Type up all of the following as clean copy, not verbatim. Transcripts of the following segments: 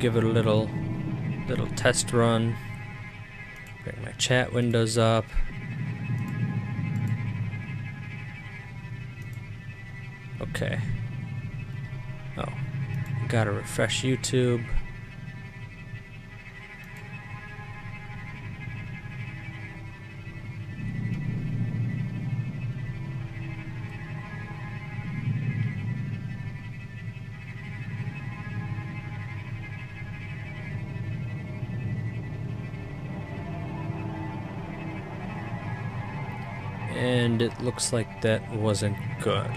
give it a little test run. Bring my chat windows up. Okay. Oh, gotta refresh YouTube. And it looks like that wasn't good.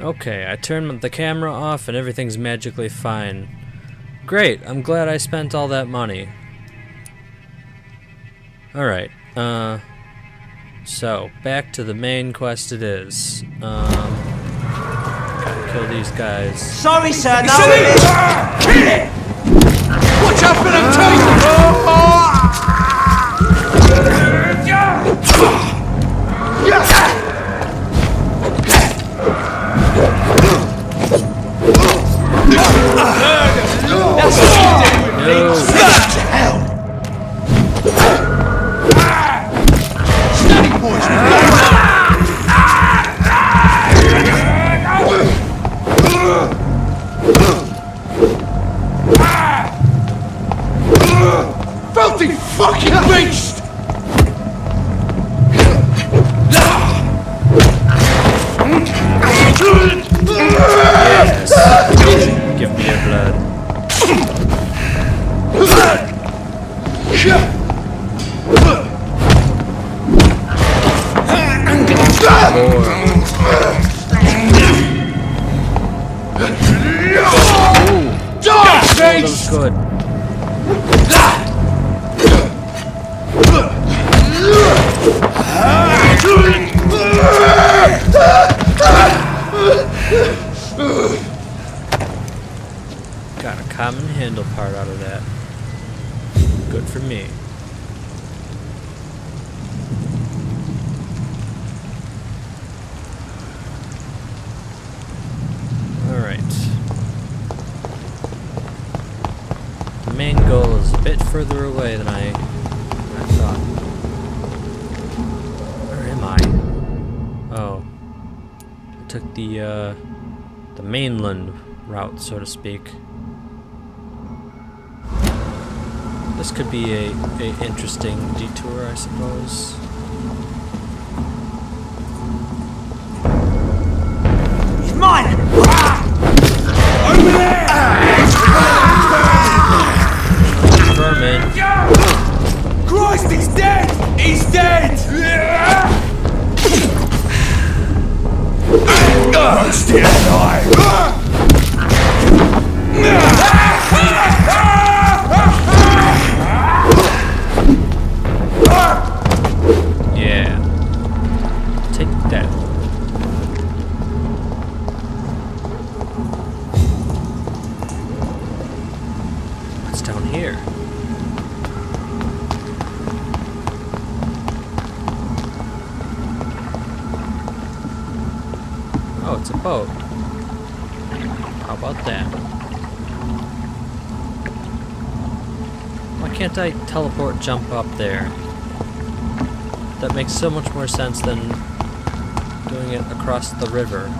Okay, I turned the camera off and everything's magically fine. Great, I'm glad I spent all that money. Alright, so, back to the main quest it is. Gotta kill these guys. Sorry, sir, no! Watch out for them That's what you do with me! To hell! Steady, boys! Filthy fucking beast! Yes! Give me your blood. That was good. Got a common handle part out of that. Good for me. The main goal is a bit further away than I thought. Where am I? Oh. I took the mainland route, so to speak. This could be a interesting detour, I suppose. He's mine! Over there! Vermin. Christ, he's dead! He's dead! Stay alive! it's a boat. How about that? Why can't I teleport jump up there? That makes so much more sense than doing it across the river.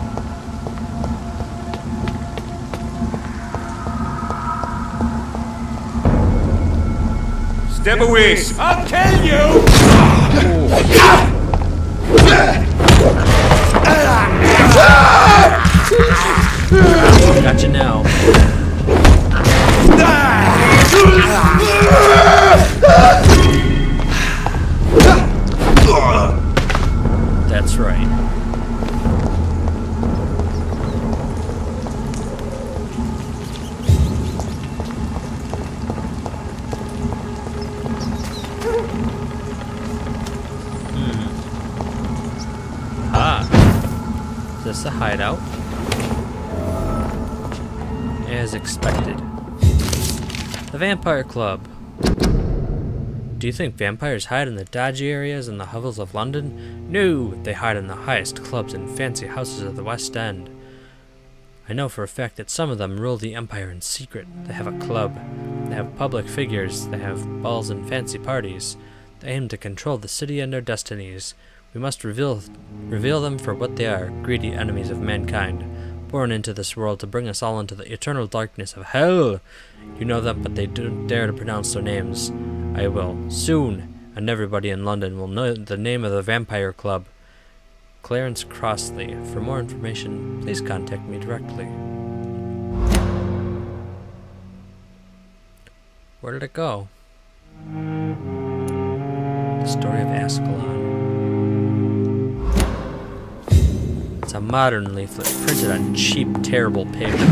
Step away! I'll kill you! Gotcha now. That's right. Is this a hideout? As expected. The Vampire Club. Do you think vampires hide in the dodgy areas and the hovels of London? No, they hide in the highest clubs and fancy houses of the West End. I know for a fact that some of them rule the empire in secret. They have a club. They have public figures. They have balls and fancy parties. They aim to control the city and their destinies. We must reveal them for what they are, greedy enemies of mankind, born into this world to bring us all into the eternal darkness of hell. You know them, but they don't dare to pronounce their names. I will, soon, and everybody in London will know the name of the Vampire Club. Clarence Crossley. For more information, please contact me directly. Where did it go? The Story of Ascalon. It's a modern leaflet printed on cheap, terrible paper.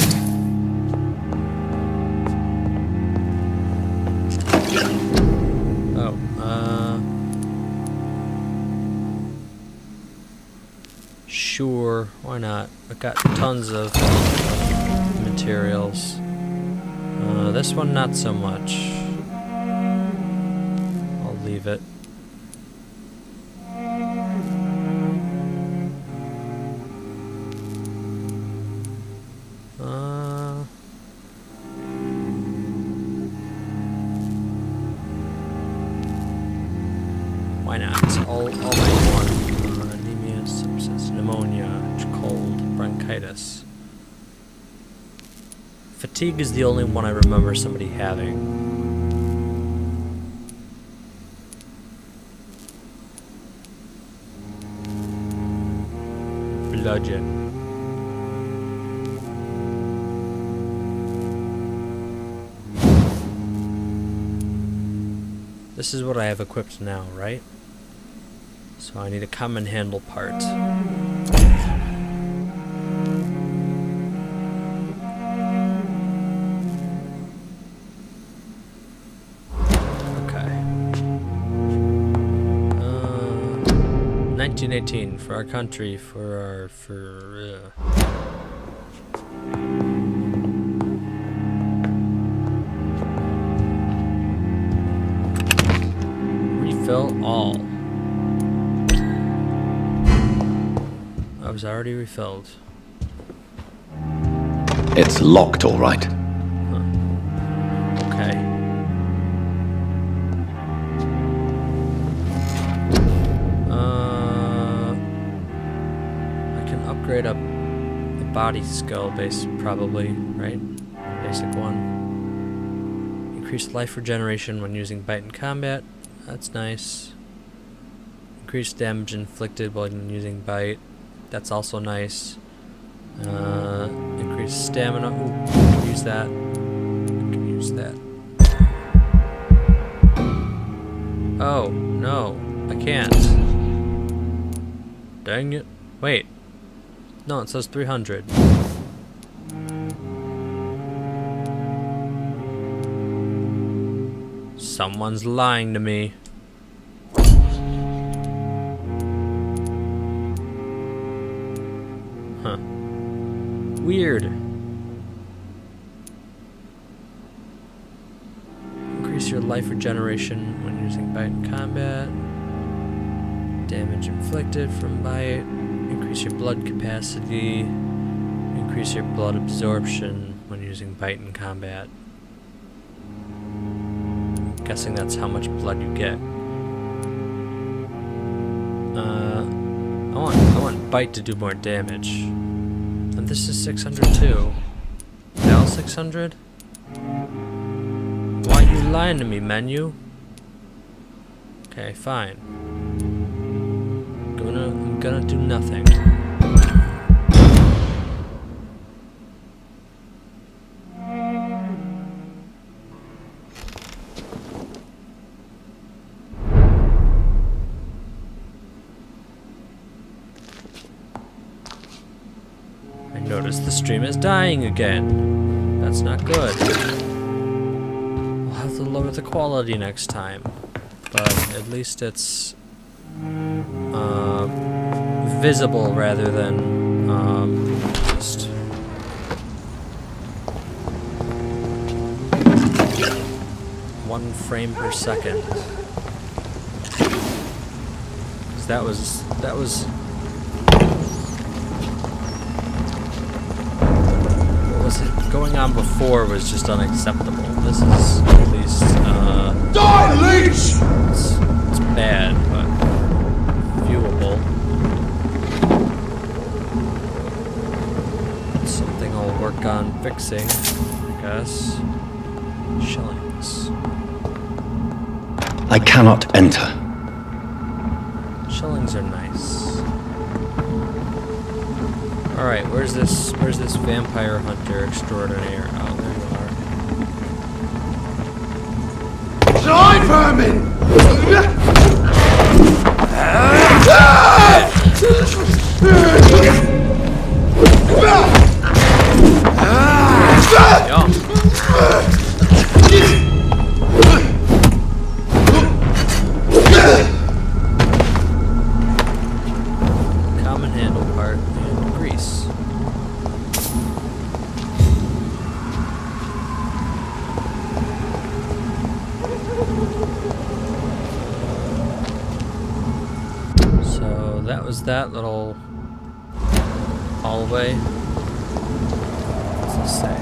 Oh, sure, why not? I've got tons of materials. This one not so much. I'll leave it. Why not? All I want. Anemia, sepsis, pneumonia, cold, bronchitis. Fatigue is the only one I remember somebody having. Bludgeon. This is what I have equipped now, right? So I need a common handle part. Okay. 1918 for our country, Refill all. I was already refilled. It's locked, all right. Huh. Okay. I can upgrade up the body skill base, probably, right? Basic one. Increase life regeneration when using bite in combat. That's nice. Increase damage inflicted while using bite. That's also nice. Increase stamina. Ooh, I can use that. I can use that. Oh, no. I can't. Dang it. Wait. No, it says 300. Someone's lying to me. Huh. Weird. Increase your life regeneration when using bite in combat. Damage inflicted from bite. Increase Increase your blood capacity. Increase your blood absorption when using bite in combat. Guessing that's how much blood you get. I want bite to do more damage. And this is 600 too. Now 600? Why are you lying to me, menu? Okay, fine. I'm gonna do nothing. I notice the stream is dying again. That's not good. We'll have to lower the quality next time. But at least it's visible rather than just 1 frame per second. 'Cause that was what was it going on before was just unacceptable. This is at least Die, leech! it's bad, but viewable. Something I'll work on fixing, I guess. Shillings. I cannot enter. Shillings are nice. Alright, where's this vampire hunter extraordinaire? Oh, there you are. Die, vermin! Yum. Common handle part and grease. So that was that little hallway. What's this say?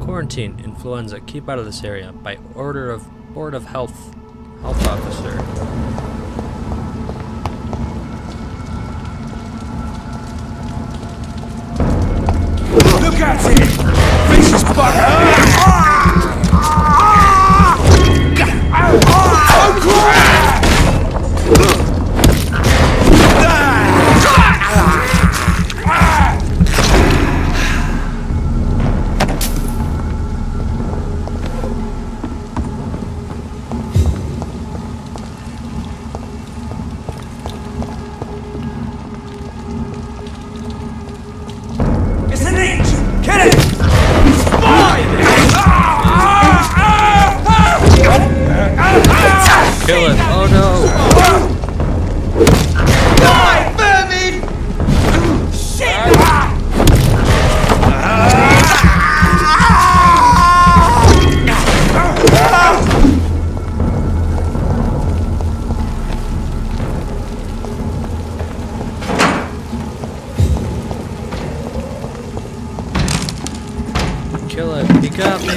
Quarantine, influenza. Keep out of this area by order of Board of Health officer. Look at it! Vicious bugger! Oh, crap! It's an inch! Get it! Kill it! Oh no! Die, vermin! Shit! Kill it! He got me!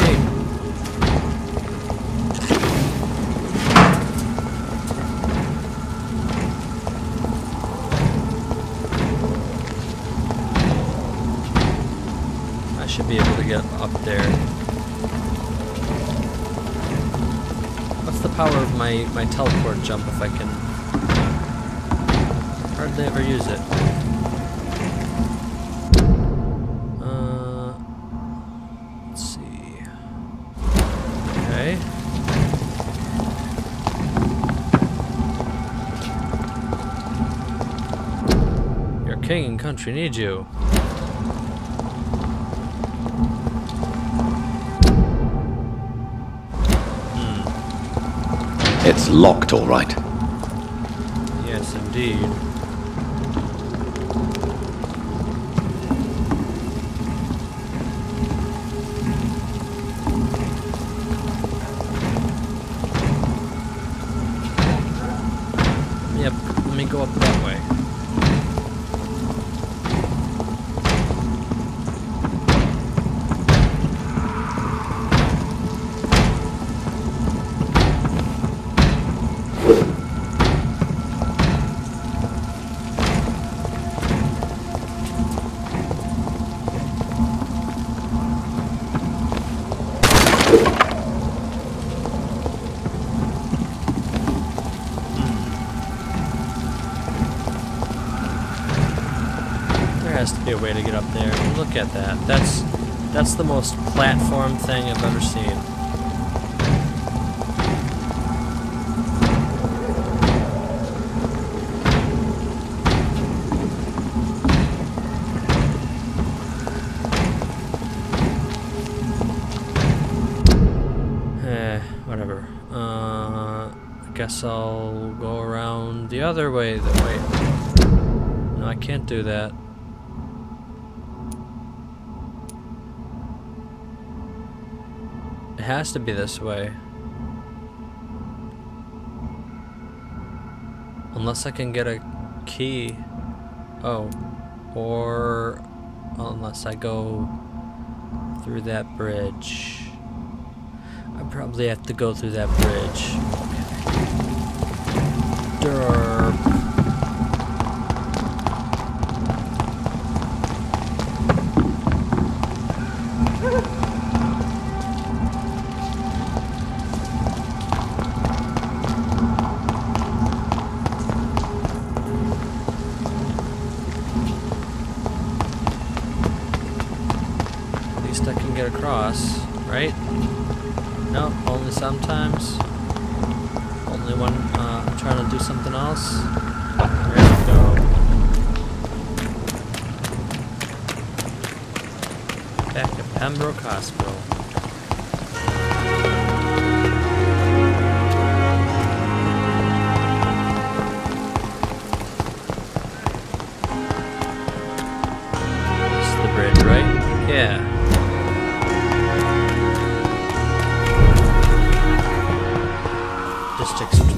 I should be able to get up there. What's the power of my teleport jump if I can? Hardly ever use it. Let's see. Okay. Your king and country need you. It's locked, all right. Yes, indeed. Yep, let me go up that way. has to be a way to get up there. Look at that. That's the most platform thing I've ever seen. Whatever. I guess I'll go around the other way. Wait. No, I can't do that. It has to be this way. Unless I can get a key. Oh. Or unless I go through that bridge. I probably have to go through that bridge. Derp. At least I can get across, right? No, only sometimes. Only when I'm trying to do something else. There we go. Back to Pembroke Hospital. This is the bridge, right? Yeah.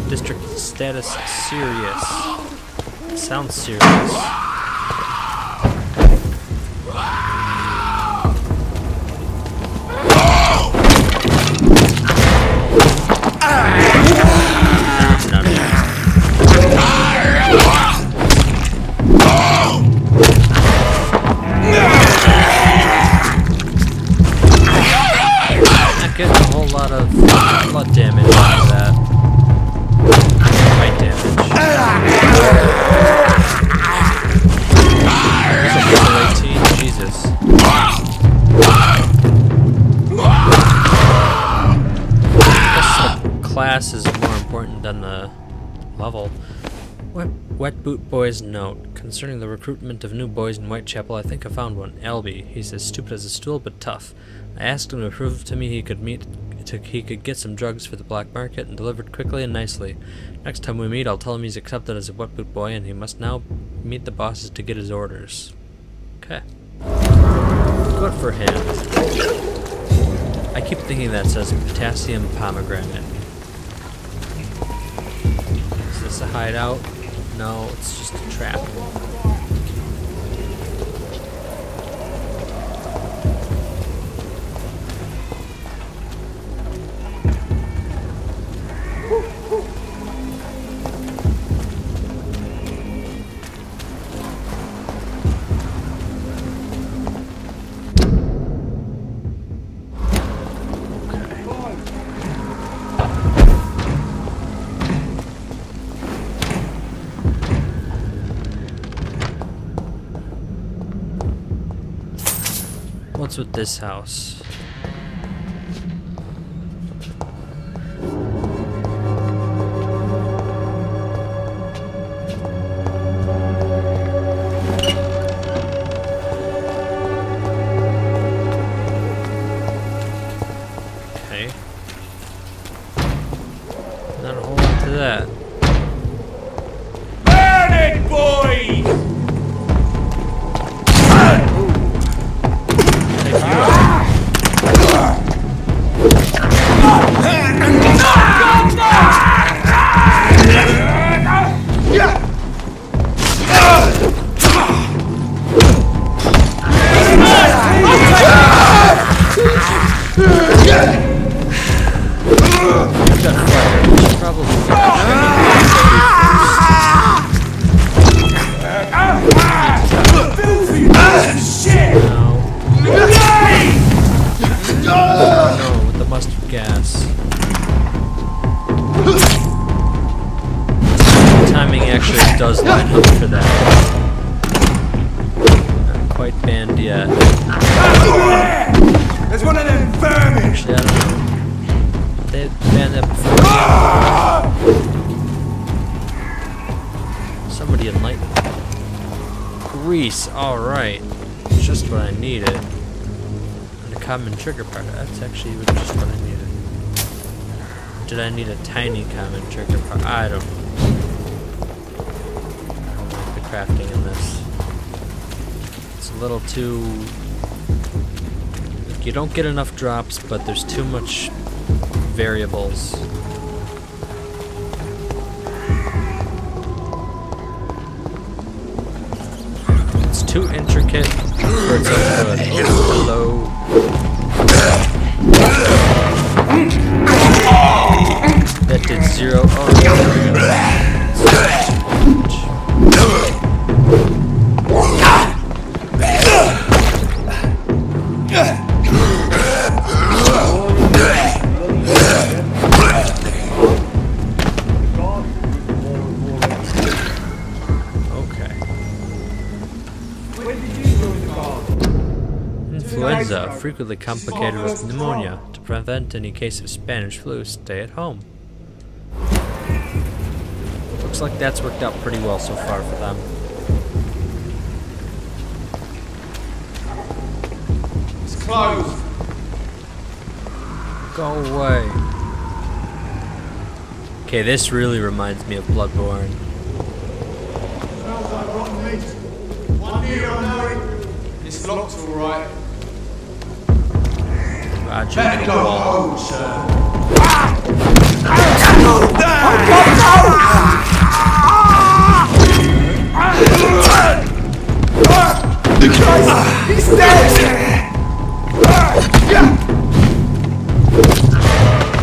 District status serious. Sounds serious. Not getting a whole lot of blood damage out of that. Jesus. I guess the class is more important than the level. Wet Boot Boy's note. Concerning the recruitment of new boys in Whitechapel, I think I found one. Albie. He's as stupid as a stool, but tough. I asked him to prove to me he could get some drugs for the black market and delivered quickly and nicely. Next time we meet, I'll tell him he's accepted as a Wet Boot Boy and he must now meet the bosses to get his orders. Okay. Good for him. I keep thinking that says potassium pomegranate. Is this a hideout? No, it's just a trap. What's with this house? Okay. Not a whole lot to that. Burn it, boys! Timing actually does line up for that. yet. There's one of them vermin! Actually, I don't know. They banned that before. Somebody enlighten me. Grease, alright. Just what I needed. And a common trigger part. That's actually just what I needed. Did I need a tiny common trigger part? I don't know. I don't like the crafting in this. It's a little too... You don't get enough drops, but there's too much variables. It's too intricate for its own good. Oh, hello. That did 0. Oh, influenza, frequently complicated with pneumonia. To prevent any case of Spanish flu, stay at home. Looks like that's worked out pretty well so far for them. It's closed. Go away. Okay, this really reminds me of Bloodborne. Smells like rotten meat. One here, I know it. It's locked all right. Roger. Better go home, sir. He's dead!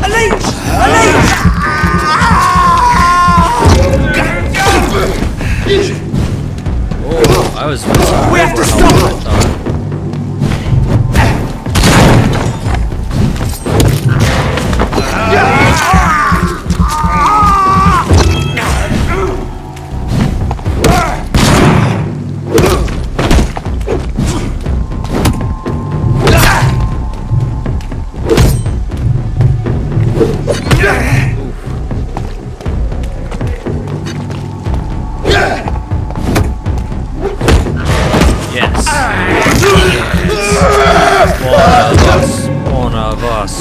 A leech! A leech! Oh, I was missing. We have to stop it! One of us.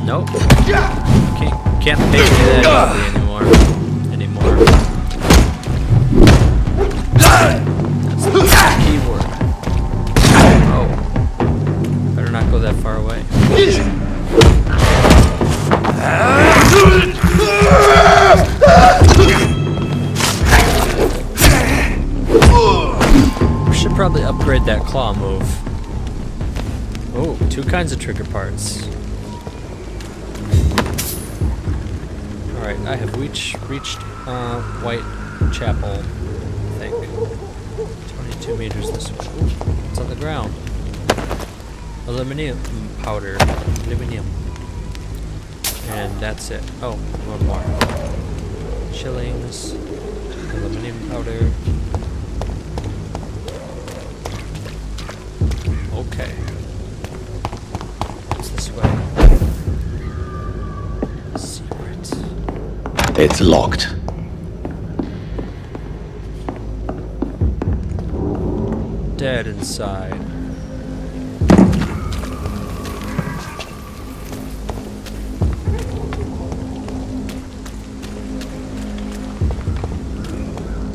Nope. Can't pay me that easily anymore. That's the keyword. Oh. Better not go that far away. We should probably upgrade that claw move. Oh, 2 kinds of trigger parts. Alright, I have reached Whitechapel, I think. 22 meters this way. Ooh, it's on the ground. Aluminum powder. Aluminum. And that's it. Oh, one more. Shillings. Aluminum powder. Okay. It's this way. Secret. It's locked. Dead inside.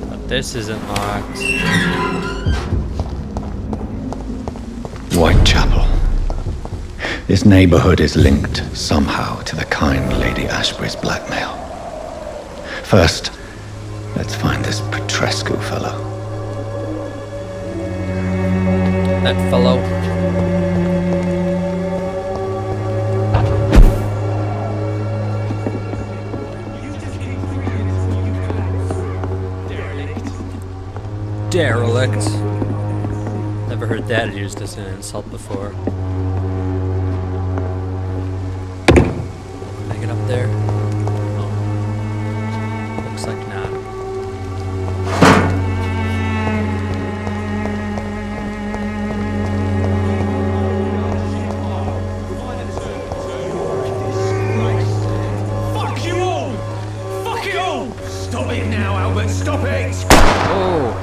But this isn't locked. Whitechapel. This neighborhood is linked somehow to the kind Lady Ashbury's blackmail. First, let's find this Petrescu fellow. That fellow. derelict. Never heard that used as an insult before. Can I get up there? Oh. Looks like not. Fuck you all! Fuck it all! Stop it now, Albert, stop it! Oh!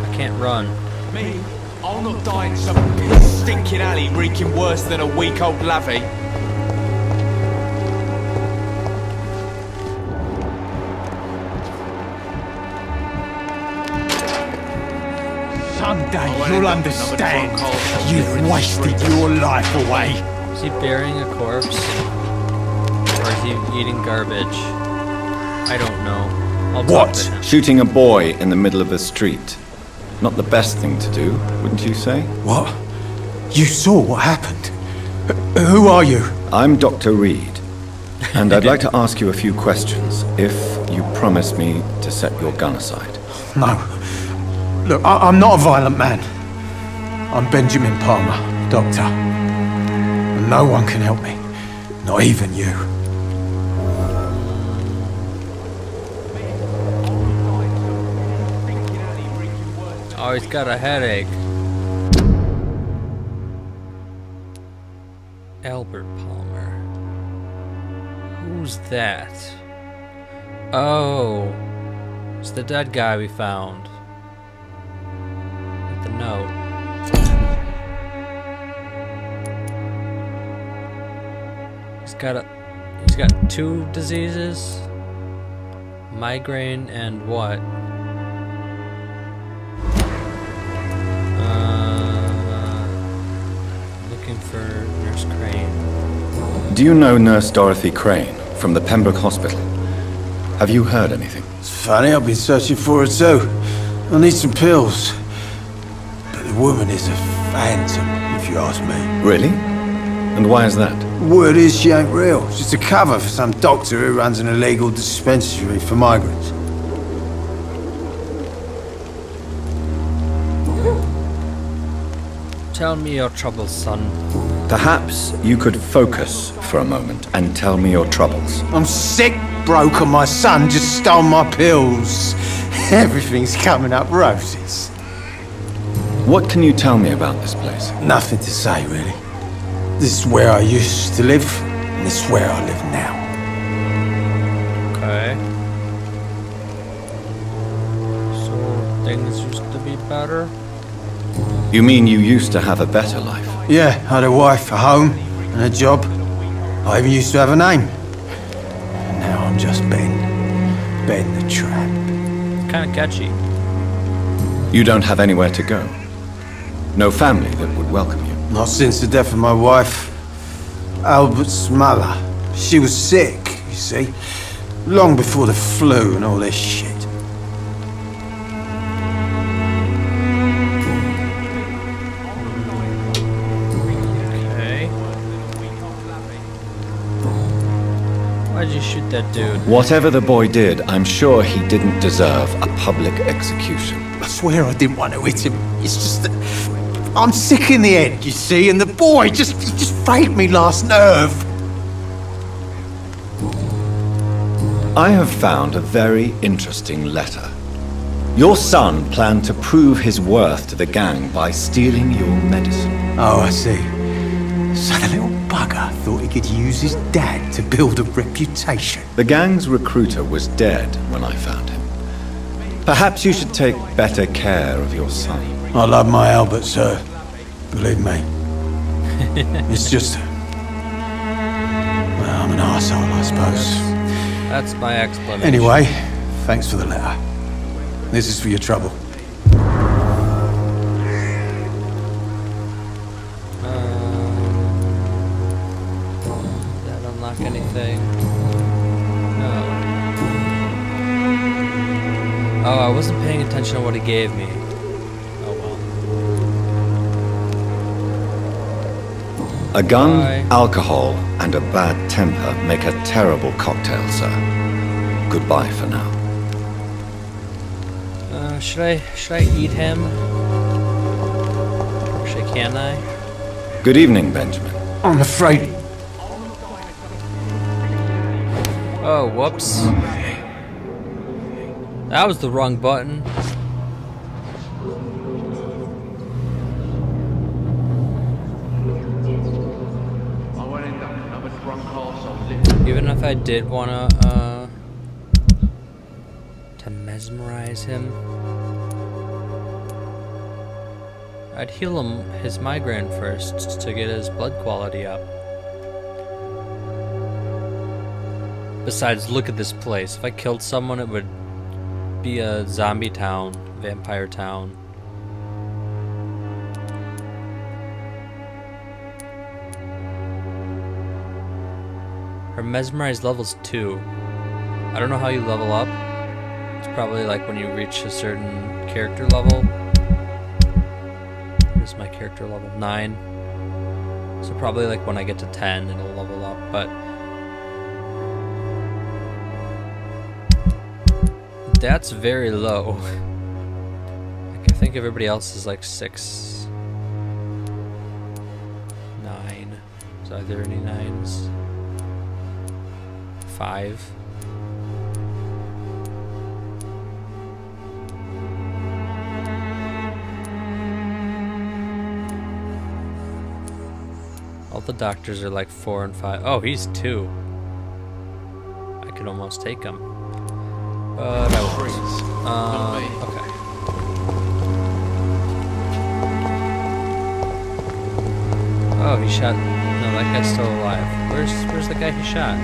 I can't run. Me? I'll not die in some stinking alley reeking worse than a week-old lavvy. Someday you'll understand. You've wasted your life away. Is he burying a corpse? Or is he eating garbage? I don't know. I'll talk to him. Shooting a boy in the middle of a street. Not the best thing to do, wouldn't you say? What? You saw what happened? Who are you? I'm Dr. Reed, and I'd like to ask you a few questions, if you promise me to set your gun aside. No. Look, I'm not a violent man. I'm Benjamin Palmer, doctor. And no one can help me. Not even you. Oh, he's got a headache. Albert Palmer. Who's that? Oh, it's the dead guy we found. With the note. He's got two diseases. Migraine and what? Looking for Nurse Crane. Do you know Nurse Dorothy Crane from the Pembroke Hospital? Have you heard anything? It's funny, I've been searching for her too. I need some pills. But the woman is a phantom, if you ask me. Really? And why is that? Word is she ain't real. She's a cover for some doctor who runs an illegal dispensary for migrants. Tell me your troubles, son. Perhaps you could focus for a moment and tell me your troubles. I'm sick, broke, and my son just stole my pills. Everything's coming up roses. What can you tell me about this place? Nothing to say, really. This is where I used to live, and this is where I live now. Okay. So things used to be better? You mean you used to have a better life? Yeah, I had a wife, a home, and a job. I even used to have a name. And now I'm just Ben. Ben the Tramp. Kinda catchy. You don't have anywhere to go? No family that would welcome you? Not since the death of my wife, Albert's mother. She was sick, you see. Long before the flu and all this shit. Why'd you shoot that dude? Whatever the boy did, I'm sure he didn't deserve a public execution. I swear I didn't want to hit him. It's just that I'm sick in the head, you see, and the boy he just frayed me last nerve. I have found a very interesting letter. Your son planned to prove his worth to the gang by stealing your medicine. Oh, I see. So the little bugger thought he could use his dad to build a reputation. The gang's recruiter was dead when I found him. Perhaps you should take better care of your son. I love my Albert, sir. Believe me. It's just... well, I'm an arsehole, I suppose. That's my explanation. Anyway, thanks for the letter. This is for your trouble. Did that unlock anything? No. Oh, I wasn't paying attention to what he gave me. Oh well. A gun, Bye. alcohol, and a bad temper make a terrible cocktail, sir. Goodbye for now. Should I eat him? Actually, can I? Good evening, Benjamin. I'm afraid. Oh, whoops. That was the wrong button. Even if I did wanna, to mesmerize him, I'd heal him his migraine first to get his blood quality up. Besides, look at this place. If I killed someone, it would be a zombie town, vampire town. Her mesmerized level's 2. I don't know how you level up. It's probably like when you reach a certain character level. What is my character level? 9. So probably like when I get to 10 it'll level up, but that's very low. Like, I think everybody else is like 6, 9. So are there any 9s? 5. All the doctors are like 4 and 5. Oh, he's 2. I could almost take him. But I won't. Okay. Oh, he shot. No, that guy's still alive. Where's the guy he shot?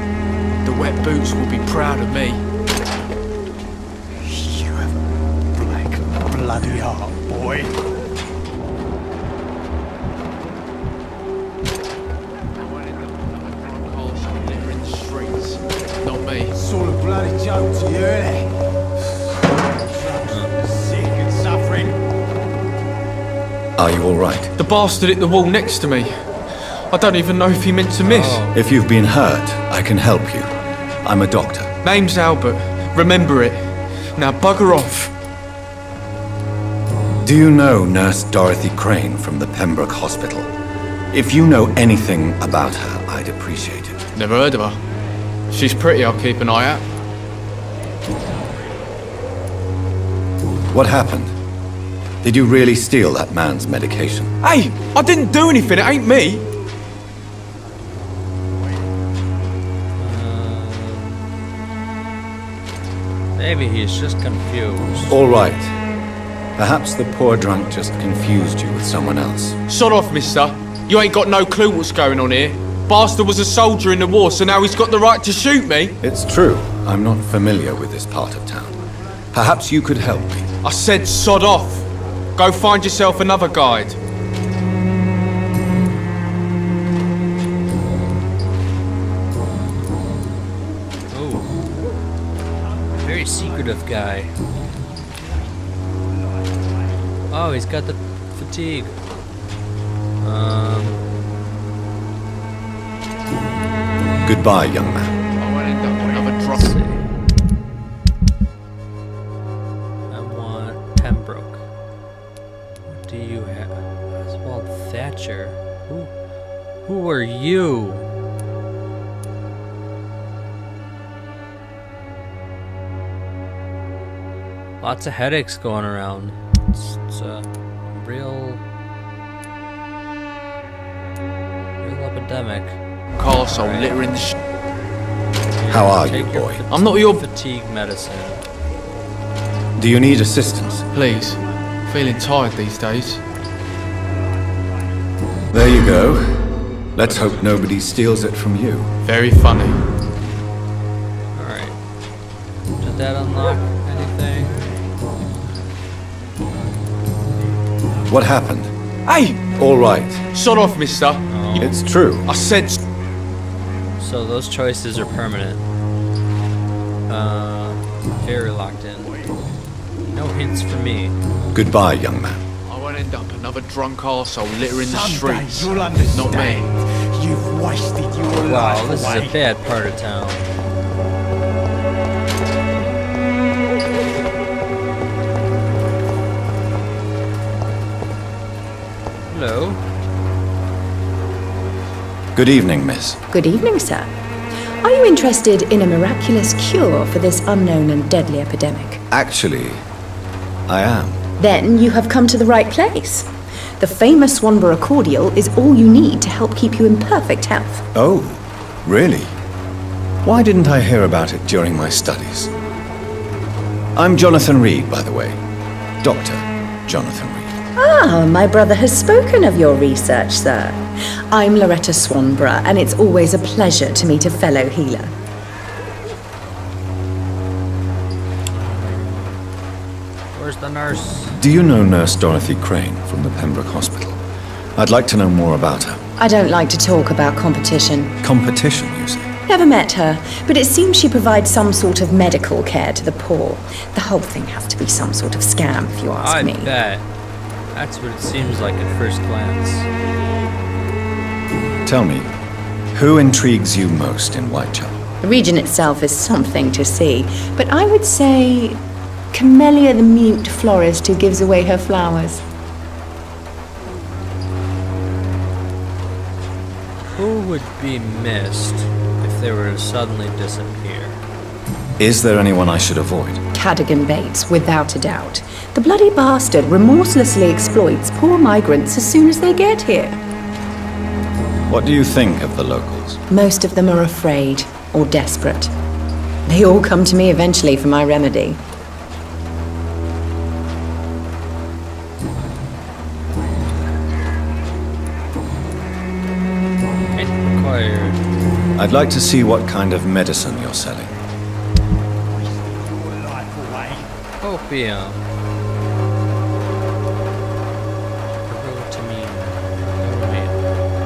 The wet boots will be proud of me. You have a black bloody heart, boy. Not me. It's all a bloody joke to you, isn't it? Sick and suffering. Are you all right? The bastard hit the wall next to me. I don't even know if he meant to miss. Oh. If you've been hurt, I can help you. I'm a doctor. Name's Albert. Remember it. Now bugger off. Do you know Nurse Dorothy Crane from the Pembroke Hospital? If you know anything about her, I'd appreciate it. Never heard of her. She's pretty, I'll keep an eye out. What happened? Did you really steal that man's medication? Hey, I didn't do anything, it ain't me. Maybe he's just confused. All right. Perhaps the poor drunk just confused you with someone else. Sod off, mister. You ain't got no clue what's going on here. Bastard was a soldier in the war, so now he's got the right to shoot me. It's true. I'm not familiar with this part of town. Perhaps you could help me. I said sod off. Go find yourself another guide. Oh. Very secretive guy. Oh, he's got the fatigue. Goodbye, young man. I won't end up another drop. Let's see. I want Pembroke. What do you have? Oswald Thatcher. Who are you? Lots of headaches going around. It's a real epidemic. Castle littering the How are Take you, your boy? I'm not your- fatigue medicine. Do you need assistance? Please. Feeling tired these days. There you go. Let's hope nobody steals it from you. Very funny. Alright. Did that unlock anything? What happened? Hey! All right. Sod off, mister. It's true. I said So those choices are permanent. Very locked in. No hints for me. Goodbye, young man. I won't end up another drunk arsehole littering the Someday streets. you'll understand. Not me. You've wasted your life Wow, this is away. a bad part of town. Hello. Good evening, miss. Good evening, sir. Are you interested in a miraculous cure for this unknown and deadly epidemic? Actually, I am. Then you have come to the right place. The famous Swanborough cordial is all you need to help keep you in perfect health. Oh, really? Why didn't I hear about it during my studies? I'm Jonathan Reed, by the way. Dr. Jonathan Reed. Ah, my brother has spoken of your research, sir. I'm Loretta Swanborough, and it's always a pleasure to meet a fellow healer. Where's the nurse? Do you know Nurse Dorothy Crane from the Pembroke Hospital? I'd like to know more about her. I don't like to talk about competition. Competition, you say? Never met her, but it seems she provides some sort of medical care to the poor. The whole thing has to be some sort of scam, if you ask me. I bet. That's what it seems like at first glance. Tell me, who intrigues you most in Whitechapel? The region itself is something to see, but I would say Camellia the mute florist who gives away her flowers. Who would be missed if they were to suddenly disappear? Is there anyone I should avoid? Cadogan Bates, without a doubt. The bloody bastard remorselessly exploits poor migrants as soon as they get here. What do you think of the locals? Most of them are afraid or desperate. They all come to me eventually for my remedy. Inquired. I'd like to see what kind of medicine you're selling. Opium.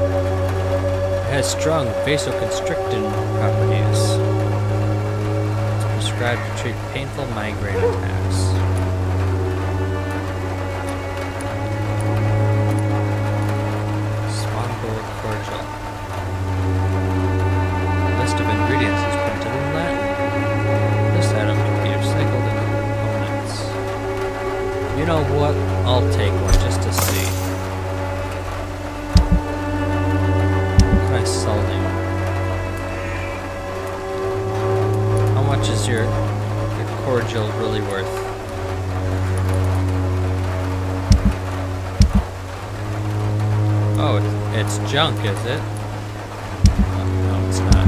It has strong vasoconstricting properties. It's prescribed to treat painful migraine attacks. Swanborough cordial. List of ingredients is printed in Latin. This item can be recycled into components. You know what? I'll take one just to see. Selling. How much is your cordial really worth? Oh, it's junk, is it? Oh, no, it's not.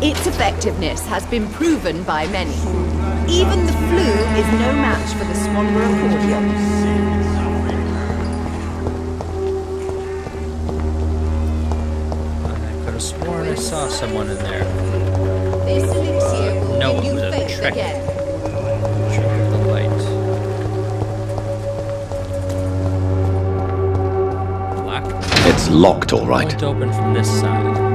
Its effectiveness has been proven by many. Even the flu is no match for the Swanborough cordial. I could have sworn I saw someone in there. This elixir will No, give it you was a faith trick. again. Trick of the light. Lock. It's locked, all right. Won't open from this side.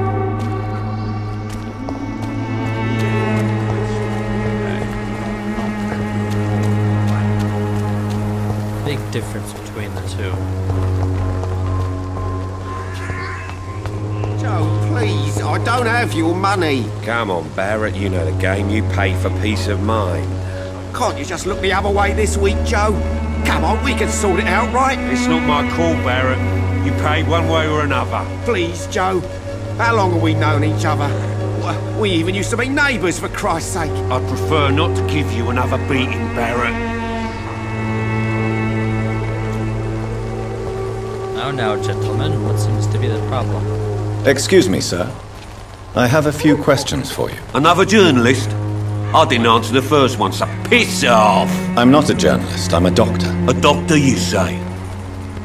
Big difference between the two. Joe, please, I don't have your money. Come on, Barrett, you know the game. You pay for peace of mind. Can't you just look the other way this week, Joe? Come on, we can sort it out, right? It's not my call, Barrett. You pay one way or another. Please, Joe. How long have we known each other? We even used to be neighbours, for Christ's sake. I'd prefer not to give you another beating, Barrett. Now, gentlemen, what seems to be the problem? Excuse me, sir. I have a few questions for you. Another journalist? I didn't answer the first one, so piss off! I'm not a journalist, I'm a doctor. A doctor, you say?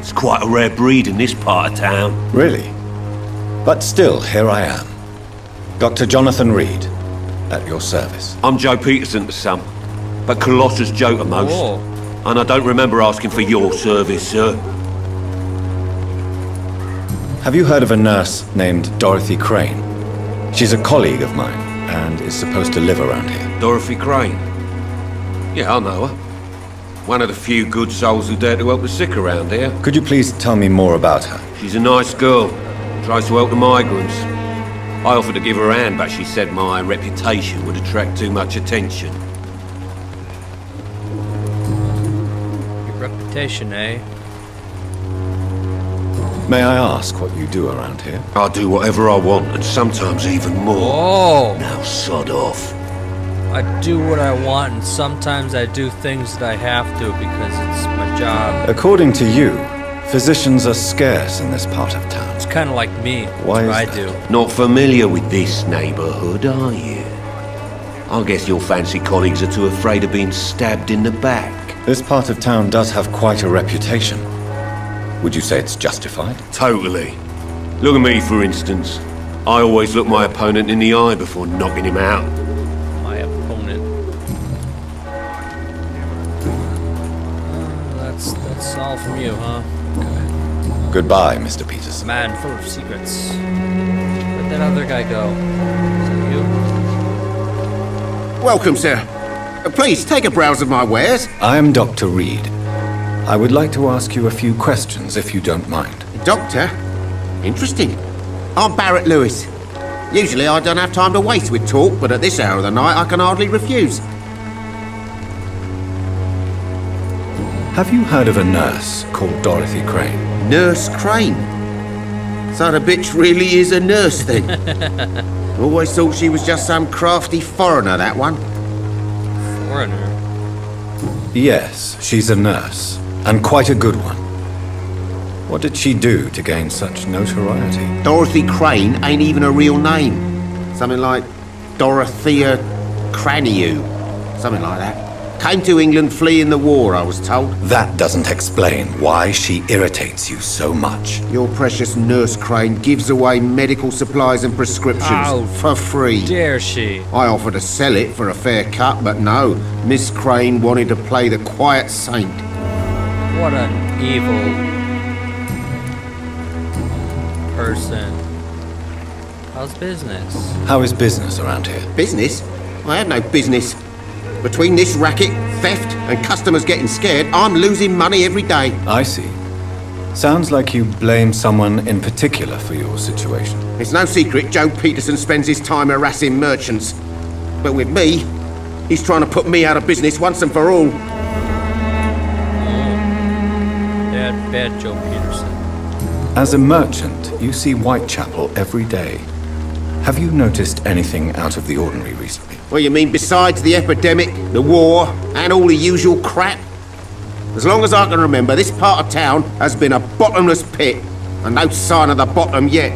It's quite a rare breed in this part of town. Really? But still, here I am. Dr. Jonathan Reed, at your service. I'm Joe Peterson to some, but Colossus Joe to most. Whoa. And I don't remember asking for your service, sir. Have you heard of a nurse named Dorothy Crane? She's a colleague of mine, and is supposed to live around here. Dorothy Crane? Yeah, I know her. One of the few good souls who dare to help the sick around here. Could you please tell me more about her? She's a nice girl. Tries to help the migrants. I offered to give her a hand, but she said my reputation would attract too much attention. Your reputation, eh? May I ask what you do around here? I do whatever I want, and sometimes even more. Oh! Now sod off. I do what I want, and sometimes I do things that I have to because it's my job. According to you, physicians are scarce in this part of town. It's kind of like me. Why That's is what I that? do. Not familiar with this neighbourhood, are you? I guess your fancy colleagues are too afraid of being stabbed in the back. This part of town does have quite a reputation. Would you say it's justified? Totally. Look at me, for instance. I always look my opponent in the eye before knocking him out. My opponent. That's all from you, huh? Goodbye, Mr. Peterson. Man full of secrets. Where'd that other guy go? Is that you? Welcome, sir. Please, take a browse of my wares. I am Dr. Reed. I would like to ask you a few questions, if you don't mind. Doctor? Interesting. I'm Barrett Lewis. Usually I don't have time to waste with talk, but at this hour of the night I can hardly refuse. Have you heard of a nurse called Dorothy Crane? Nurse Crane? So the bitch really is a nurse then? Always thought she was just some crafty foreigner, that one. Foreigner? Yes, she's a nurse, and quite a good one. What did she do to gain such notoriety? Dorothy Crane ain't even a real name. Something like Dorothea Craniu. Something like that. Came to England fleeing the war, I was told. That doesn't explain why she irritates you so much. Your precious Nurse Crane gives away medical supplies and prescriptions How for free. dare she? I offered to sell it for a fair cut, but no. Miss Crane wanted to play the quiet saint. What an evil person. How's business? How is business around here? Business? I have no business. Between this racket, theft, and customers getting scared, I'm losing money every day. I see. Sounds like you blame someone in particular for your situation. It's no secret Joe Peterson spends his time harassing merchants. But with me, he's trying to put me out of business once and for all. Bad Joe Peterson. As a merchant, you see Whitechapel every day. Have you noticed anything out of the ordinary recently? Well, you mean besides the epidemic, the war, and all the usual crap? As long as I can remember, this part of town has been a bottomless pit, and no sign of the bottom yet.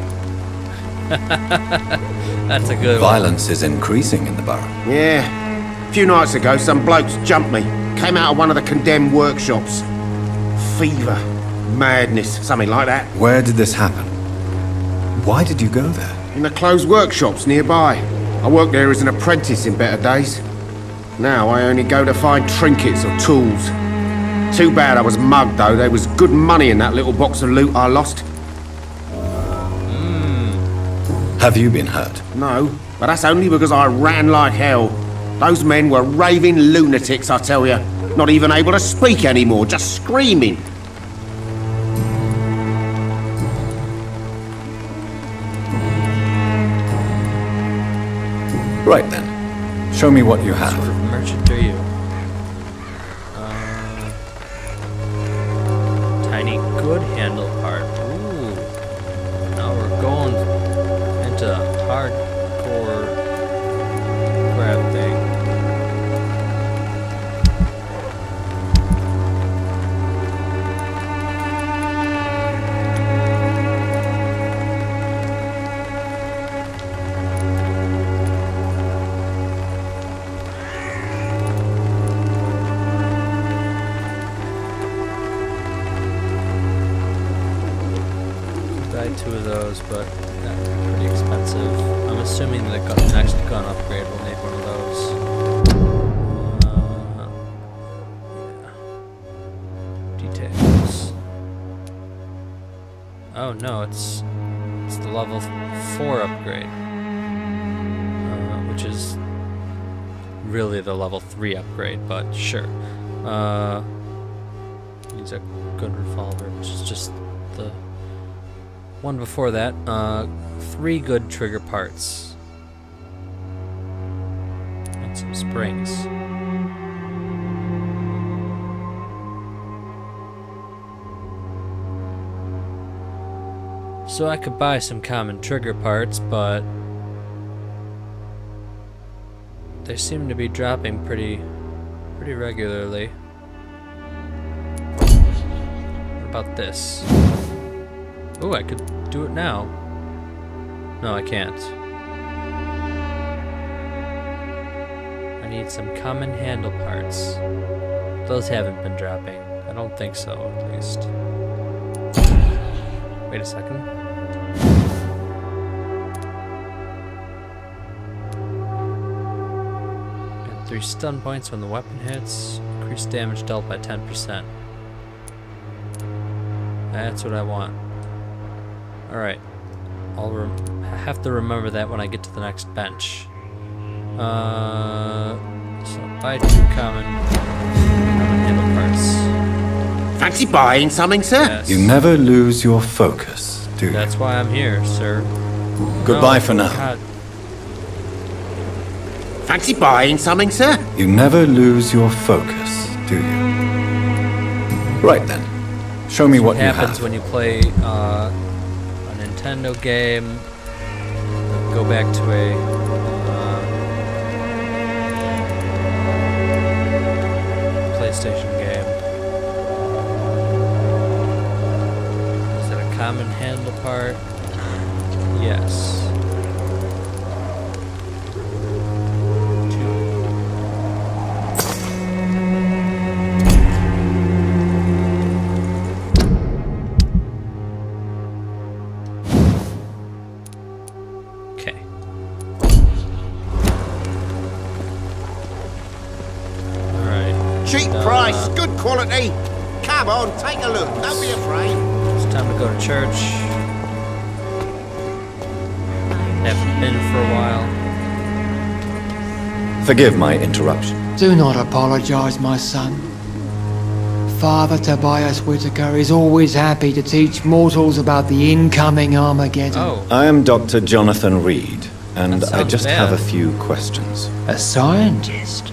That's a good one. Violence is increasing in the borough. Yeah. A few nights ago, some blokes jumped me. Came out of one of the condemned workshops. Fever, madness, something like that. Where did this happen? Why did you go there? In the closed workshops nearby. I worked there as an apprentice in better days. Now I only go to find trinkets or tools. Too bad I was mugged, though. There was good money in that little box of loot I lost. Have you been hurt? No, but that's only because I ran like hell. Those men were raving lunatics, I tell you. Not even able to speak anymore, just screaming. Right then. Show me what you have. What sort of merchant are you? Tiny good handle part. Ooh. Now we're going into hardcore crab thing. Two of those, but pretty expensive. I'm assuming the next gun upgrade will need one of those. Oh no, it's the level 4 upgrade, which is really the level 3 upgrade, but sure. Use a good revolver, which is just the one before that. 3 good trigger parts and some springs. So I could buy some common trigger parts, but they seem to be dropping pretty regularly. What about this? Oh, I could do it now. No, I can't. I need some common handle parts. Those haven't been dropping. I don't think so, at least. Wait a second. And 3 stun points when the weapon hits. Increased damage dealt by 10%. That's what I want. Alright. I have to remember that when I get to the next bench. So buy 2 common handle parts. Fancy buying something, sir? Yes. You never lose your focus, do you? That's why I'm here, sir. Goodbye No, for now. God. Fancy buying something, sir? You never lose your focus, do you? Right then. Show me what you Happens have. when you play a Nintendo game. Go back to a PlayStation game. Is it a common handle part? Yes. 2. Okay. Alright. Cheap price, good quality. Come on, take a look. Don't be afraid. It's time to go to church. Haven't been for a while. Forgive my interruption. Do not apologize, my son. Father Tobias Whitaker is always happy to teach mortals about the incoming Armageddon. Oh, I am Dr. Jonathan Reed, and That I sounds just bad. have a few questions. A scientist?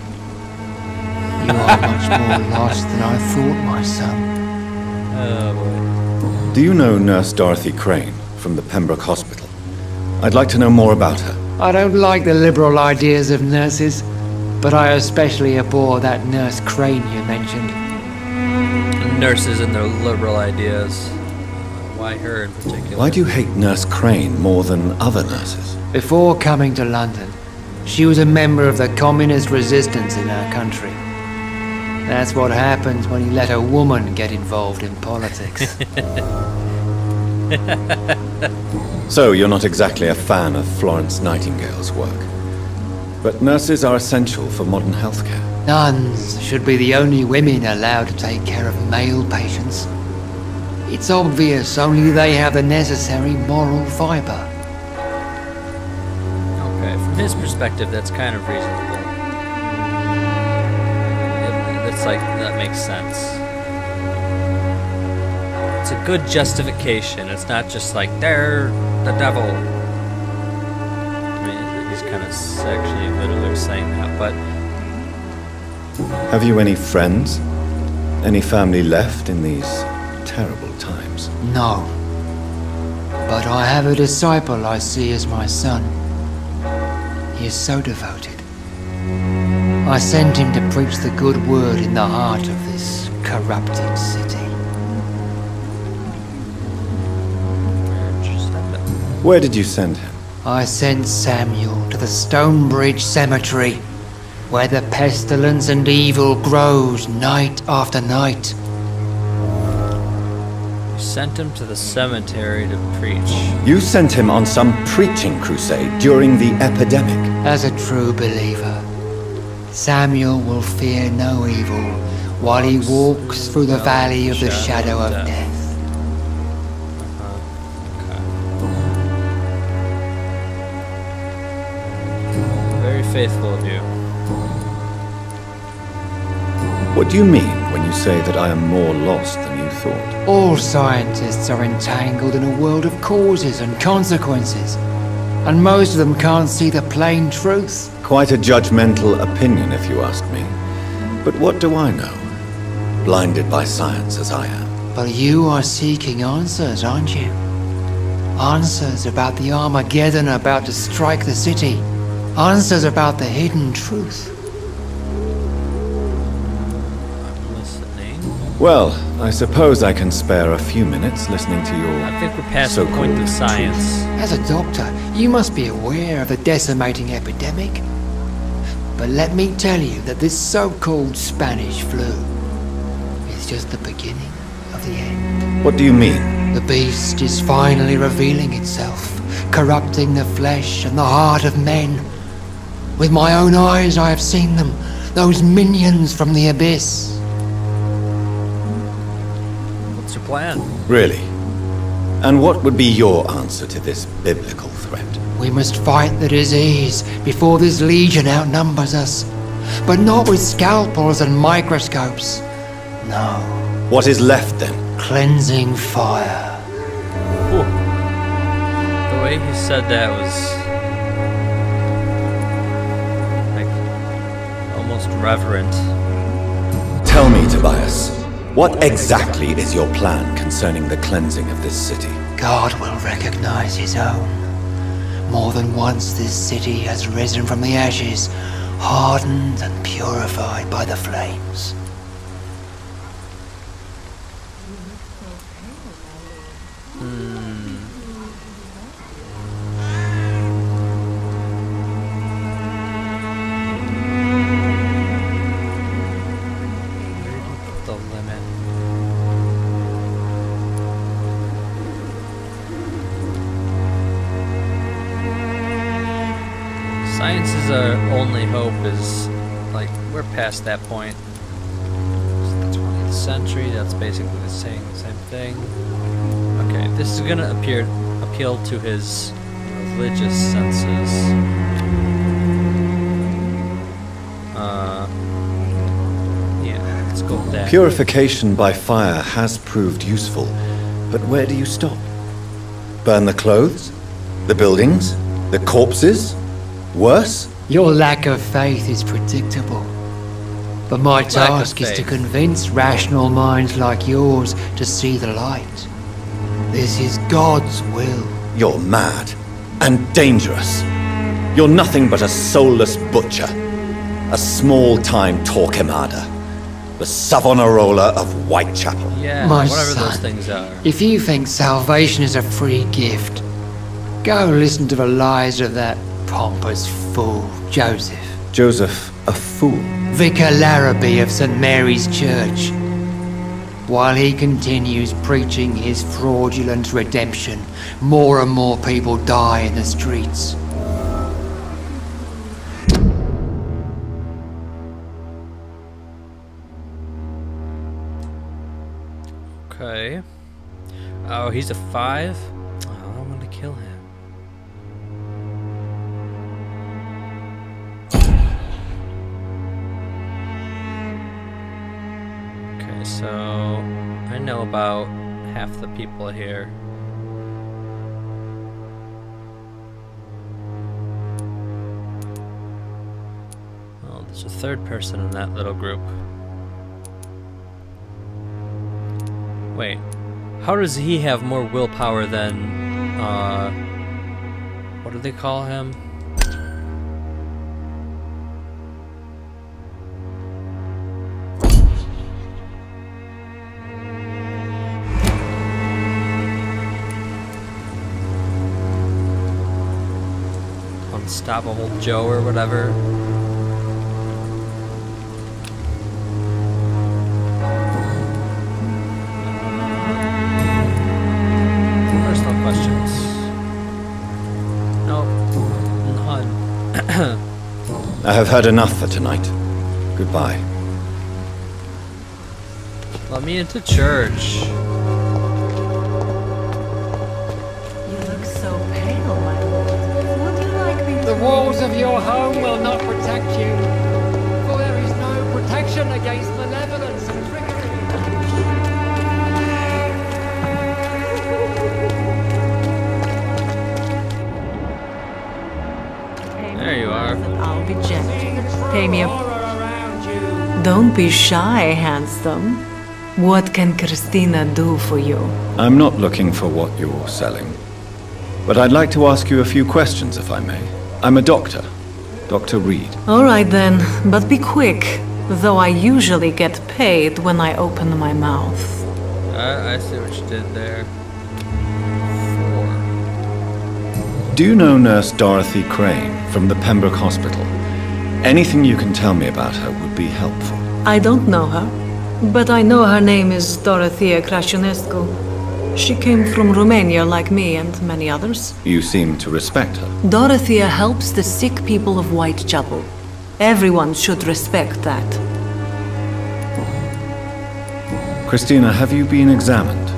You are much more lost than I thought, my son. oh boy. Do you know Nurse Dorothy Crane from the Pembroke Hospital? I'd like to know more about her. I don't like the liberal ideas of nurses, but I especially abhor that Nurse Crane you mentioned. Nurses and their liberal ideas. Why her in particular? Why do you hate Nurse Crane more than other nurses? Before coming to London, she was a member of the communist resistance in our country. That's what happens when you let a woman get involved in politics. So you're not exactly a fan of Florence Nightingale's work. But nurses are essential for modern healthcare. Nuns should be the only women allowed to take care of male patients. It's obvious only they have the necessary moral fiber. Okay, from his perspective, that's kind of reasonable. It's like, that makes sense. It's a good justification. It's not just like, they're the devil. I mean, he's kind of sexually literally saying that, but Have you any friends? Any family left in these terrible times? No. But I have a disciple I see as my son. He is so devoted. I sent him to preach the good word in the heart of this corrupted city. Where did you send him? I sent Samuel to the Stonebridge Cemetery, where the pestilence and evil grows night after night. you sent him to the cemetery to preach. You sent him on some preaching crusade during the epidemic. As a true believer, Samuel will fear no evil while he walks through the valley of the shadow of death. faithful of you. What do you mean when you say that I am more lost than you thought? All scientists are entangled in a world of causes and consequences, and most of them can't see the plain truth. Quite a judgmental opinion, if you ask me. But what do I know? Blinded by science as I am. But you are seeking answers, aren't you? Answers about the Armageddon about to strike the city. Answers about the hidden truth. I'm listening. Well, I suppose I can spare a few minutes listening to your I think we're past the point of science. As a doctor, you must be aware of the decimating epidemic. But let me tell you that this so-called Spanish flu is just the beginning of the end. What do you mean? The beast is finally revealing itself, corrupting the flesh and the heart of men. With my own eyes I have seen them, those minions from the abyss. What's your plan? Really? And what would be your answer to this biblical threat? We must fight the disease before this legion outnumbers us. But not with scalpels and microscopes. No. What is left then? Cleansing fire. Ooh. The way he said that was like almost reverent. Tell me, Tobias, what exactly is your plan concerning the cleansing of this city? God will recognize his own. More than once this city has risen from the ashes, hardened and purified by the flames. The limit. Science is our only hope. Is like we're past that point. It's the 20th century. That's basically the same thing. Okay, this is gonna appeal to his religious senses. Yeah, let's go with that. Purification by fire has proved useful, but where do you stop? Burn the clothes? The buildings? The corpses? Worse? Your lack of faith is predictable. But my task is to convince rational minds like yours to see the light. This is God's will. You're mad and dangerous. You're nothing but a soulless butcher. A small-time Torquemada. The Savonarola of Whitechapel. Yeah, My whatever those son, things are. If you think salvation is a free gift, go listen to the lies of that pompous fool, Joseph. Joseph, a fool. Vicar Larrabee of St. Mary's Church. While he continues preaching his fraudulent redemption, more and more people die in the streets. Okay. Oh, he's a 5? Oh, I don't want to kill him. Okay, so I know about half the people here. Oh, there's a third person in that little group. Wait, how does he have more willpower than, what do they call him? Unstoppable Joe or whatever. I have heard enough for tonight. Goodbye. Let me into church. You look so pale, my lord. Would you like me to... The walls of your home will not protect you, for there is no protection against malevolence and trickery. There you are. I'll be gentle. Pay me a... Don't be shy, handsome. What can Christina do for you? I'm not looking for what you're selling. But I'd like to ask you a few questions, if I may. I'm a doctor. Dr. Reed. All right then, but be quick. Though I usually get paid when I open my mouth. I see what you did there. 4. Do you know Nurse Dorothy Crane from the Pembroke Hospital? Anything you can tell me about her would be helpful. I don't know her, but I know her name is Dorothea Crăciunescu. She came from Romania like me and many others. You seem to respect her. Dorothea helps the sick people of Whitechapel. Everyone should respect that. Christina, have you been examined?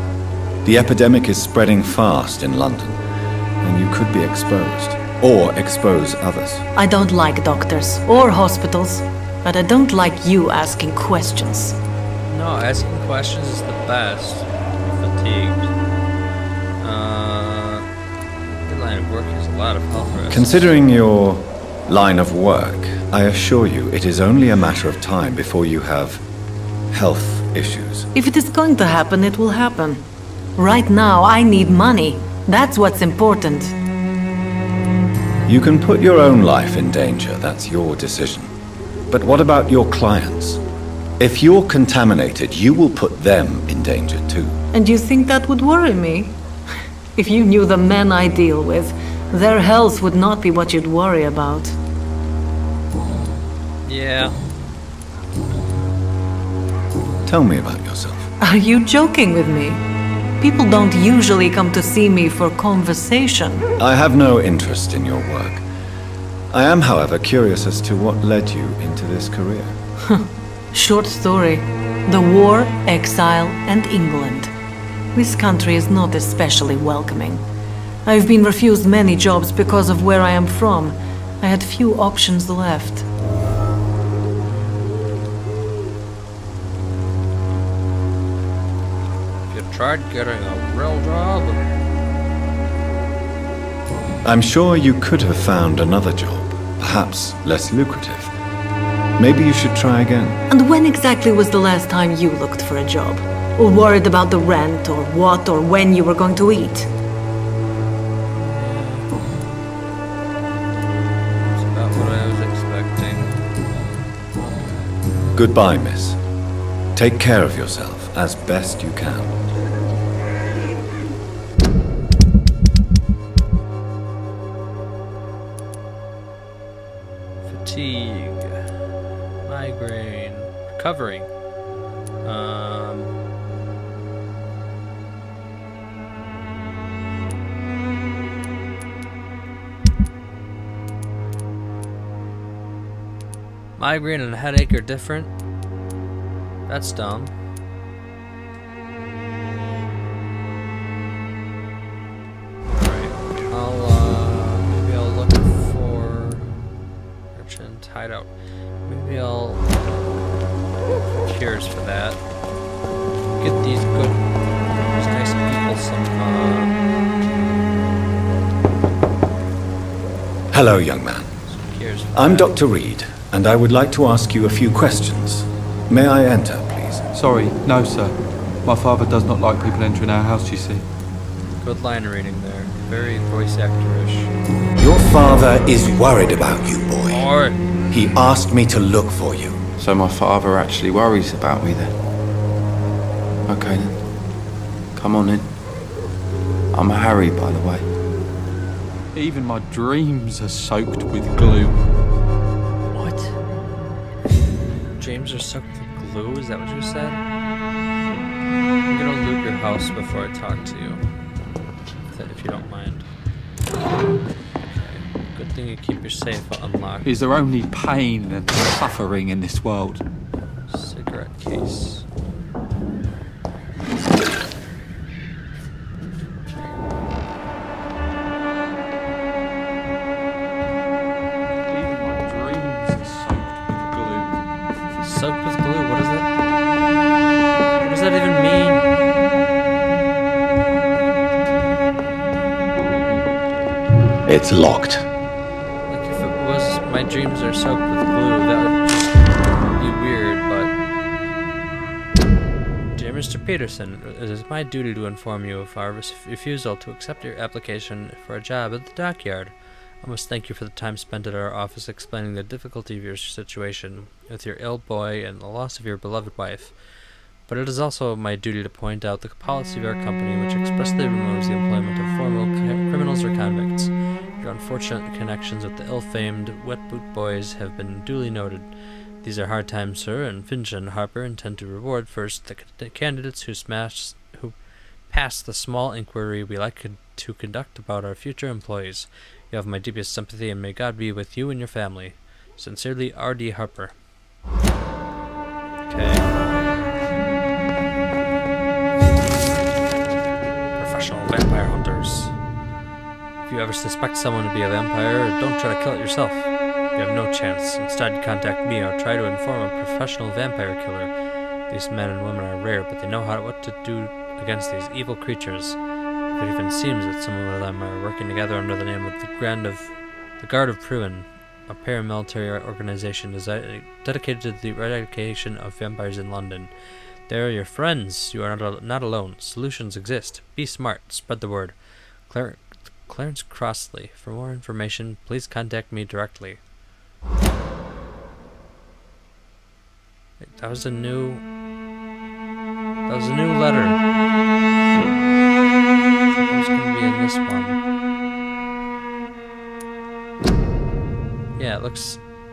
The epidemic is spreading fast in London, and you could be exposed, or expose others. I don't like doctors or hospitals, but I don't like you asking questions. No, asking questions is the best. I'm fatigued. Your line of work has a lot of health risks. Considering your line of work, I assure you it is only a matter of time before you have health issues. If it is going to happen, it will happen. Right now, I need money. That's what's important. You can put your own life in danger, that's your decision. But what about your clients? If you're contaminated, you will put them in danger too. And you think that would worry me? If you knew the men I deal with, their health would not be what you'd worry about. Yeah. Tell me about yourself. Are you joking with me? People don't usually come to see me for conversation. I have no interest in your work. I am, however, curious as to what led you into this career. Short story. The war, exile, and England. This country is not especially welcoming. I've been refused many jobs because of where I am from. I had few options left. You tried getting a real job? I'm sure you could have found another job, perhaps less lucrative. Maybe you should try again. And when exactly was the last time you looked for a job? Or worried about the rent, or what, or when you were going to eat? That's about what I was expecting. Goodbye, miss. Take care of yourself as best you can. Fatigue. Migraine. Recovering. Migraine and headache are different. That's dumb. Alright, maybe I'll look for urchins hideout. Maybe I'll look for cures for that. Get these nice people some, Hello, young man. some cures for I'm that. Dr. Reed, and I would like to ask you a few questions. May I enter, please? Sorry, no, sir. My father does not like people entering our house, you see. Good line reading there. Very voice actor-ish. Your father is worried about you, boy. Or He asked me to look for you. So my father actually worries about me then? Okay then. Come on in. I'm Harry, by the way. Even my dreams are soaked with glue. what? Dreams are soaked with glue? Is that what you said? I'm gonna loot your house before I talk to you. If you don't mind. Okay. Good thing you keep your safe unlocked. Is there only pain and suffering in this world? Cigarette case. Even my dreams are soaked with glue. What is that? What does that even mean? It's locked. Like, if it was my dreams are soaked with glue, that would just be weird, but... Dear Mr. Peterson, it is my duty to inform you of our refusal to accept your application for a job at the dockyard. I must thank you for the time spent at our office explaining the difficulty of your situation with your ill boy and the loss of your beloved wife. But it is also my duty to point out the policy of our company which expressly removes the employment of former criminals or convicts. Your unfortunate connections with the ill-famed Wet Boot Boys have been duly noted. These are hard times, sir, and Finch and Harper intend to reward first the candidates who pass the small inquiry we like to conduct about our future employees. You have my deepest sympathy, and may God be with you and your family. Sincerely, R.D. Harper. Okay. Professional vampire hunters. If you ever suspect someone to be a vampire, don't try to kill it yourself. You have no chance. Instead, contact me or try to inform a professional vampire killer. These men and women are rare, but they know what to do against these evil creatures. If it even seems that some of them are working together under the name of the Guard of Pruin, a paramilitary organization dedicated to the eradication of vampires in London. They are your friends. You are not alone. Solutions exist. Be smart. Spread the word. Clarence Crossley. For more information, please contact me directly. That was a new letter. What's going to be in this one? Yeah,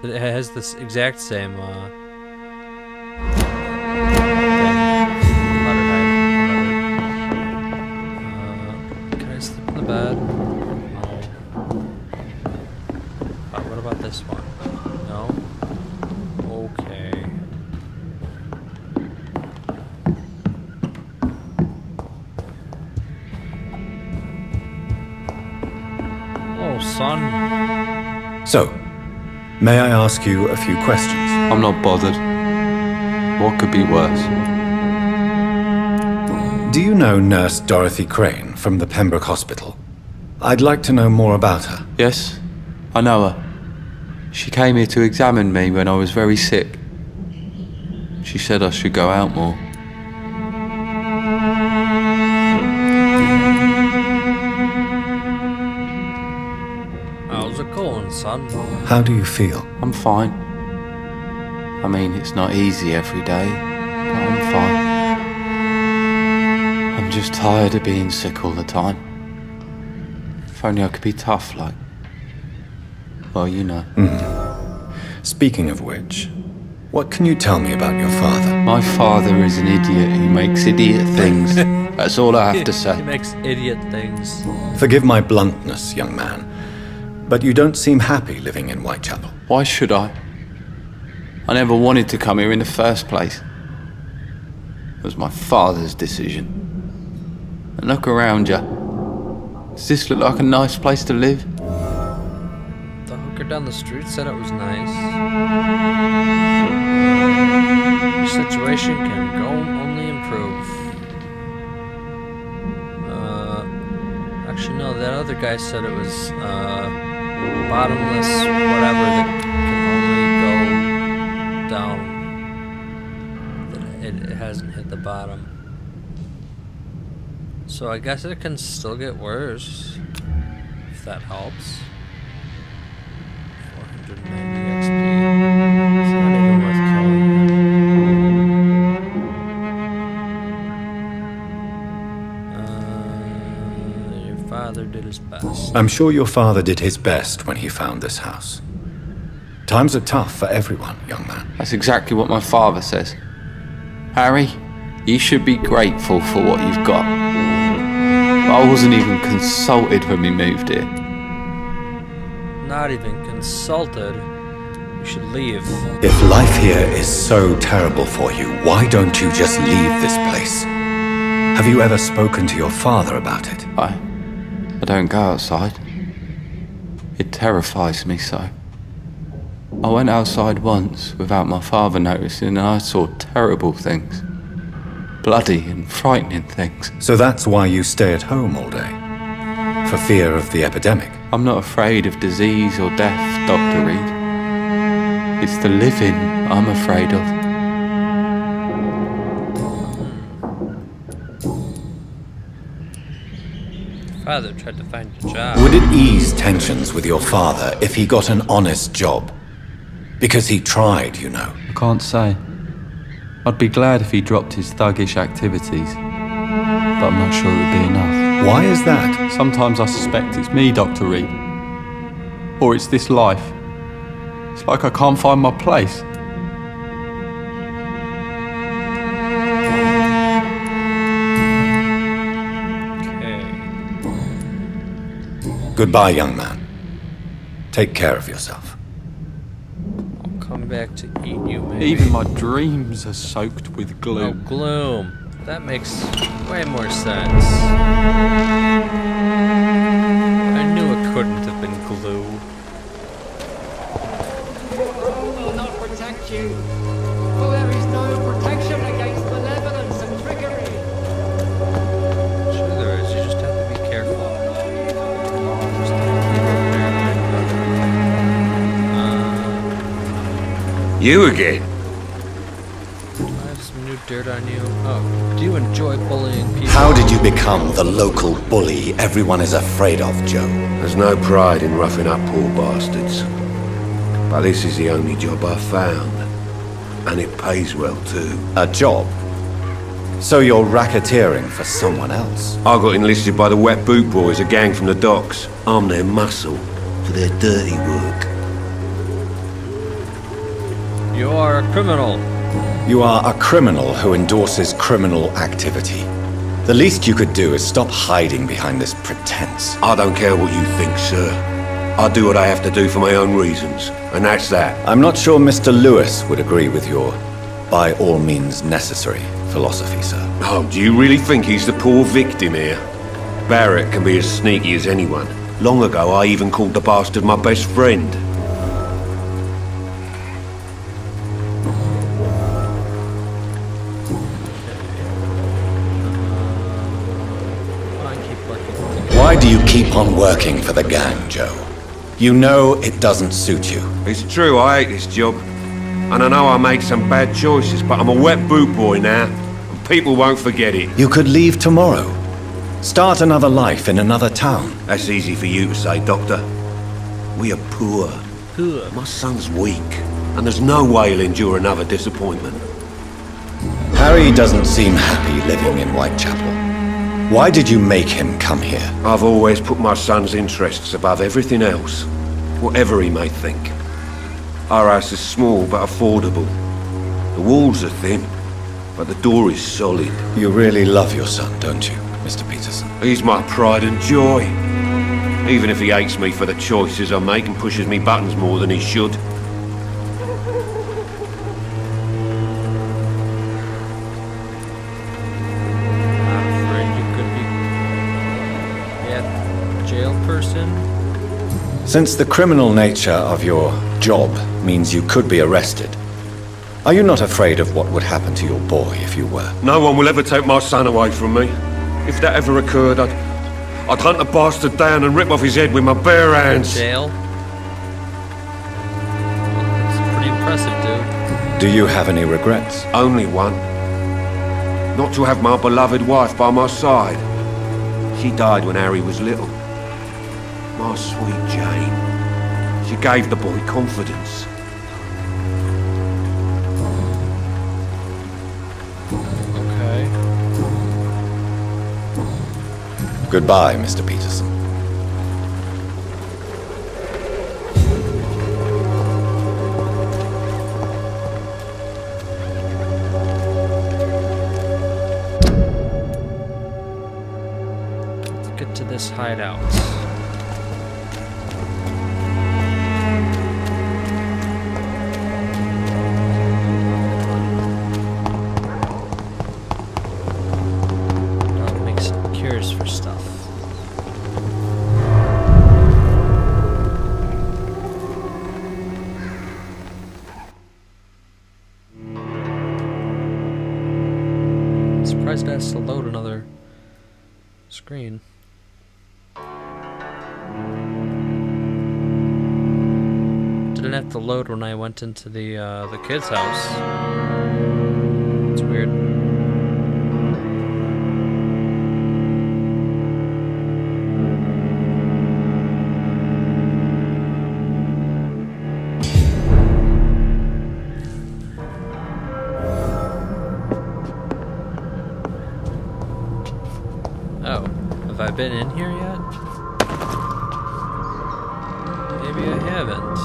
it has this exact same can I sleep in the bed? No. What about this one? No? Okay. Oh, son. So, may I ask you a few questions? I'm not bothered. What could be worse? Do you know Nurse Dorothy Crane from the Pembroke Hospital? I'd like to know more about her. Yes, I know her. She came here to examine me when I was very sick. She said I should go out more. How's it going, son? How do you feel? I'm fine. I mean, it's not easy every day, but I'm fine. I'm just tired of being sick all the time. If only I could be tough, like... well, you know. Speaking of which, what can you tell me about your father? My father is an idiot who makes idiot things. That's all I have to say. He makes idiot things. Forgive my bluntness, young man, but you don't seem happy living in Whitechapel. Why should I? I never wanted to come here in the first place. It was my father's decision. And look around you. Does this look like a nice place to live? The hooker down the street said it was nice. Your situation can only improve. Actually, no, that other guy said it was bottomless, whatever, that can only go down. That it hasn't hit the bottom. So I guess it can still get worse, if that helps. 490 XP. It's not even worth killing. Your father did his best. I'm sure your father did his best when he found this house. Times are tough for everyone, young man. That's exactly what my father says. Harry, you should be grateful for what you've got. I wasn't even consulted when we moved here. Not even consulted? You should leave. If life here is so terrible for you, why don't you just leave this place? Have you ever spoken to your father about it? I don't go outside. It terrifies me so. I went outside once without my father noticing and I saw terrible things. Bloody and frightening things. So that's why you stay at home all day? For fear of the epidemic? I'm not afraid of disease or death, Dr. Reed. It's the living I'm afraid of. Father tried to find a job. Would it ease tensions with your father if he got an honest job? Because he tried, you know. I can't say. I'd be glad if he dropped his thuggish activities, but I'm not sure it would be enough. Why is that? Sometimes I suspect it's me, Dr. Reed. Or it's this life. It's like I can't find my place. Goodbye, young man. Take care of yourself. I'll come back to eat you, maybe. Even my dreams are soaked with Oh, gloom. gloom. That makes way more sense. I knew it couldn't have been glue. Will not protect you, for there is no protection against malevolence and trickery. Sure there is, you just have to be careful. Just have to be real paranoid. You again? I have some new dirt on you. Oh, do you enjoy bullying people? How did you become the local bully everyone is afraid of, Joe? There's no pride in roughing up poor bastards. But this is the only job I've found. And it pays well too. A job? So you're racketeering for someone else? I got enlisted by the Wet Boot Boys, a gang from the docks. I'm their muscle for their dirty work. You are a criminal. You are a criminal who endorses criminal activity. The least you could do is stop hiding behind this pretense. I don't care what you think, sir. I do what I have to do for my own reasons, and that's that. I'm not sure Mr. Lewis would agree with your by all means necessary philosophy, sir. Oh, do you really think he's the poor victim here? Barrett can be as sneaky as anyone. Long ago, I even called the bastard my best friend. Why do you keep on working for the gang, Joe? You know it doesn't suit you. It's true, I hate this job. And I know I made some bad choices, but I'm a wet boot boy now, and people won't forget it. You could leave tomorrow. Start another life in another town. That's easy for you to say, Doctor. We are poor. Poor. My son's weak, and there's no way he'll endure another disappointment. Harry doesn't seem happy living in Whitechapel. Why did you make him come here? I've always put my son's interests above everything else, whatever he may think. Our house is small but affordable. The walls are thin, but the door is solid. You really love your son, don't you, Mr. Peterson? He's my pride and joy. Even if he hates me for the choices I make and pushes me buttons more than he should. Since the criminal nature of your job means you could be arrested, are you not afraid of what would happen to your boy if you were? No one will ever take my son away from me. If that ever occurred, I'd hunt the bastard down and rip off his head with my bare hands. Jail? That's pretty impressive, dude. Do you have any regrets? Only one. Not to have my beloved wife by my side. She died when Harry was little. My sweet Jane. She gave the boy confidence. Okay. Goodbye, Mr. Peterson. Let's get to this hideout. For stuff. screen. Didn't have to load when I went into the kid's house. It's weird. Oh, have I been in here yet? Maybe I haven't.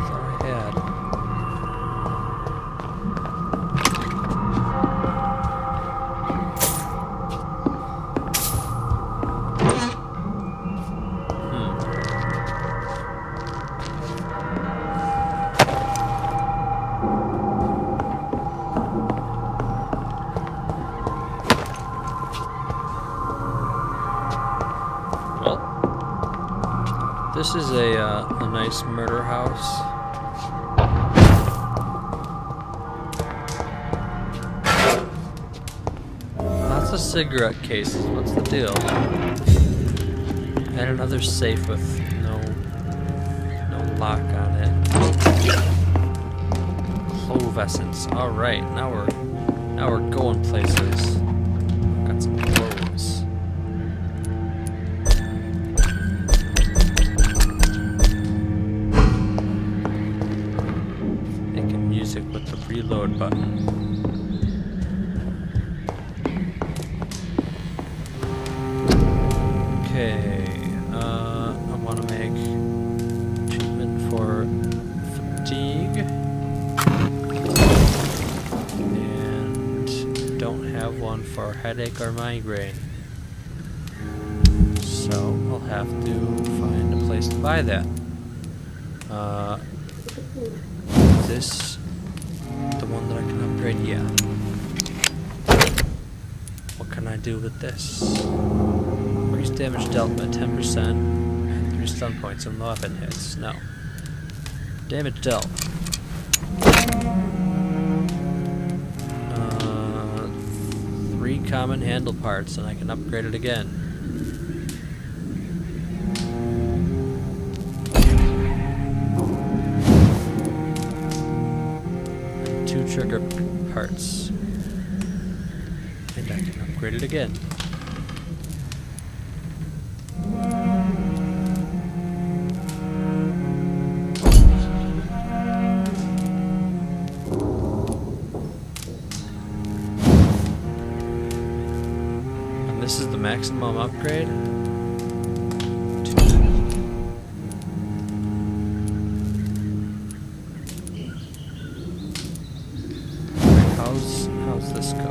Thought I had. This is a nice murder house. Lots of cigarette cases. What's the deal? And another safe with no lock on it. Clove essence. All right, now we're going places. Got some cloves. With the reload button. Okay, I want to make treatment for fatigue, and don't have one for headache or migraine, so I'll have to find a place to buy that. This the one that I can upgrade? Yeah. What can I do with this? Increase damage dealt by 10% and 3 stun points and 11 hits. No. Damage dealt. 3 common handle parts and I can upgrade it again. 2 trigger parts. And I can upgrade it again. And this is the maximum upgrade. How's this go?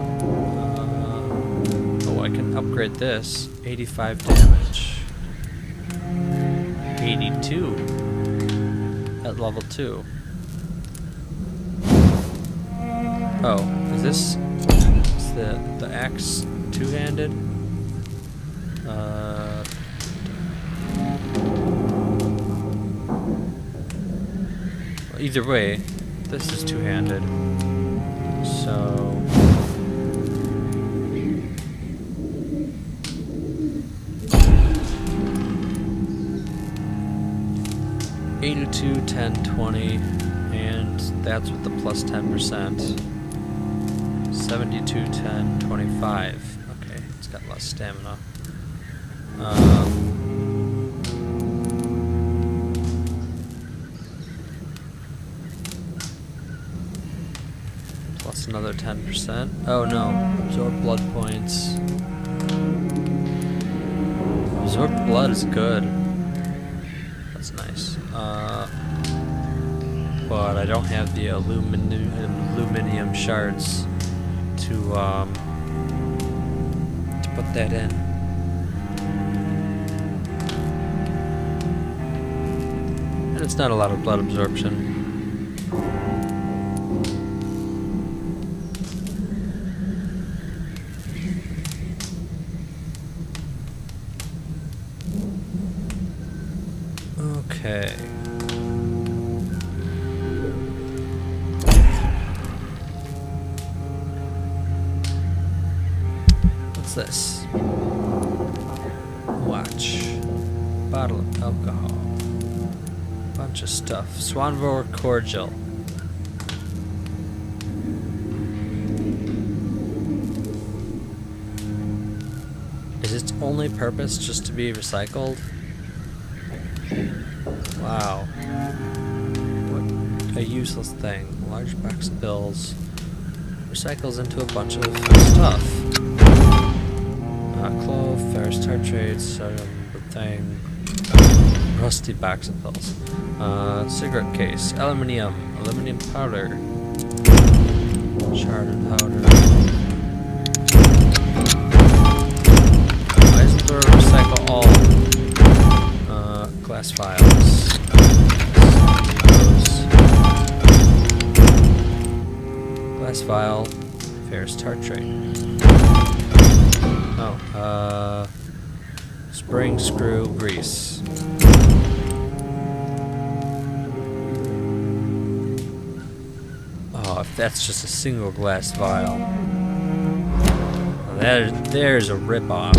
Oh, I can upgrade this. 85 damage. 82 at level 2. Oh, is this the axe two-handed? Well, either way, this is two-handed. So 82, 10, 20, and that's with the plus 10%. 72, 10, 25. Okay, it's got less stamina. Plus another 10%. Oh no, absorb blood points. Absorb blood is good. That's nice. But I don't have the aluminum shards to put that in. And it's not a lot of blood absorption. Okay. this? Watch. Bottle of alcohol. Bunch of stuff. Swanvor cordial. Is its only purpose just to be recycled? Wow. What a useless thing. Large box of pills. Recycles into a bunch of stuff. Clove, ferrous tartrate, sodium, thing. Rusty box of pills. Cigarette case. Aluminium powder. Sharded powder. Eisenberg recycle all. Glass vials. Glass vial. Ferrous tartrate. Oh, spring screw grease. Oh, if that's just a single glass vial. There's a ripoff.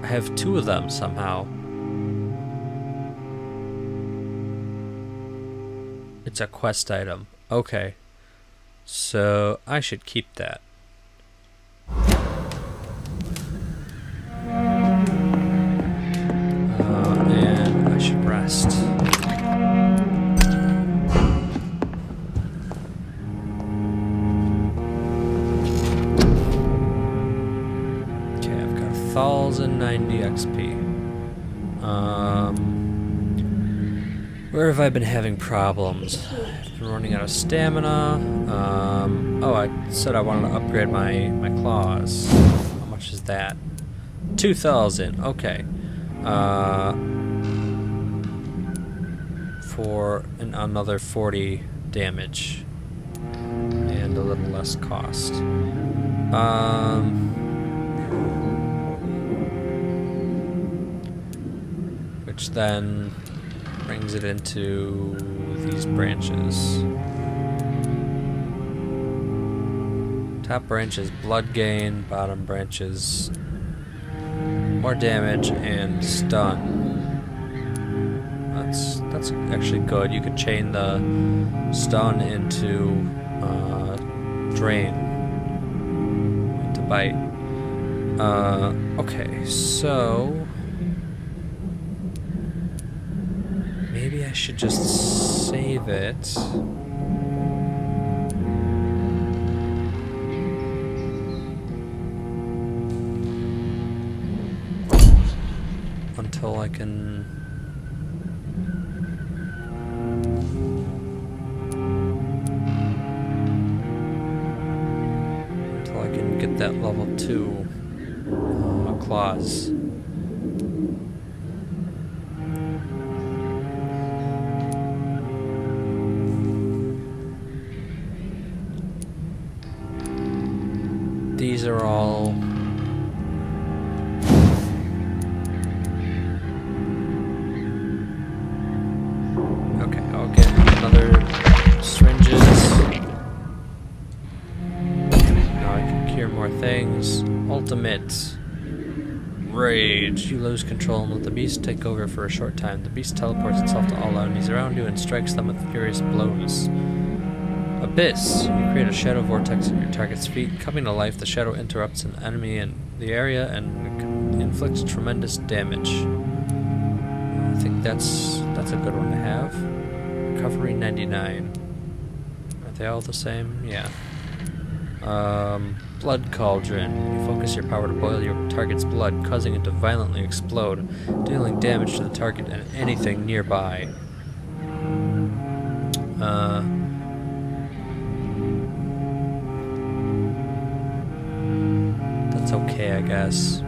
I have two of them somehow. It's a quest item. Okay. So I should keep that. And I should rest. Okay, I've got 1,090 XP. Where have I been having problems? I've been running out of stamina. Oh, I said I wanted to upgrade my claws. How much is that? 2,000. Okay. For another 40 damage and a little less cost. Which then brings it into these branches. Top branch is blood gain, bottom branch is more damage and stun. That's actually good. You could chain the stun into drain, into bite. Okay, so maybe I should just save it. Until I can get that level 2 claws. These are all okay. I'll get another syringes. Now I can cure more things. Ultimate rage. You lose control and let the beast take over for a short time. The beast teleports itself to all enemies around you and strikes them with furious blows. Abyss. You create a shadow vortex at your target's feet. Coming to life, the shadow interrupts an enemy in the area and inflicts tremendous damage. I think that's a good one to have. Recovery 99. Are they all the same? Yeah. Blood cauldron. You focus your power to boil your target's blood, causing it to violently explode, dealing damage to the target and anything nearby. That's okay, I guess.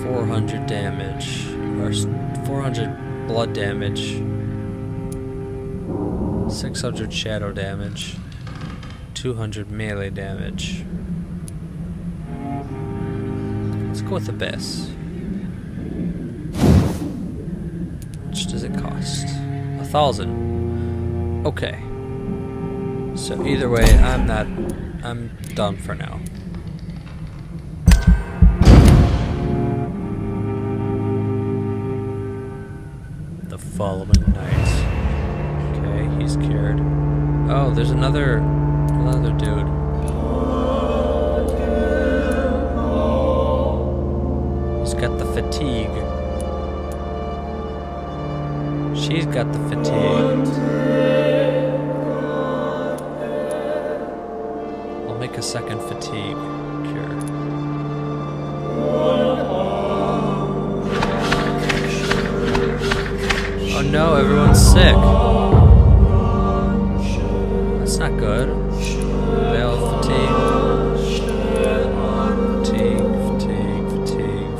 400 damage, or 400 blood damage. 600 shadow damage, 200 melee damage. Let's go with Abyss. How much does it cost? 1,000. Okay. So either way, I'm done for now. The following night. Okay, he's cured. Oh, there's another dude. He's got the fatigue. She's got the fatigue. I'll make a second fatigue cure. Oh no, everyone's sick. That's not good. They all have fatigue.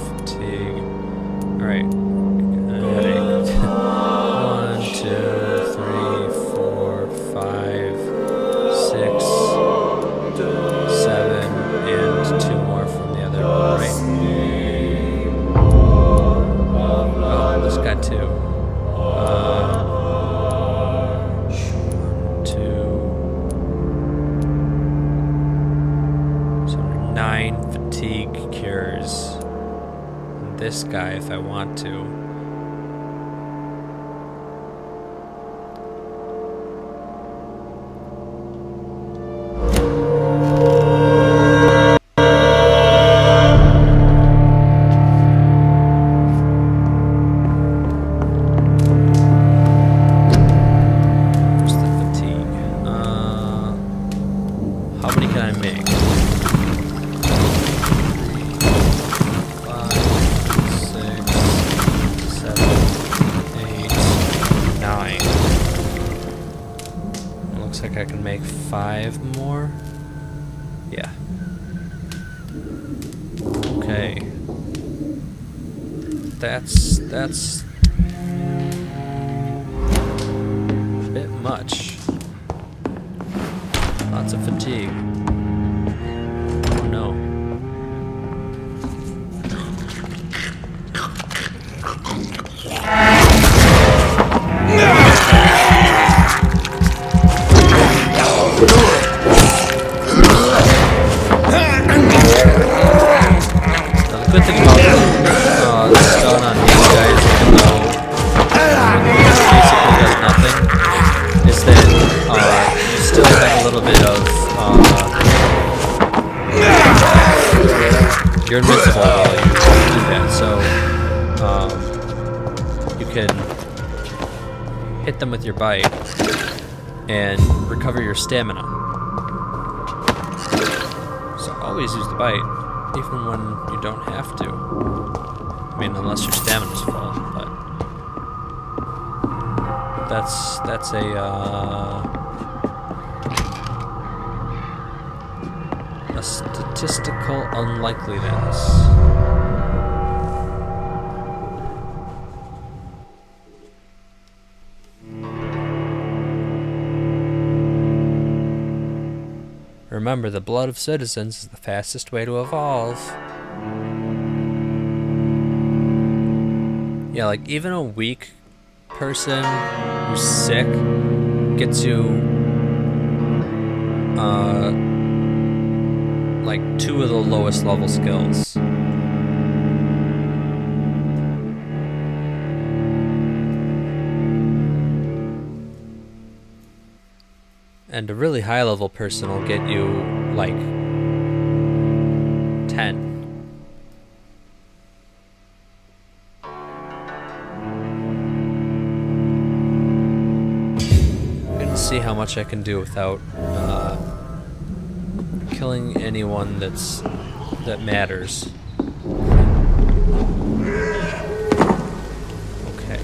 Fatigue. Alright. Headache. 1, 2, 3, 4, 5, 6, 7, and 2 more from the other right. Oh, this got 2. 9 fatigue cures. And this guy, if I want to. Where's the fatigue? How many can I make? 9. Looks like I can make 5 more. Yeah. Okay. That's a bit much. Lots of fatigue. Oh no. The good thing about this gun on these guys, even though it basically does nothing, is that you still have a little bit of you're invincible while you do that, so you can hit them with your bite and recover your stamina. So always use the bite, even when you don't have to. I mean, unless your stamina's full, but that's a statistical unlikeliness. Remember, the blood of citizens is the fastest way to evolve. Yeah, like, even a weak person who's sick gets you, like, 2 of the lowest level skills. And a really high level person will get you, like, 10. I'm gonna see how much I can do without killing anyone that matters. Okay.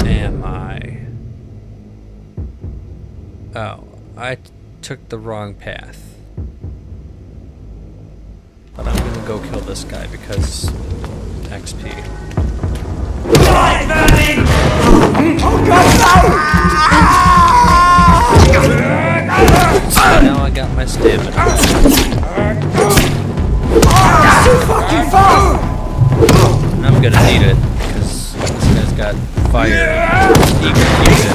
Am I? Oh, I took the wrong path. But I'm gonna go kill this guy because XP. Now I got my stamina. And I'm gonna need it, because this guy's got fire. He can use it.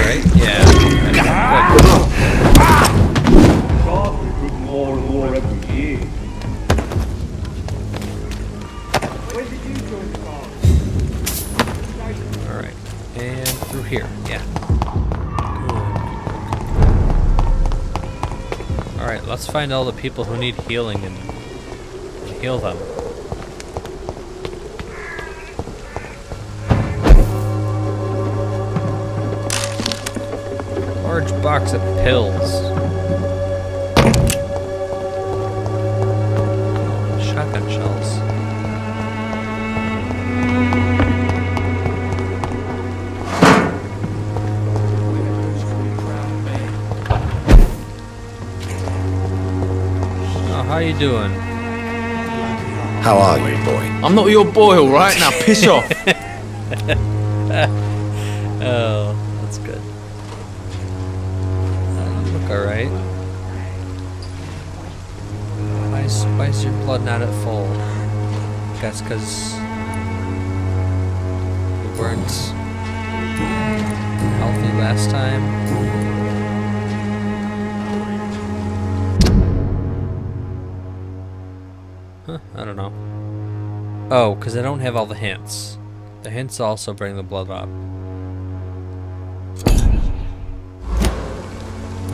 Right? Yeah. Alright. And through here. Yeah. Alright, let's find all the people who need healing and heal them. Large box of pills. Shotgun shells. Oh, how you doing? How are you, boy? I'm not your boy, alright? Now piss off. Oh, that's good. Look alright. Why is your blood not at full? I guess because you weren't healthy last time. Huh, I don't know. Oh, because I don't have all the hints. The hints also bring the blood up.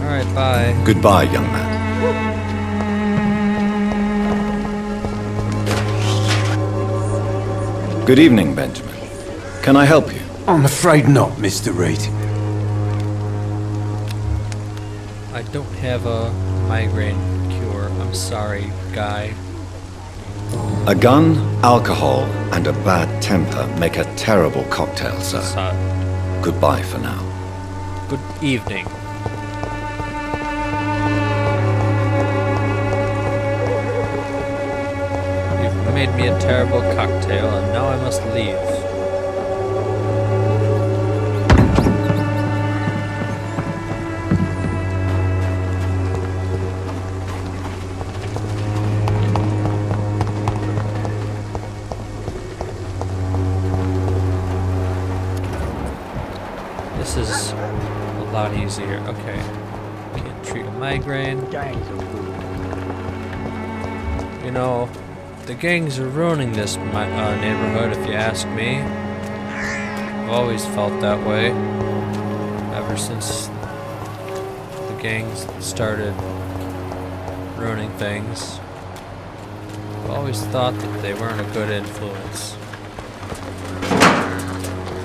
Alright, bye. Goodbye, young man. Good evening, Benjamin. Can I help you? I'm afraid not, Mr. Reed. I don't have a migraine cure. I'm sorry, guy. A gun, alcohol, and a bad temper make a terrible cocktail, sir. Goodbye for now. Good evening. You've made me a terrible cocktail, and now I must leave. This is a lot easier. Okay. Can't treat a migraine. You know, the gangs are ruining this neighborhood, if you ask me. I've always felt that way. Ever since the gangs started ruining things. I've always thought that they weren't a good influence.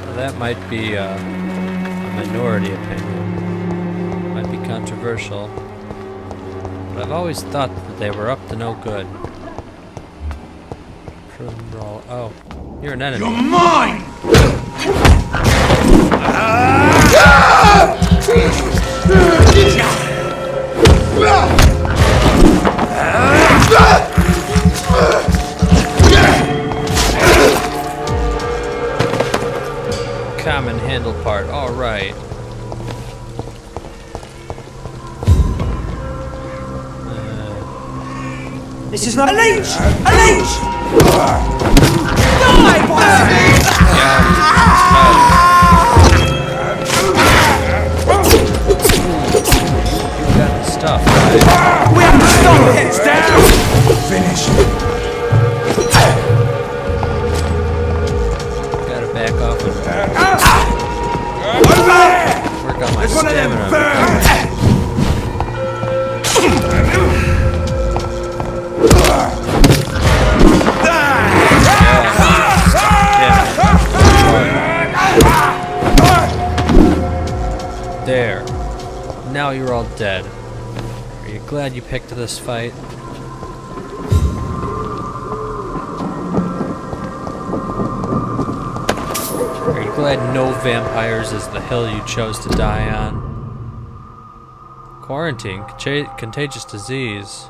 Well, that might be a minority opinion. Might be controversial. But I've always thought that they were up to no good. Oh, you're an enemy. You're mine! Common handle part, alright. This is not a leech! A leech! Die, You got the stuff, right? We have to stop! Heads down! Finish. Gotta back off and work on my There's one of them stamina. birds! There. Now you're all dead. Are you glad you picked this fight? Are you glad no vampires is the hill you chose to die on. Quarantine, contagious disease.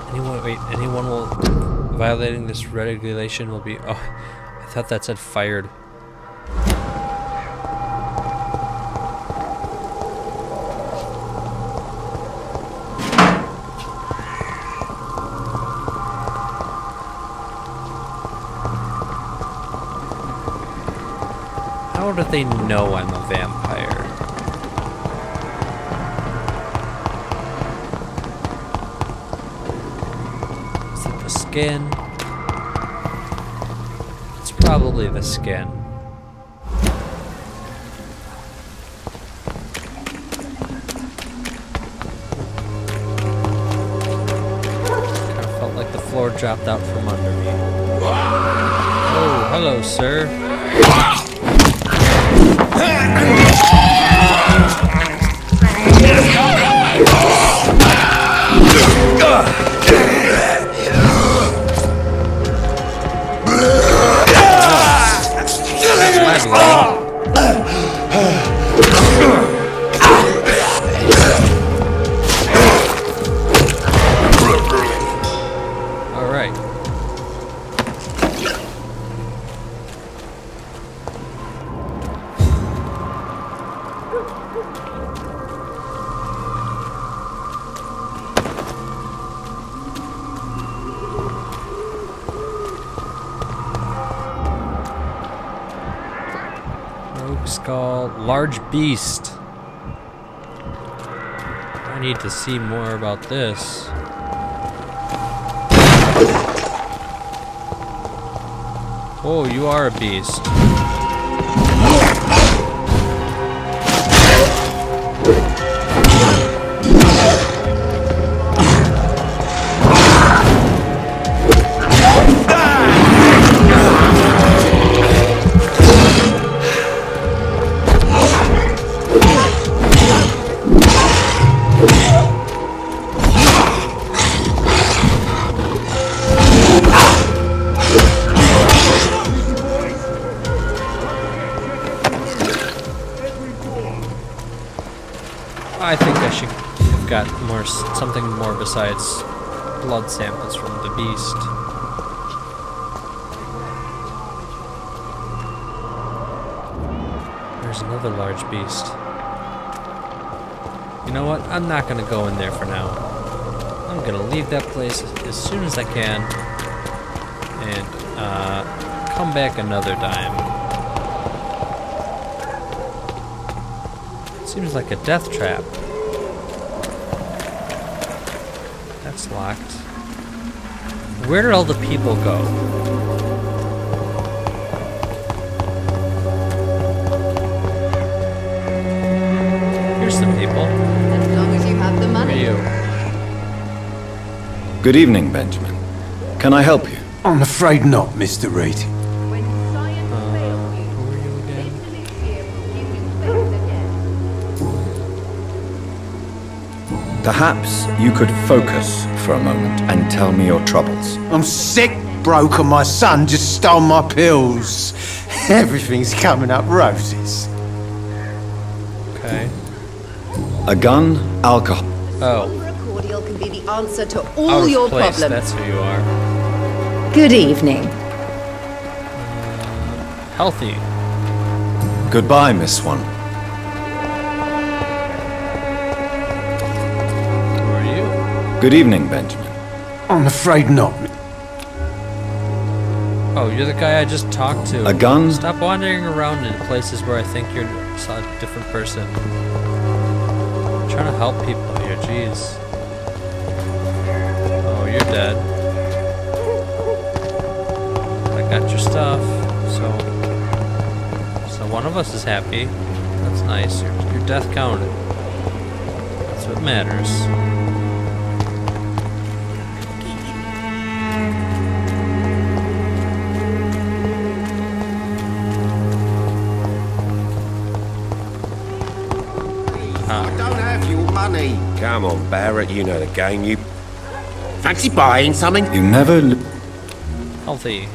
Anyone will violating this regulation will be. Oh, I thought that said fired. How do they know I'm a vampire? Is it the skin? It's probably the skin. Kind of felt like the floor dropped out from under me. Oh, hello, sir. Skull, large beast. I need to see more about this. Oh, you are a beast. I think I should have got something more besides blood samples from the beast. There's another large beast. You know what? I'm not gonna go in there for now. I'm gonna leave that place as soon as I can and come back another time. Seems like a death trap. That's locked. Where did all the people go? Here's some people. As long as you have the money. Who are you? Good evening, Benjamin. Can I help you? I'm afraid not, Mr. Reed. When science fails you, Who are you again? mentally fear from using faith again. Perhaps you could focus for a moment and tell me your troubles. I'm sick, broke, and my son just stole my pills. Everything's coming up roses. Okay. A gun, alcohol. Oh. For a cordial can be the answer to Out all of your place. problems. That's who you are. Good evening. Healthy. Goodbye, Miss Swan. Who are you? Good evening, Benjamin. I'm afraid not. Oh, you're the guy I just talked to. A gun? Stop wandering around in places where I think you're a different person. I'm trying to help people here, jeez. Oh, you're dead. I got your stuff, so one of us is happy. That's nice. Your death counted. That's what matters. I don't have your money. Come on, Barrett, you know the game. You fancy buying something? You never... Healthy.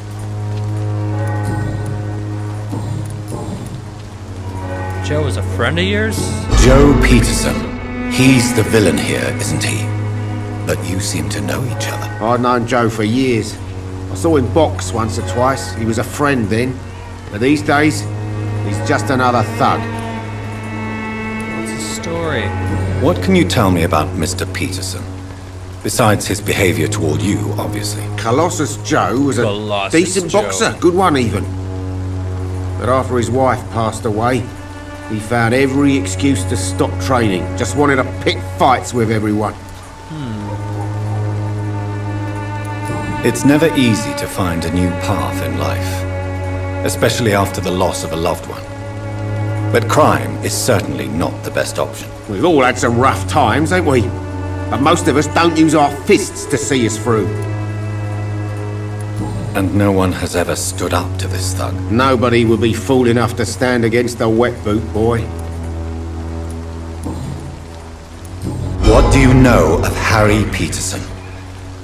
Joe is a friend of yours? Joe Peterson. He's the villain here, isn't he? But you seem to know each other. I've known Joe for years. I saw him box once or twice. He was a friend then. But these days, he's just another thug. What's the story? What can you tell me about Mr. Peterson? Besides his behavior toward you, obviously. Colossus Joe was a decent boxer, good one even. But after his wife passed away, he found every excuse to stop training. Just wanted to pick fights with everyone. It's never easy to find a new path in life, especially after the loss of a loved one. But crime is certainly not the best option. We've all had some rough times, ain't we? But most of us don't use our fists to see us through. And no one has ever stood up to this thug. Nobody would be fool enough to stand against a wet boot boy. What do you know of Harry Peterson?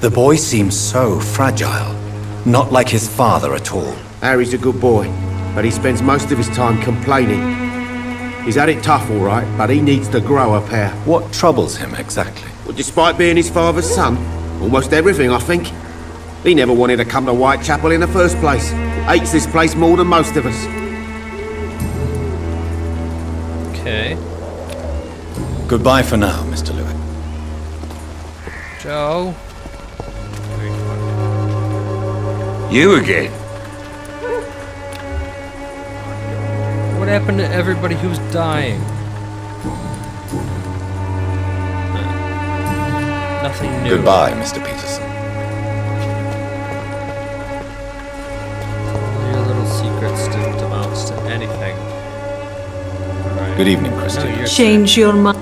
The boy seems so fragile, not like his father at all. Harry's a good boy, but he spends most of his time complaining. He's had it tough, all right, but he needs to grow a pair. What troubles him exactly? Well, despite being his father's son, almost everything, I think. He never wanted to come to Whitechapel in the first place. Hates this place more than most of us. Okay. Goodbye for now, Mr. Lewitt. Joe? You again? What happened to everybody who's dying? Nothing new. Goodbye, Mr. Peterson. Your little secrets didn't amount to anything. Right. Good evening, Christine. Change your mind.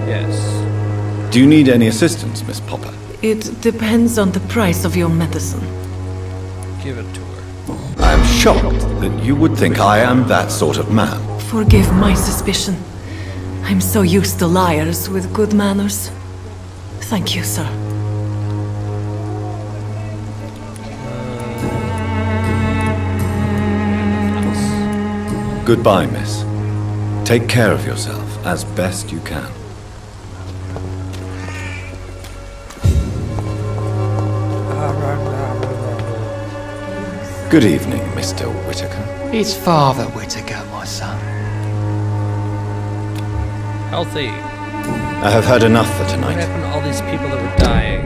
Yes. Do you need any assistance, Miss Popper? It depends on the price of your medicine. Give it to her. I am shocked that you would think I am that sort of man. Forgive my suspicion. I'm so used to liars with good manners. Thank you, sir. Goodbye, miss. Take care of yourself as best you can. Good evening, Mr. Whitaker. It's Father Whitaker, my son. Healthy. I have heard enough for tonight. What happened to all these people that were dying?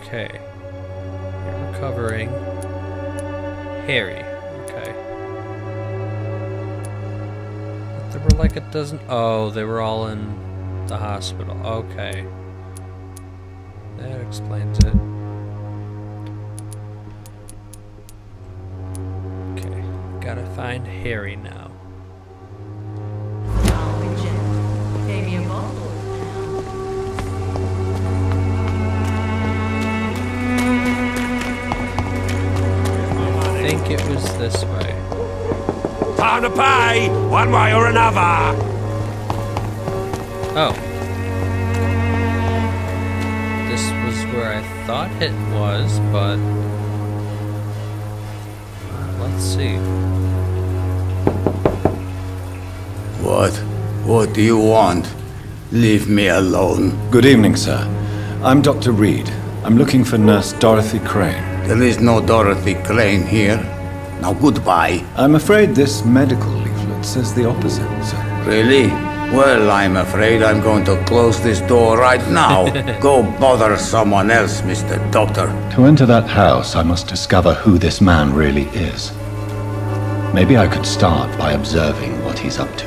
Okay. You're recovering. Harry. Okay. But there were like a dozen. Oh, they were all in the hospital. Okay. That explains it. Okay. Gotta find Harry now. I think it was this way. Time to pay, one way or another. Oh. This was where I thought it was, but let's see. What do you want? Leave me alone. Good evening, sir. I'm Dr. Reed. I'm looking for Nurse Dorothy Crane. There is no Dorothy Crane here. Now goodbye. I'm afraid this medical leaflet says the opposite, sir. Really? Well, I'm afraid I'm going to close this door right now. Go bother someone else, Mr. Doctor. To enter that house, I must discover who this man really is. Maybe I could start by observing what he's up to.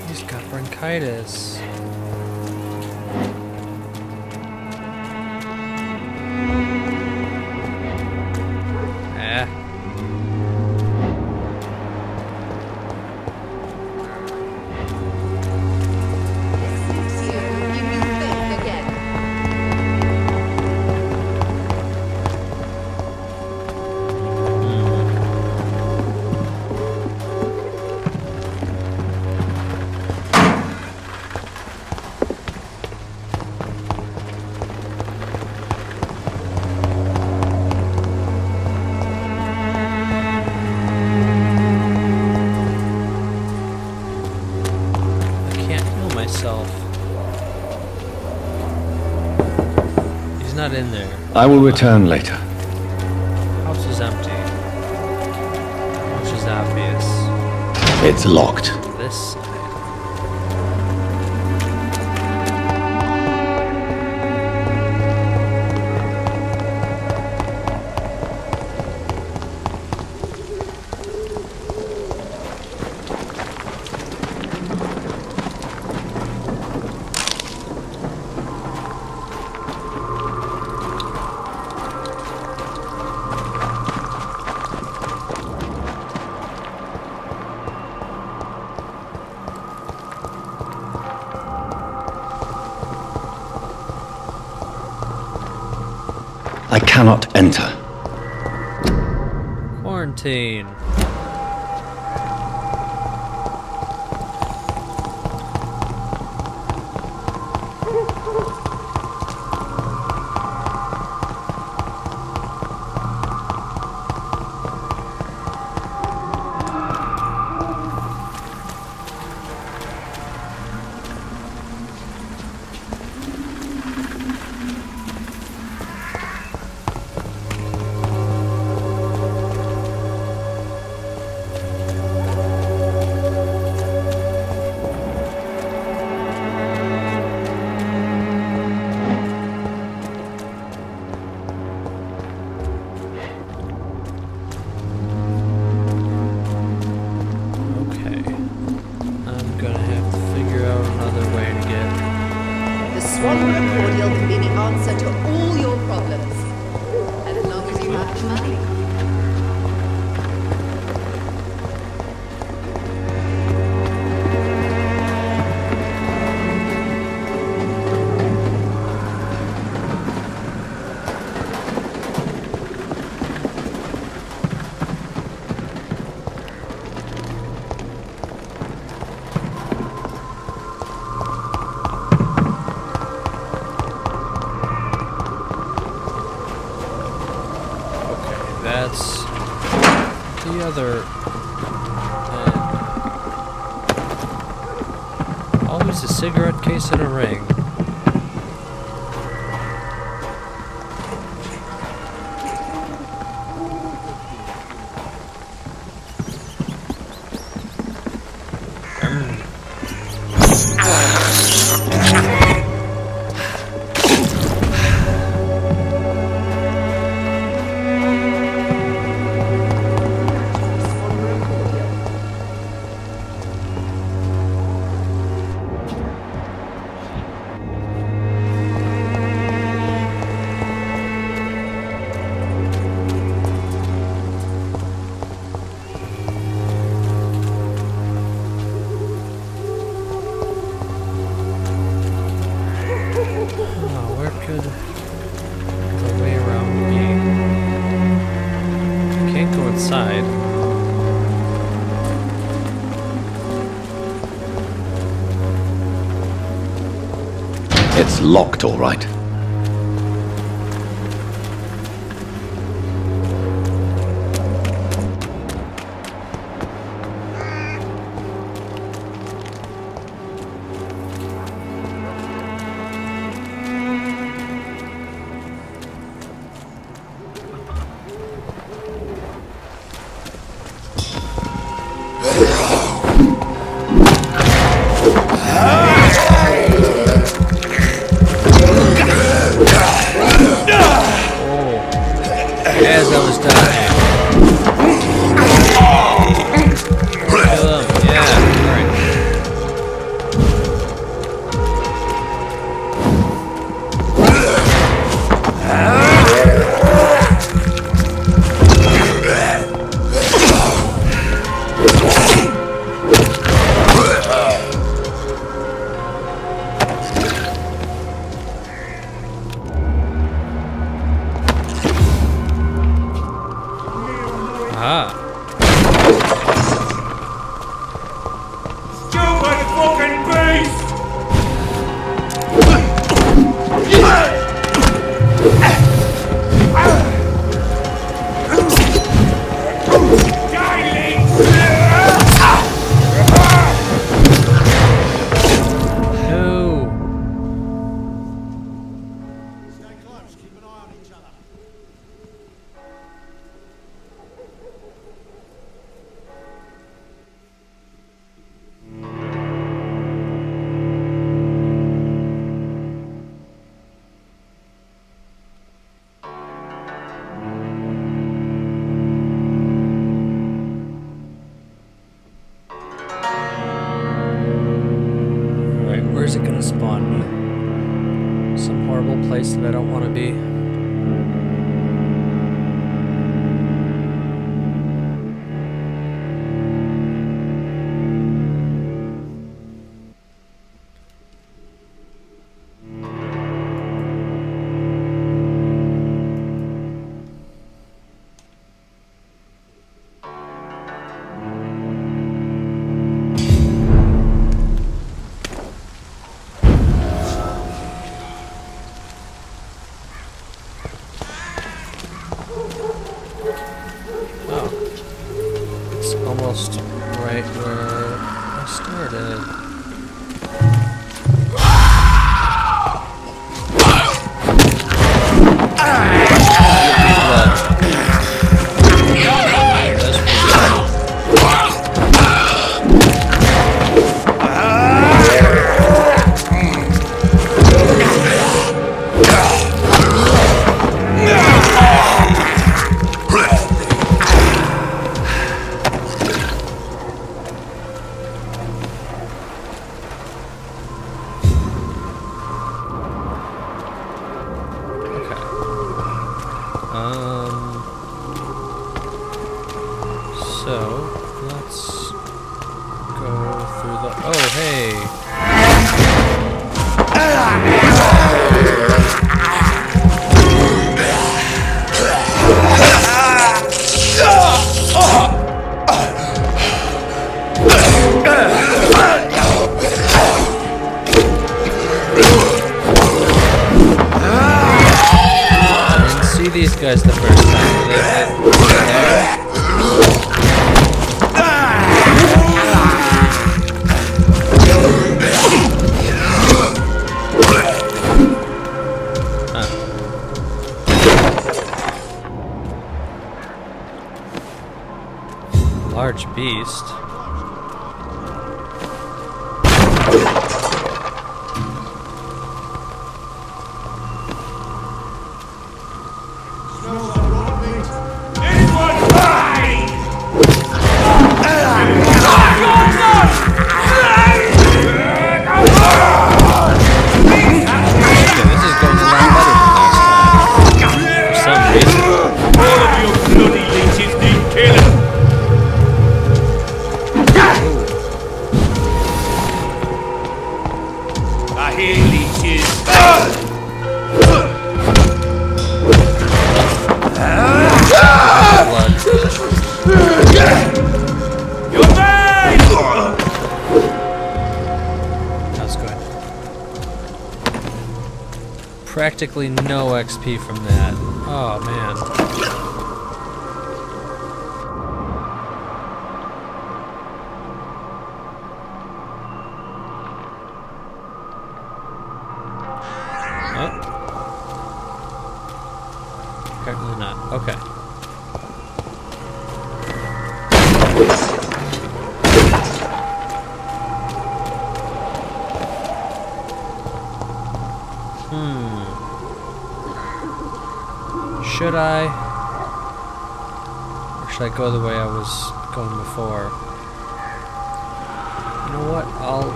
He's got bronchitis. myself. He's not in there. I will return later. House is empty. Which is obvious. It's locked. This side. I cannot enter. Quarantine. One room cordial can be the answer to all your problems. As long as you have the money. That's the other end. Always a cigarette case and a ring. It's locked, all right. As I was dying. Kill him. Yeah, right. Where's it gonna spawn me? Some horrible place that I don't want to be. Almost right where I started. So, let's go through the... Oh, hey! I didn't see these guys the first time. Large beast. Practically no XP from that. Oh man. Oh. Apparently not. Okay. Should I? Or should I go the way I was going before? You know what? I'll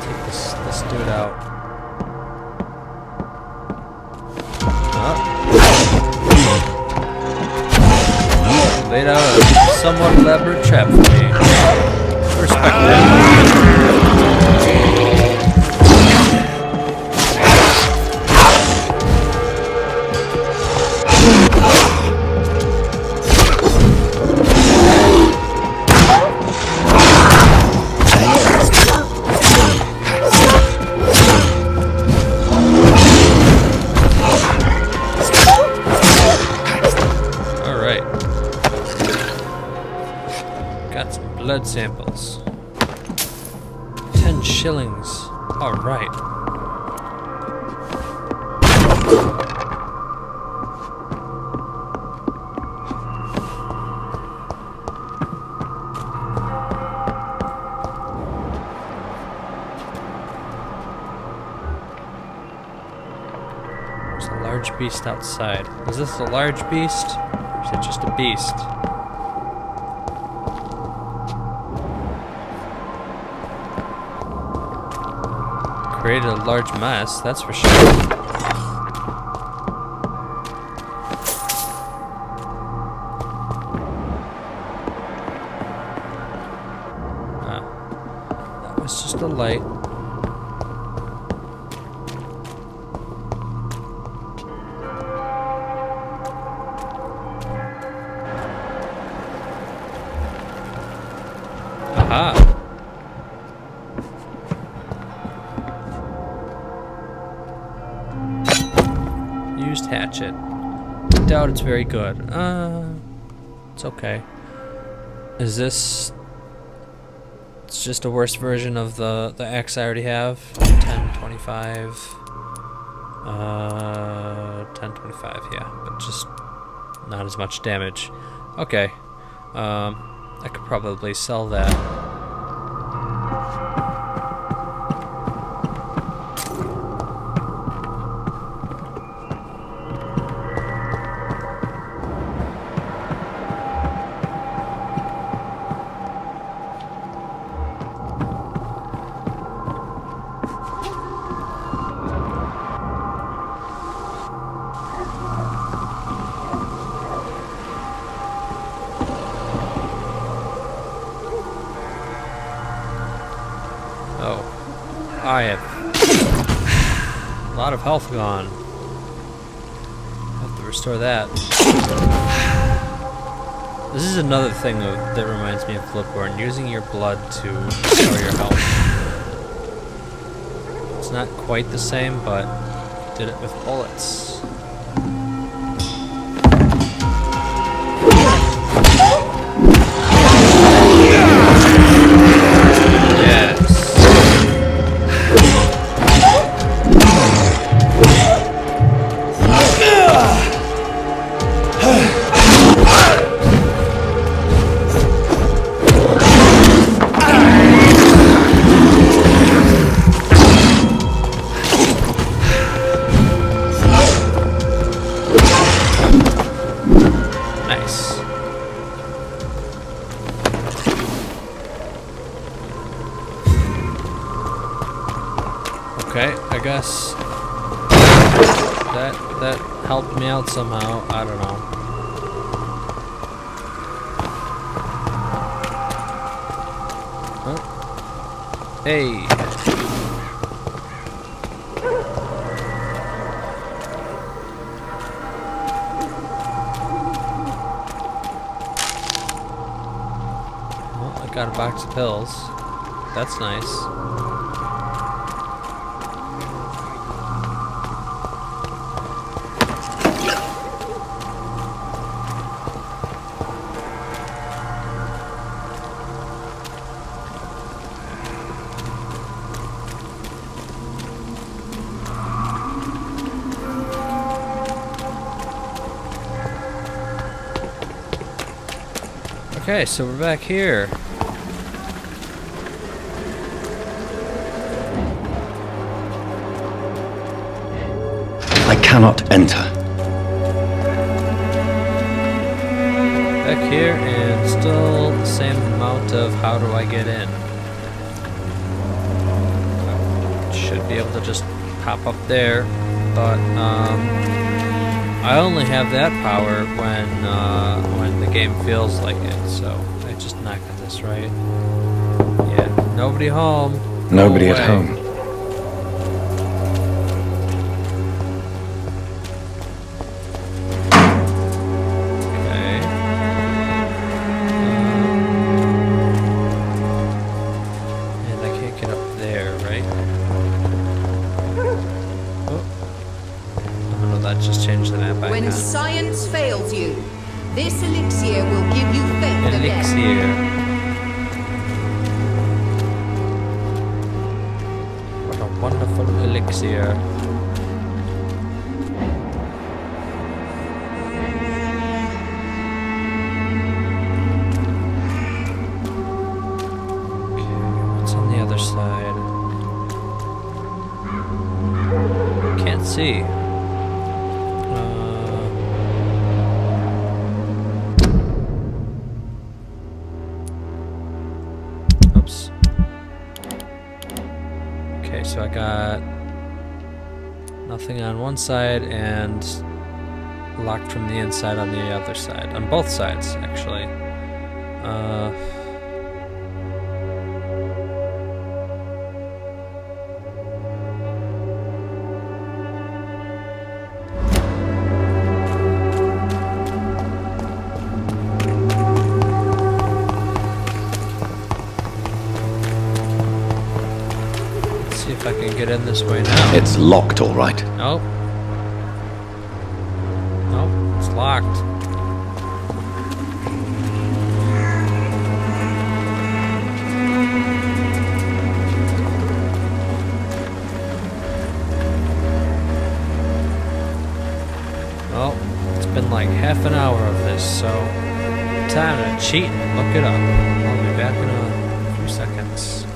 take this dude out. Laid out a somewhat elaborate trap for me. Respect that. Blood samples. 10 shillings. All right. There's a large beast outside. Is this a large beast? Or is it just a beast? created a large mess, that's for sure. It's just a light. Aha. Used hatchet. Doubt it's very good. It's okay. Is this... It's just a worse version of the axe I already have. 1025. 1025, yeah, but just not as much damage. Okay. I could probably sell that. I have a lot of health gone. Have to restore that. This is another thing that reminds me of Bloodborne, using your blood to restore your health. It's not quite the same, but did it with bullets. Okay, I guess that helped me out somehow. I don't know. Oh. Hey. Well, I got a box of pills. That's nice. Okay, so we're back here. I cannot enter. Back here, and still the same amount of how do I get in. Should be able to just pop up there, but I only have that power when the game feels like it, so I just knock on this, right? Yeah, nobody home. Nobody at home. Okay. And I can't get up there, right? Oh, no, that just changed the map icon. When science fails you, this elixir will give you faith again. Elixir. What a wonderful elixir. Okay, what's on the other side? Can't see. Okay, so I got nothing on one side and locked from the inside on the other side. On both sides, actually. If I can get in this way now. It's locked, all right. Nope. Nope, it's locked. Well, it's been like half an hour of this, so time to cheat and look it up. I'll be back in a few seconds.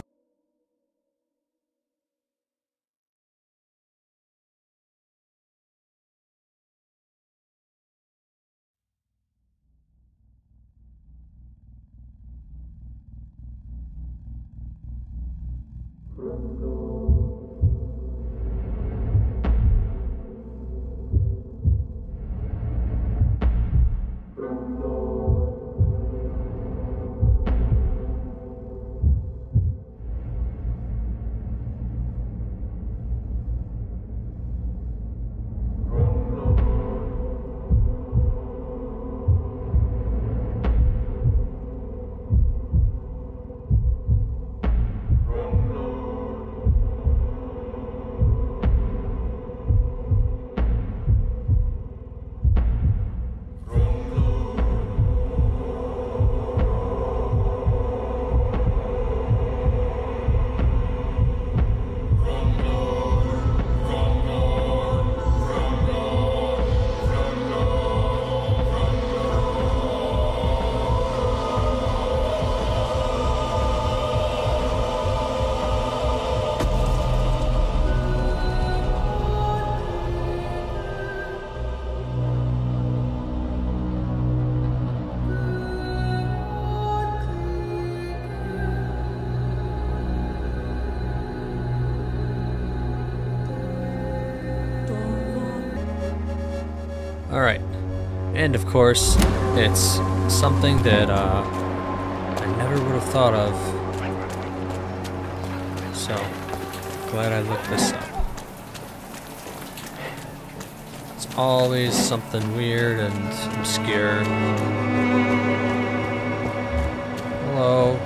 Alright, and of course, it's something that I never would have thought of, so glad I looked this up. It's always something weird and obscure. Hello.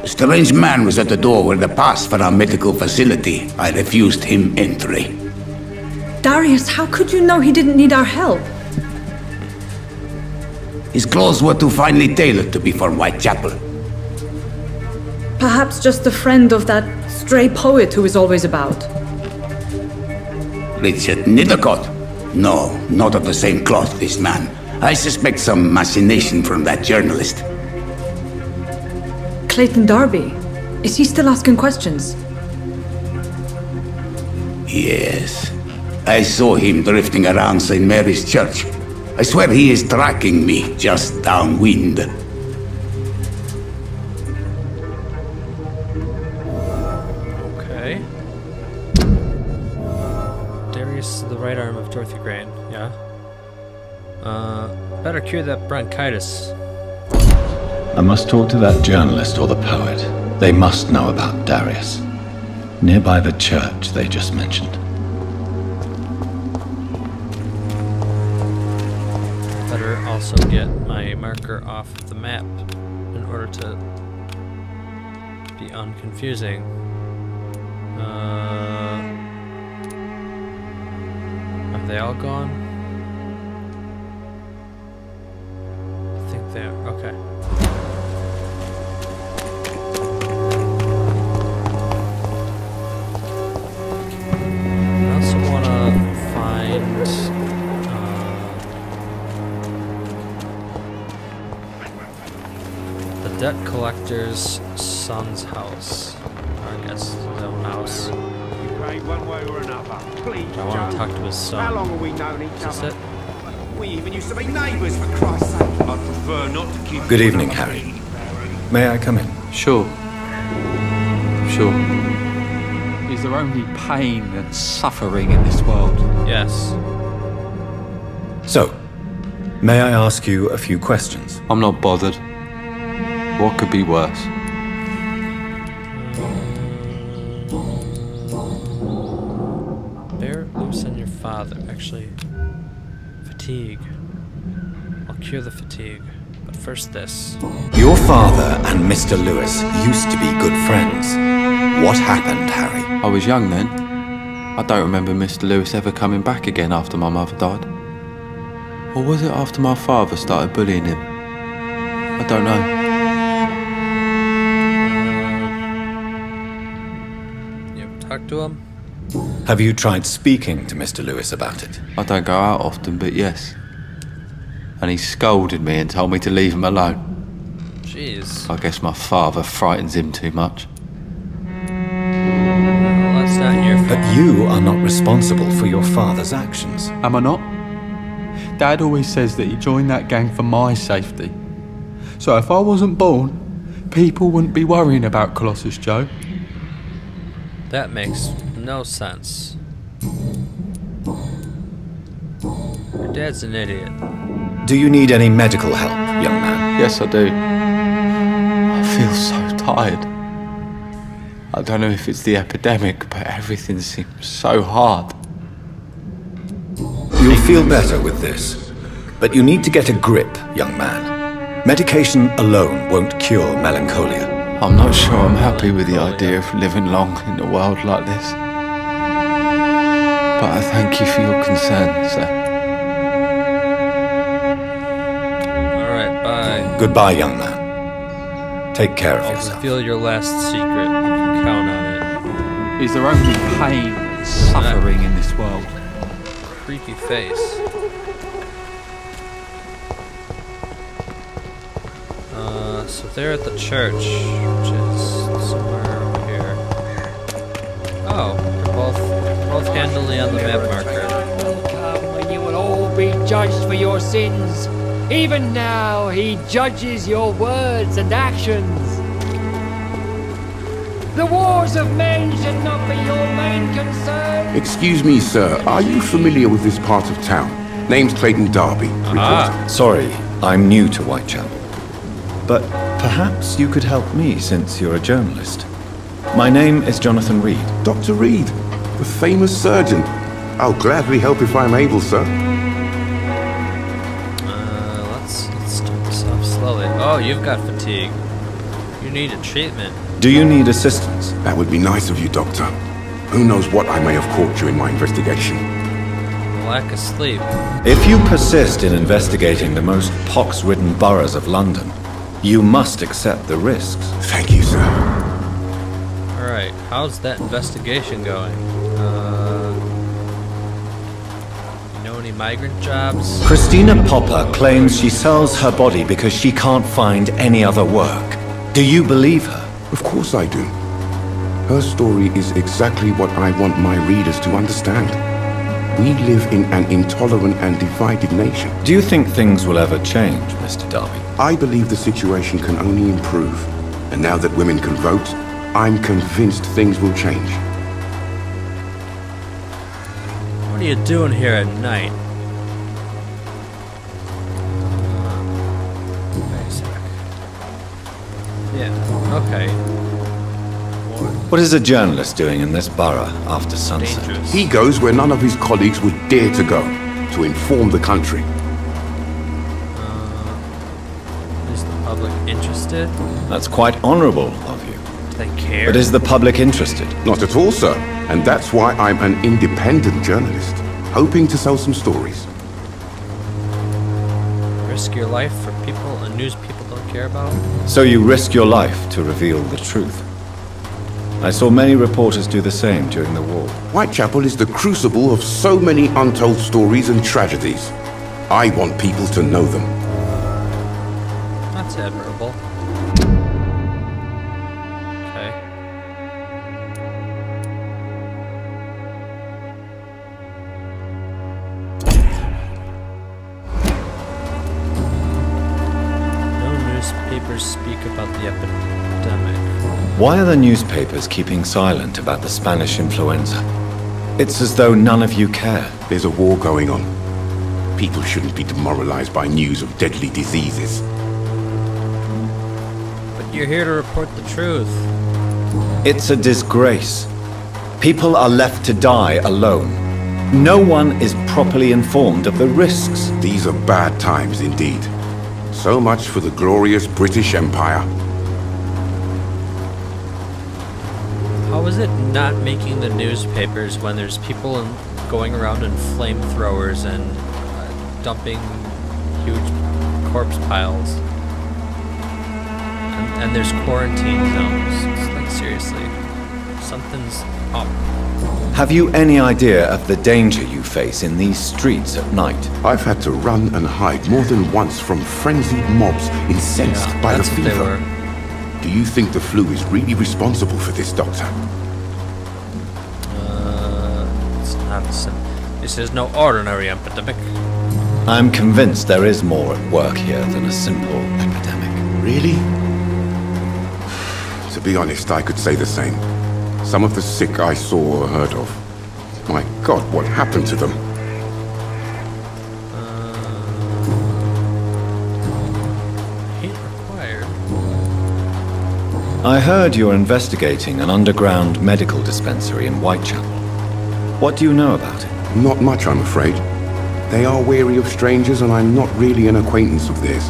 A strange man was at the door with a pass for our medical facility. I refused him entry. Darius, how could you know he didn't need our help? His clothes were too finely tailored to be for Whitechapel. Perhaps just a friend of that stray poet who is always about. Richard Nethercott? No, not of the same cloth, this man. I suspect some machination from that journalist. Clayton Darby? Is he still asking questions? Yes. I saw him drifting around St. Mary's Church. I swear he is tracking me just downwind. Okay. Darius is the right arm of Dorothy Crane, yeah? Better cure that bronchitis. I must talk to that journalist or the poet. They must know about Darius. Nearby the church they just mentioned. Better also get my marker off the map in order to be unconfusing. Have they all gone? I think they are. Okay. I also want to find the debt collector's son's house. Or I guess his own house. You pay one way way or another. Please, I want to talk to his son. How long have we known each Is this other? it? We even used to be neighbours, for Christ's sake. I prefer not to keep... Good evening, Harry. May I come in? Sure. Sure. Is there only pain and suffering in this world? Yes. So, may I ask you a few questions? I'm not bothered. What could be worse? Bear loose on your father. Actually, fatigue. I'll cure the fatigue. But first this. Your father and Mr. Lewis used to be good friends. What happened, Harry? I was young then. I don't remember Mr. Lewis ever coming back again after my mother died. Or was it after my father started bullying him? I don't know. You ever talk to him? Have you tried speaking to Mr. Lewis about it? I don't go out often, but yes. And he scolded me and told me to leave him alone. Jeez. I guess my father frightens him too much. Well, that's not your fault. But you are not responsible for your father's actions. Am I not? Dad always says that he joined that gang for my safety. So if I wasn't born, people wouldn't be worrying about Colossus Joe. That makes no sense. Your dad's an idiot. Do you need any medical help, young man? Yes, I do. I feel so tired. I don't know if it's the epidemic, but everything seems so hard. You'll feel better with this. But you need to get a grip, young man. Medication alone won't cure melancholia. I'm not sure I'm happy with the idea of living long in a world like this. But I thank you for your concern, sir. Alright, bye. Goodbye, young man. Take care of I'll yourself. reveal your last secret. You can count on it. Is there only pain and suffering in this world? Creepy face. So they're at the church, which is somewhere over here. Oh, they're both handily on the map marker. Will come when you will all be judged for your sins. Even now, he judges your words and actions. The wars of men should not be your main concern. Excuse me, sir. Are you familiar with this part of town? Name's Clayton Darby. Sorry, I'm new to Whitechapel. But perhaps you could help me since you're a journalist. My name is Jonathan Reed. Dr. Reed, the famous surgeon. I'll gladly help if I'm able, sir. Let's start this off slowly. Oh, you've got fatigue. You need a treatment. Do you need assistance? That would be nice of you, Doctor. Who knows what I may have caught during my investigation. Lack of sleep. If you persist in investigating the most pox-ridden boroughs of London, you must accept the risks. Thank you, sir. Alright, how's that investigation going? You know any migrant jobs? Christina Popper claims she sells her body because she can't find any other work. Do you believe her? Of course I do. Her story is exactly what I want my readers to understand. We live in an intolerant and divided nation. Do you think things will ever change, Mr. Darby? I believe the situation can only improve. And now that women can vote, I'm convinced things will change. What are you doing here at night? Wait a sec. Yeah, okay. What is a journalist doing in this borough after sunset? Dangerous. He goes where none of his colleagues would dare to go, to inform the country. Is the public interested? That's quite honorable of you. Do they care? But is the public interested? Not at all, sir. And that's why I'm an independent journalist, hoping to sell some stories. Risk your life for people and news people don't care about? So you risk your life to reveal the truth. I saw many reporters do the same during the war. Whitechapel is the crucible of so many untold stories and tragedies. I want people to know them. That's admirable. Okay. newspapers speak about the epidemic. Why are the newspapers keeping silent about the Spanish influenza? It's as though none of you care. There's a war going on. People shouldn't be demoralized by news of deadly diseases. But you're here to report the truth. It's a disgrace. People are left to die alone. No one is properly informed of the risks. These are bad times indeed. So much for the glorious British Empire. How is it not making the newspapers when there's people going around in flamethrowers and dumping huge corpse piles? And there's quarantine zones. It's like, seriously, something's up. Have you any idea of the danger you face in these streets at night? I've had to run and hide more than once from frenzied mobs incensed by the fever. Do you think the flu is really responsible for this, Doctor? It's not this is no ordinary epidemic. I'm convinced there is more at work here than a simple epidemic. Really? To be honest, I could say the same. Some of the sick I saw or heard of. My God, what happened to them? Heat required. I heard you're investigating an underground medical dispensary in Whitechapel. What do you know about it? Not much, I'm afraid. They are wary of strangers, and I'm not really an acquaintance of theirs.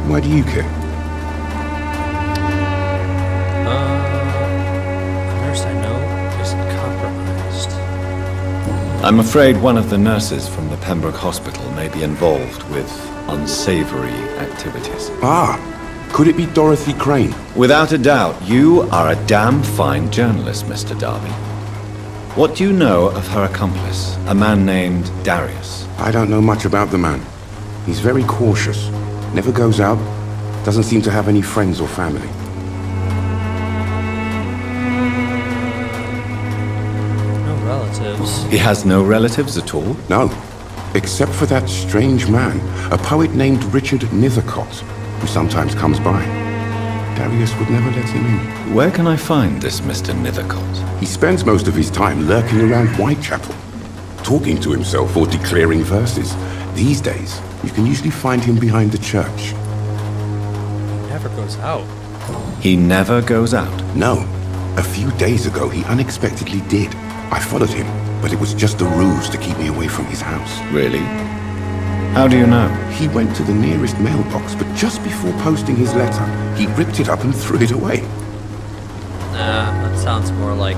Why do you care? I'm afraid one of the nurses from the Pembroke Hospital may be involved with unsavory activities. Ah, could it be Dorothy Crane? Without a doubt, you are a damn fine journalist, Mr. Darby. What do you know of her accomplice, a man named Darius? I don't know much about the man. He's very cautious, never goes out, doesn't seem to have any friends or family. He has no relatives at all? No, except for that strange man, a poet named Richard Nethercott, who sometimes comes by. Darius would never let him in. Where can I find this Mr. Nethercott? He spends most of his time lurking around Whitechapel, talking to himself or declaring verses. These days, you can usually find him behind the church. He never goes out. He never goes out? No. A few days ago, he unexpectedly did. I followed him, but it was just a ruse to keep me away from his house. Really? How do you know? He went to the nearest mailbox, but just before posting his letter, he ripped it up and threw it away. Nah, that sounds more like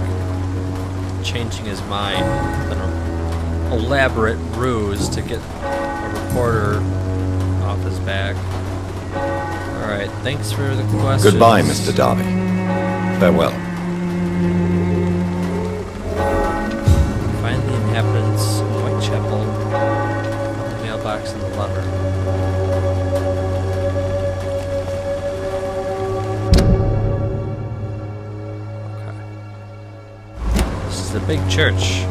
changing his mind than an elaborate ruse to get a reporter off his back. Alright, thanks for the question. Goodbye, Mr. Darby. Farewell. Find the inhabitants of Whitechapel, the mailbox and the letter. Okay. This is the big church.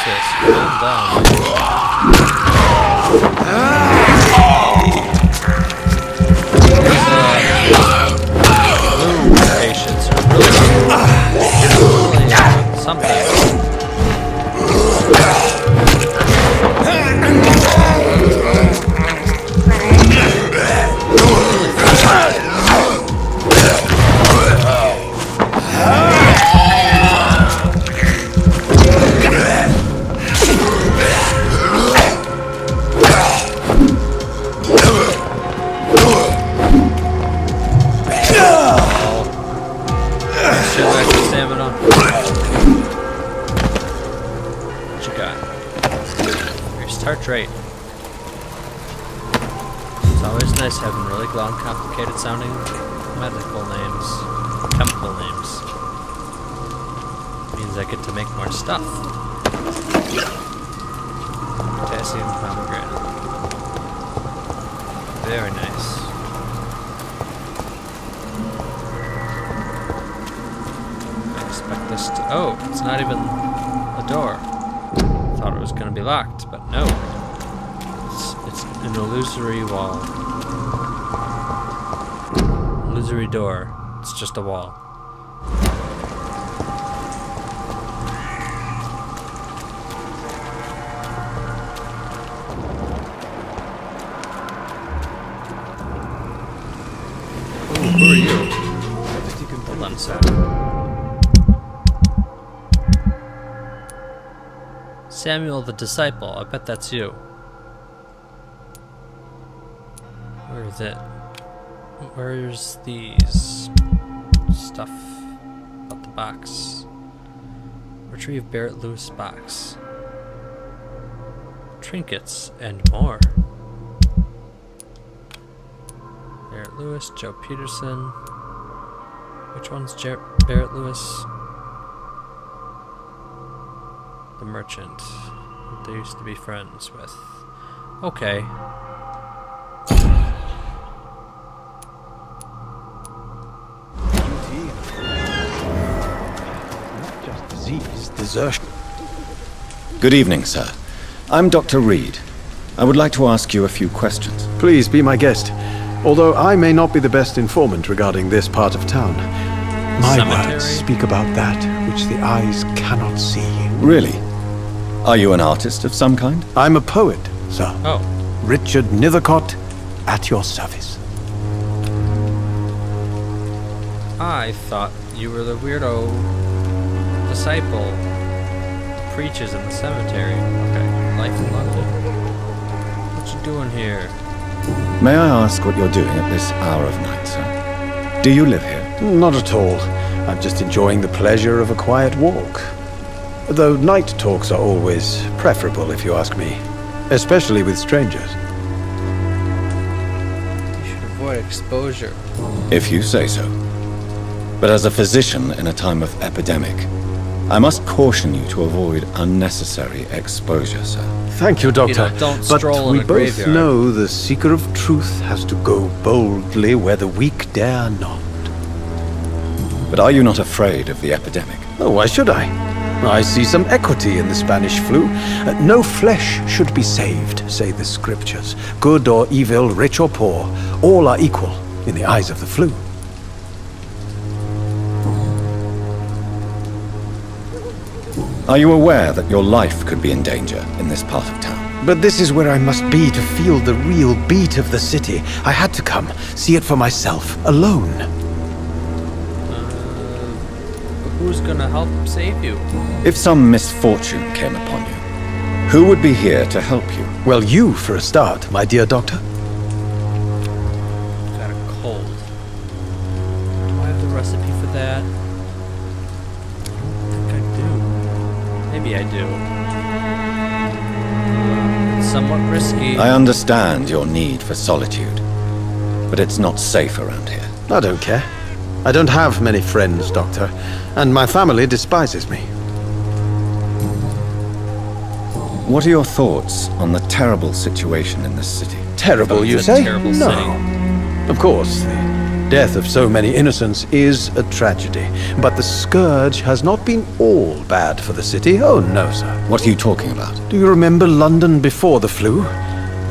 Jesus, calm down. Patients are really something. Trait. It's always nice having really long, complicated sounding medical names, chemical names. Means I get to make more stuff. Potassium pomegranate. Very nice. next? Oh, it's not even a door. Thought it was gonna be locked, but no. It's an illusory wall. Illusory door. It's just a wall. Who are you? Hold on a sec. Samuel the Disciple. I bet that's you. Where is it? Where's these stuff about the box? Retrieve Barrett Lewis box. Trinkets and more. Barrett Lewis, Joe Peterson. Which one's Barrett Lewis? The merchant that they used to be friends with. Okay. Not just disease, desertion. Good evening, sir. I'm Dr. Reed. I would like to ask you a few questions. Please be my guest. Although I may not be the best informant regarding this part of town, my words speak about that which the eyes cannot see. Really? Are you an artist of some kind? I'm a poet, sir. Oh. Richard Nethercott, at your service. I thought you were the weirdo disciple who preaches in the cemetery. Okay, life in London. What you doing here? May I ask what you're doing at this hour of night, sir? Do you live here? Not at all. I'm just enjoying the pleasure of a quiet walk. Though night talks are always preferable, if you ask me. Especially with strangers. You should avoid exposure. If you say so. But as a physician in a time of epidemic, I must caution you to avoid unnecessary exposure, sir. Thank you, Doctor. Don't but stroll we in a both graveyard. know the seeker of truth has to go boldly where the weak dare not. But are you not afraid of the epidemic? Oh, why should I? I see some equity in the Spanish flu. No flesh should be saved, say the scriptures. Good or evil, rich or poor, all are equal in the eyes of the flu. Are you aware that your life could be in danger in this part of town? But this is where I must be to feel the real beat of the city. I had to come, see it for myself, alone. Who's gonna help save you? If some misfortune came upon you, who would be here to help you? Well, you for a start, my dear doctor. Got a cold. Do I have the recipe for that? I don't think I do. Maybe I do. It's somewhat risky. I understand your need for solitude, but it's not safe around here. I don't care. I don't have many friends, Doctor, and my family despises me. What are your thoughts on the terrible situation in this city? Terrible, you It's a say? terrible No. city. Of course, the death of so many innocents is a tragedy, but the scourge has not been all bad for the city. Oh, no, sir. What are you talking about? Do you remember London before the flu?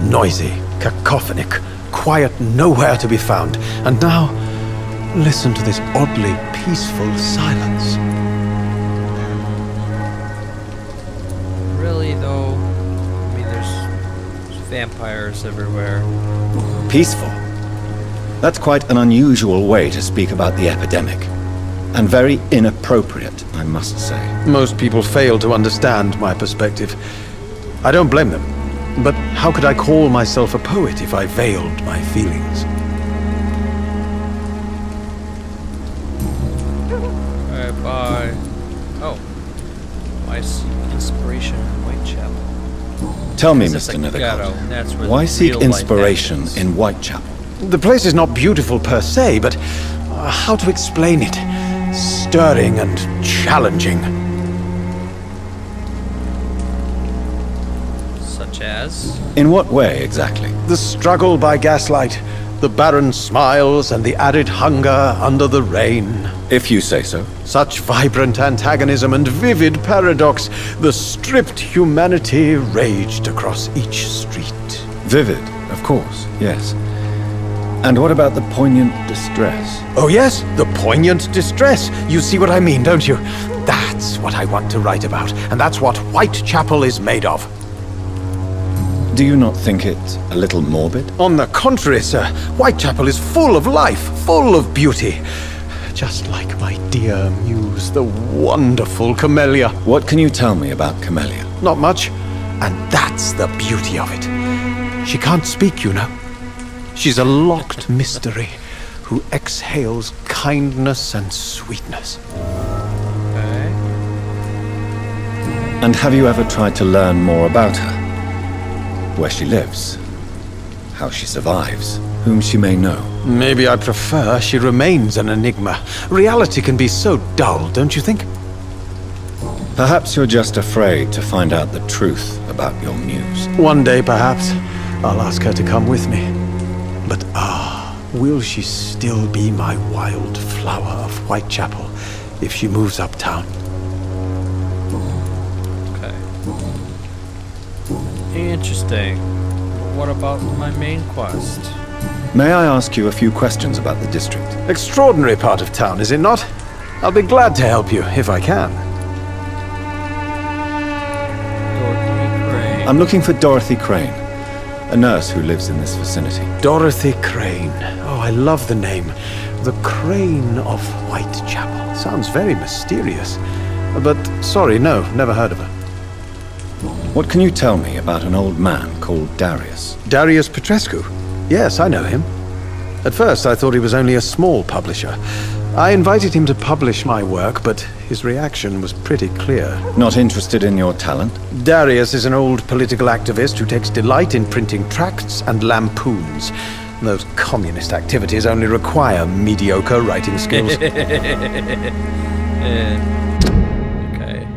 Noisy, cacophonic, quiet nowhere to be found. And now, listen to this oddly peaceful silence. Really, though? I mean, there's vampires everywhere. Peaceful? That's quite an unusual way to speak about the epidemic. And very inappropriate, I must say. Most people fail to understand my perspective. I don't blame them. But how could I call myself a poet if I veiled my feelings? Bye. Oh. I seek inspiration in Whitechapel. Tell me, This is Mr. like ghetto. Nethercott, That's where why the seek real life inspiration happens. in Whitechapel? The place is not beautiful per se, but how to explain it? Stirring and challenging. Such as? In what way, exactly? The struggle by gaslight, The barren smiles and the arid hunger under the rain. If you say so. Such vibrant antagonism and vivid paradox. The stripped humanity raged across each street. Vivid, of course, yes. And what about the poignant distress? Oh yes, the poignant distress. You see what I mean, don't you? That's what I want to write about, and that's what Whitechapel is made of. Do you not think it a little morbid? On the contrary, sir. Whitechapel is full of life, full of beauty. Just like my dear muse, the wonderful Camellia. What can you tell me about Camellia? Not much, and that's the beauty of it. She can't speak, you know. She's a locked mystery who exhales kindness and sweetness. Okay. And have you ever tried to learn more about her? Where she lives, how she survives, whom she may know? Maybe I prefer she remains an enigma. Reality can be so dull, don't you think? Perhaps you're just afraid to find out the truth about your muse. One day, perhaps, I'll ask her to come with me. But will she still be my wild flower of Whitechapel if she moves uptown? Interesting. What about my main quest? May I ask you a few questions about the district? Extraordinary part of town, is it not? I'll be glad to help you, if I can. Dorothy Crane. I'm looking for Dorothy Crane, a nurse who lives in this vicinity. Dorothy Crane. Oh, I love the name. The Crane of Whitechapel. Sounds very mysterious. But, sorry, no, never heard of her. What can you tell me about an old man called Darius? Darius Petrescu? Yes, I know him. At first, I thought he was only a small publisher. I invited him to publish my work, but his reaction was pretty clear. Not interested in your talent? Darius is an old political activist who takes delight in printing tracts and lampoons. Those communist activities only require mediocre writing skills. Okay.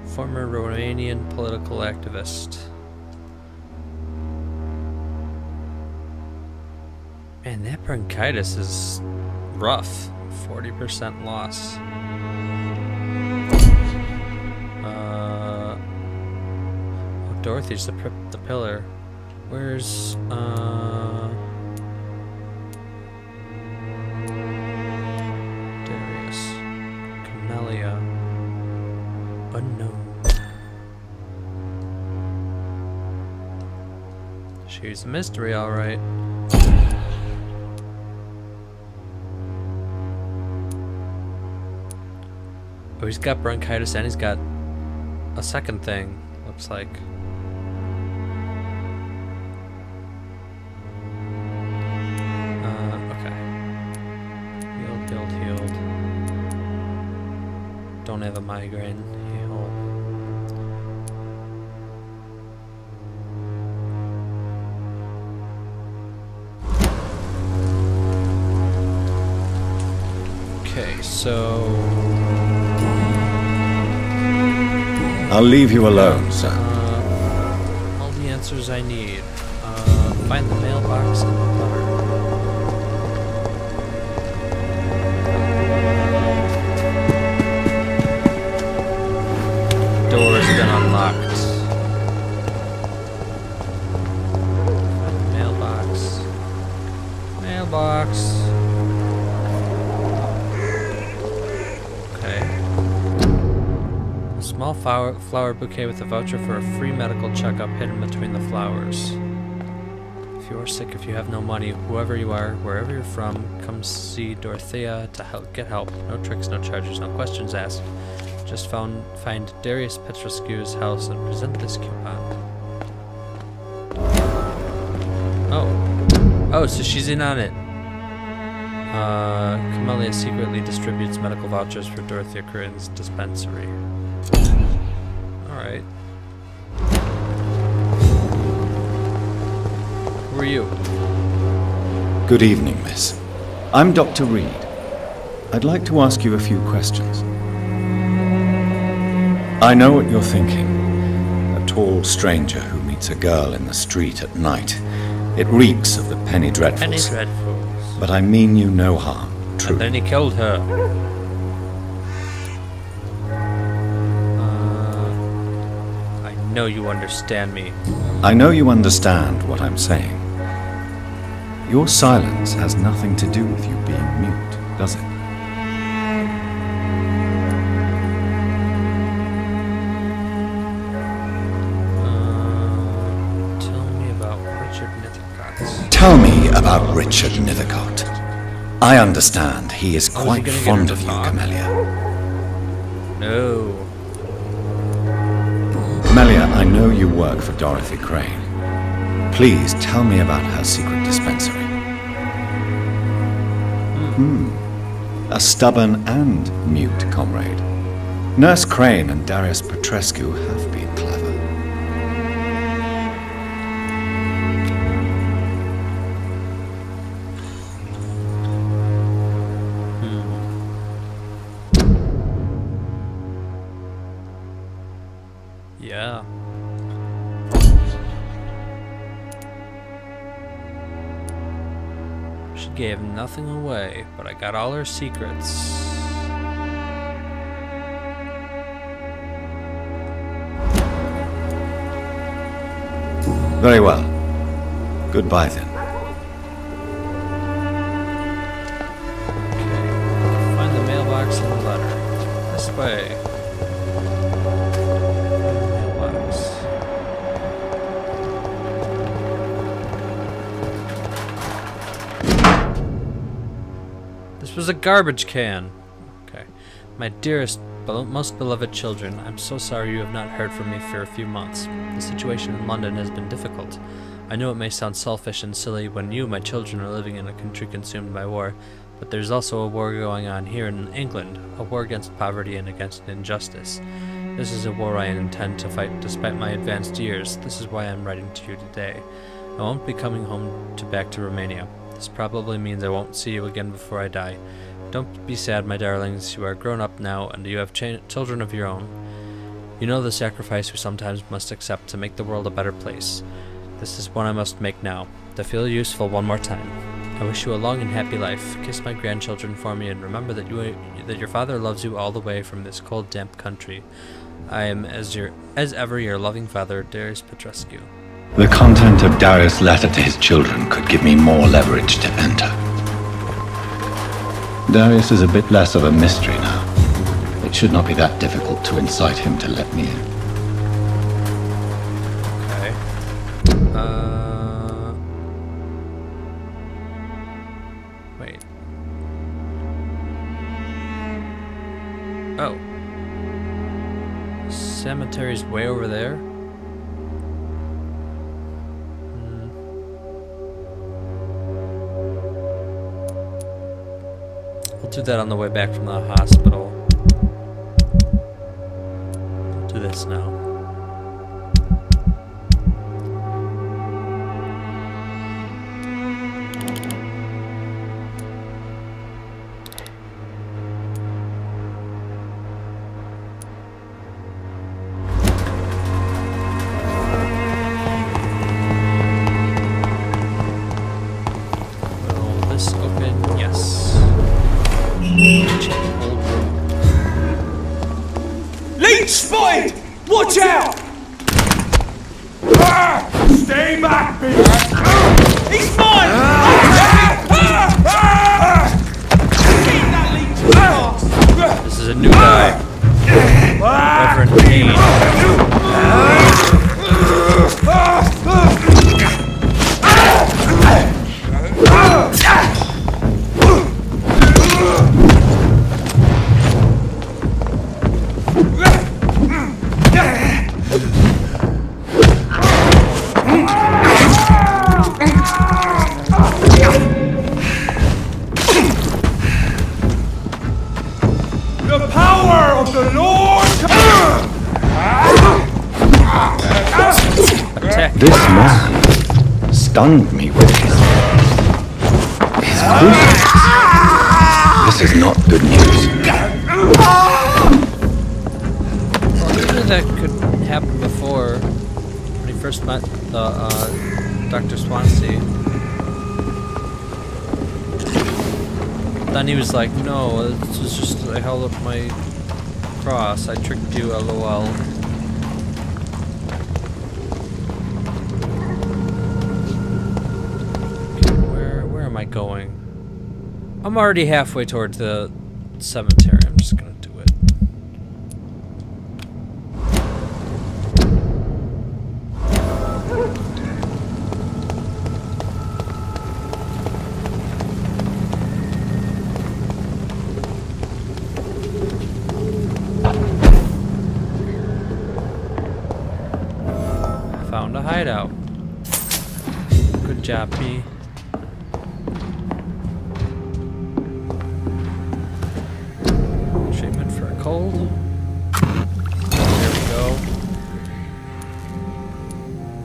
Former Romanian political activist. Man, that bronchitis is rough. 40% loss. Oh, Dorothy's the pillar. Where's Darius? Camellia. Unknown. She's a mystery, all right. Oh, he's got bronchitis and he's got a second thing, looks like. Okay. Healed. Don't have a migraine. Heal. Okay, so... I'll leave you alone, sir. All the answers I need. Find the mailbox and the letter. Door's been unlocked. Find the mailbox. Mailbox. Small flower bouquet with a voucher for a free medical checkup hidden between the flowers. If you are sick, if you have no money, whoever you are, wherever you're from, come see Dorothea to get help. No tricks, no charges, no questions asked. Just find Darius Petrescu's house and present this coupon. Oh, so she's in on it. Camellia secretly distributes medical vouchers for Dorothea Crane's dispensary. Alright. Who are you? Good evening, miss. I'm Dr. Reed. I'd like to ask you a few questions. I know what you're thinking. A tall stranger who meets a girl in the street at night It reeks of the Penny Dreadfuls. Penny Dreadfuls. But I mean you no harm, truly. And then he killed her. I know you understand me. I know you understand what I'm saying. Your silence has nothing to do with you being mute, does it? Tell me about Richard Nithercott. I understand he is quite fond of you, Camellia. No. Camellia, I know you work for Dorothy Crane. Please tell me about her secret dispensary. A stubborn and mute comrade. Nurse Crane and Darius Petrescu have been clever. Yeah. She gave nothing away, but I got all her secrets. Very well. Goodbye then. Okay. Find the mailbox and the letter. This way. This was a garbage can. Okay. My dearest, most beloved children, I'm so sorry you have not heard from me for a few months. The situation in London has been difficult. I know it may sound selfish and silly when you, my children, are living in a country consumed by war, but there's also a war going on here in England, a war against poverty and against injustice. This is a war I intend to fight despite my advanced years. This is why I'm writing to you today. I won't be coming home back to Romania. This probably means I won't see you again before I die. Don't be sad, my darlings. You are grown up now, and you have children of your own. You know the sacrifice we sometimes must accept to make the world a better place. This is one I must make now, to feel useful one more time. I wish you a long and happy life. Kiss my grandchildren for me, and remember that your father loves you all the way from this cold, damp country. I am, as ever, your loving father, Darius Petrescu. The content of Darius' letter to his children could give me more leverage to enter. Darius is a bit less of a mystery now. It should not be that difficult to incite him to let me in. Okay. Wait. Oh. Cemetery's way over there? We'll do that on the way back from the hospital. We'll do this now. Will this open? Yes. Leech spotted! Watch out! Stay back, bitch! He's mine! This is a new guy. Reverend Kane. The power of the Lord! This man stunned me with his crucifix. This is not good news. Well, usually that could happen before when he first met the Dr. Swansea. Then he was like, no, it was just, I held up my cross. I tricked you, lol. Okay, where am I going? I'm already halfway towards the cemetery. I'm just gonna do it. Found a hideout. Good job, me. Treatment for a cold. There we go.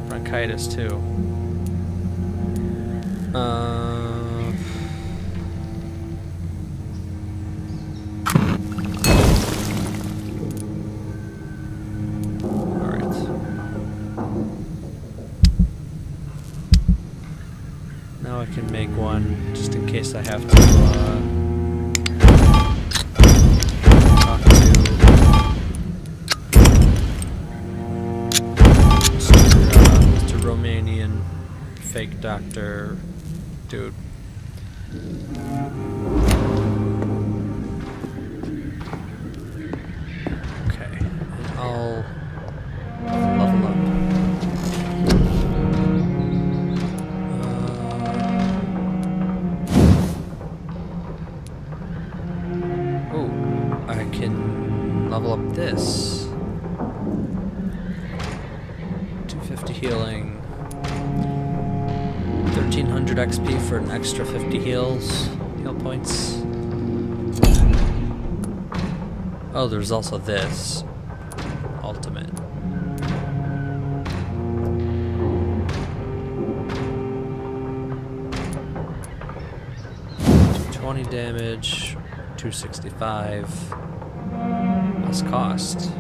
Bronchitis too. Now I can make one, just in case I have to, talk to Mr. Romanian fake doctor dude. Okay, and I'll level up. I can level up this. 250 healing. 1300 XP for an extra 50 heal points. Oh, there's also this. Ultimate. 220 damage. 265. Less cost.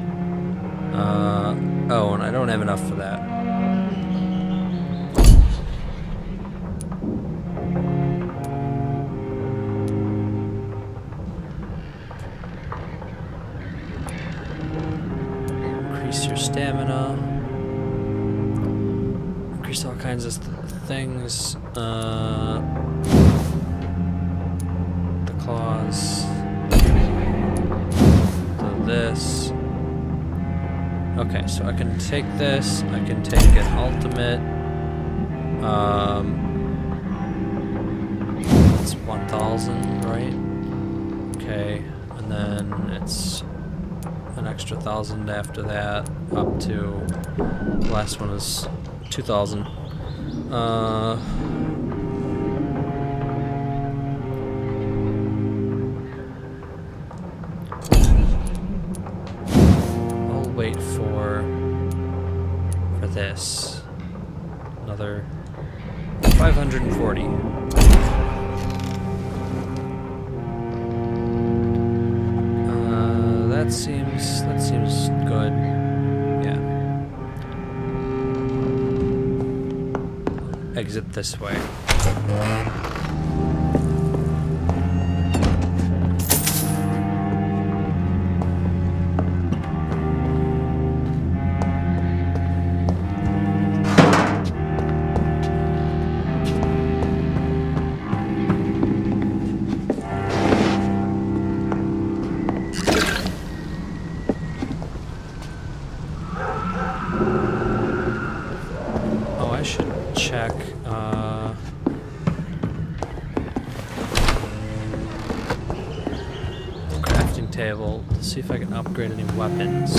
Oh, and I don't have enough for that. Increase your stamina. Increase all kinds of things. The claws. This. Okay, so I can take this, I can take an ultimate. It's 1000, right? Okay, and then it's an extra 1000 after that, up to the last one is 2000. Wait for this. Another 540. That seems good. Yeah. Exit this way. Check. Crafting table to see if I can upgrade any weapons,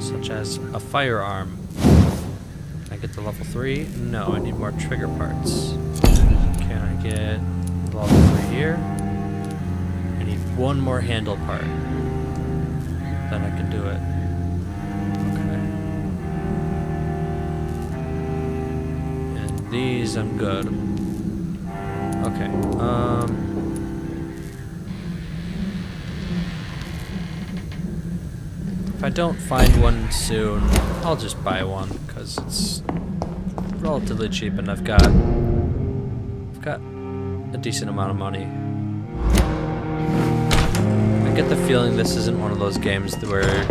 such as a firearm. Can I get to level 3? No, I need more trigger parts. Can I get level 3 here? I need one more handle part. Then I can do it. These I'm good. Okay. I don't find one soon, I'll just buy one, because it's relatively cheap and I've got a decent amount of money. I get the feeling this isn't one of those games where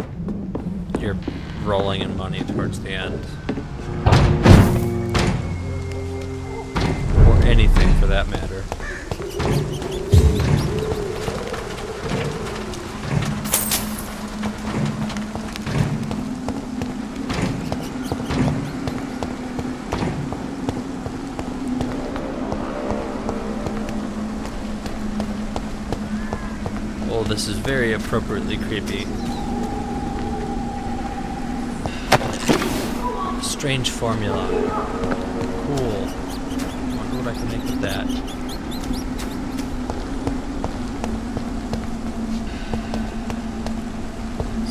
you're rolling in money towards the end. Or anything for that matter. Oh, this is very appropriately creepy. Strange formula. Cool. I wonder what I can make with that.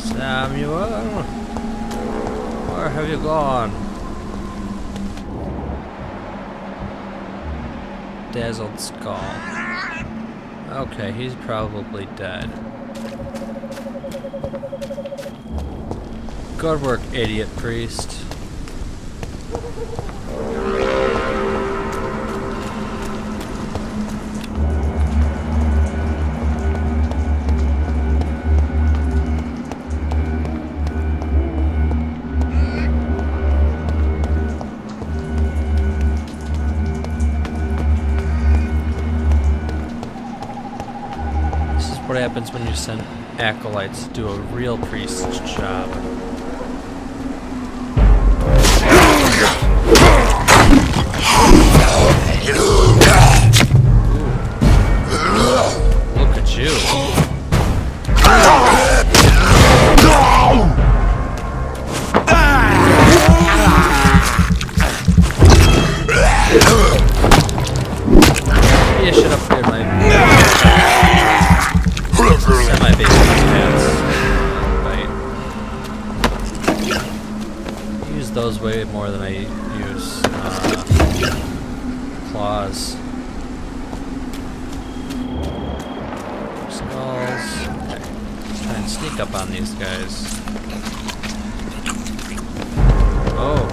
Samuel? Where have you gone? Dazzled skull. Okay, he's probably dead. Good work, idiot priest. What happens when you send acolytes to do a real priest's job? Ooh. Look at you. Yeah, shut up there, mate. Semi-basic stats. I use those way more than I use claws. Skulls. Okay. Try and sneak up on these guys. Oh.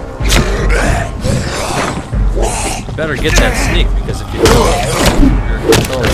You better get that sneak, because if you don't, your control is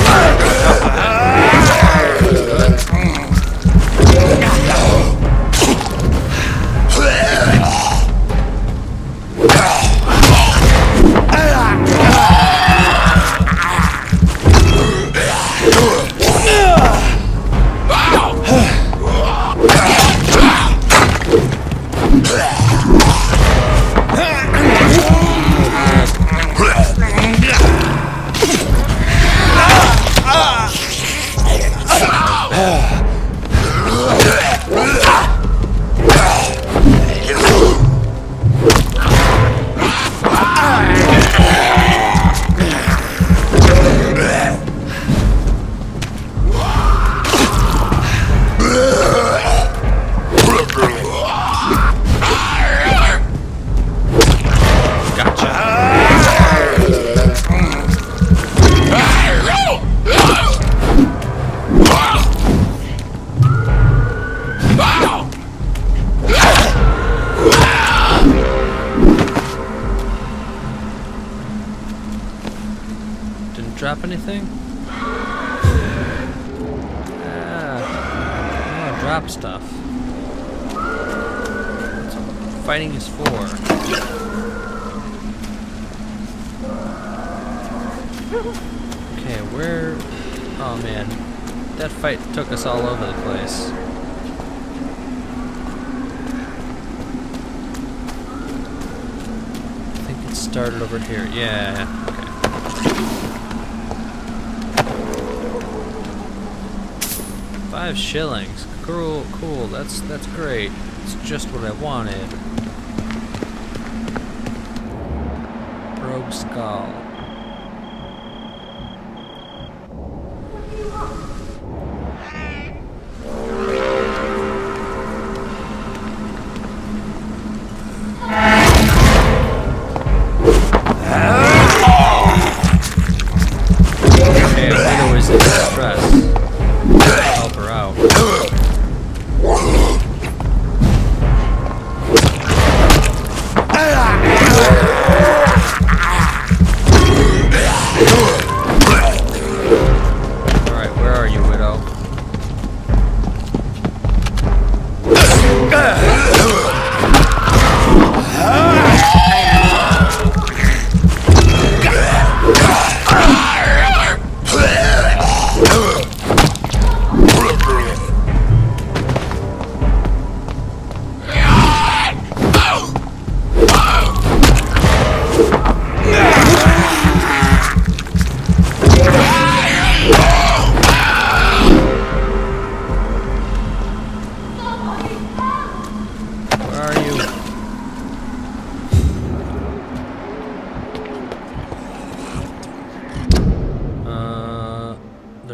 drop anything? Drop stuff. That's what fighting is for. Okay, where... Oh man, that fight took us all over the place. I think it started over here. Yeah, okay. 5 shillings. Cool, cool. That's great. It's just what I wanted. Rogue skull. Okay, I think it was in distress. Help her out.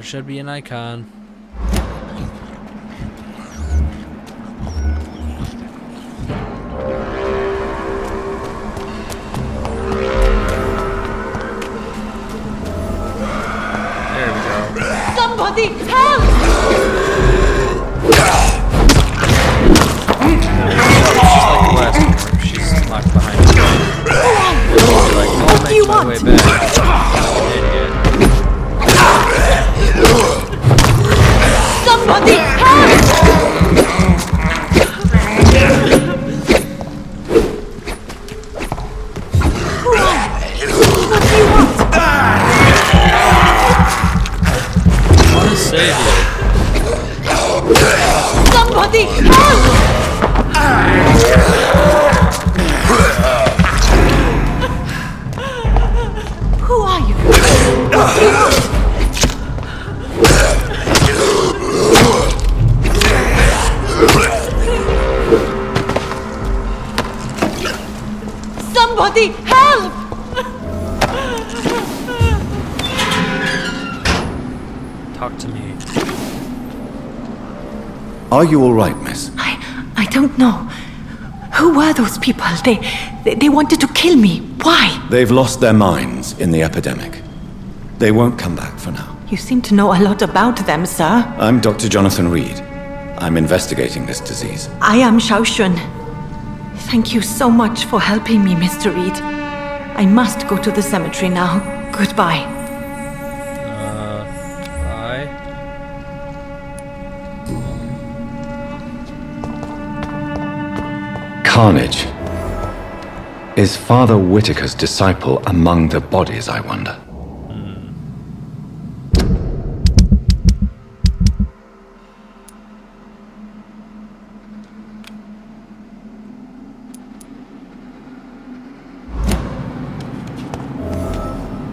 should be an icon. There we go. Somebody help! She's like the last one. She's locked behind the door. Like, I'll make my way back. Idiot. Somebody help! What do you want? I want to save you. Somebody help! Who are you? What do you want? Somebody help! Talk to me. Are you all right, miss? I don't know. Who were those people? They wanted to kill me. Why? They've lost their minds in the epidemic. They won't come back for now. You seem to know a lot about them, sir. I'm Dr. Jonathan Reed. I'm investigating this disease. I am Xiaoxun. Thank you so much for helping me, Mr. Reed. I must go to the cemetery now. Goodbye. Bye. Carnage. Is Father Whitaker's disciple among the bodies, I wonder?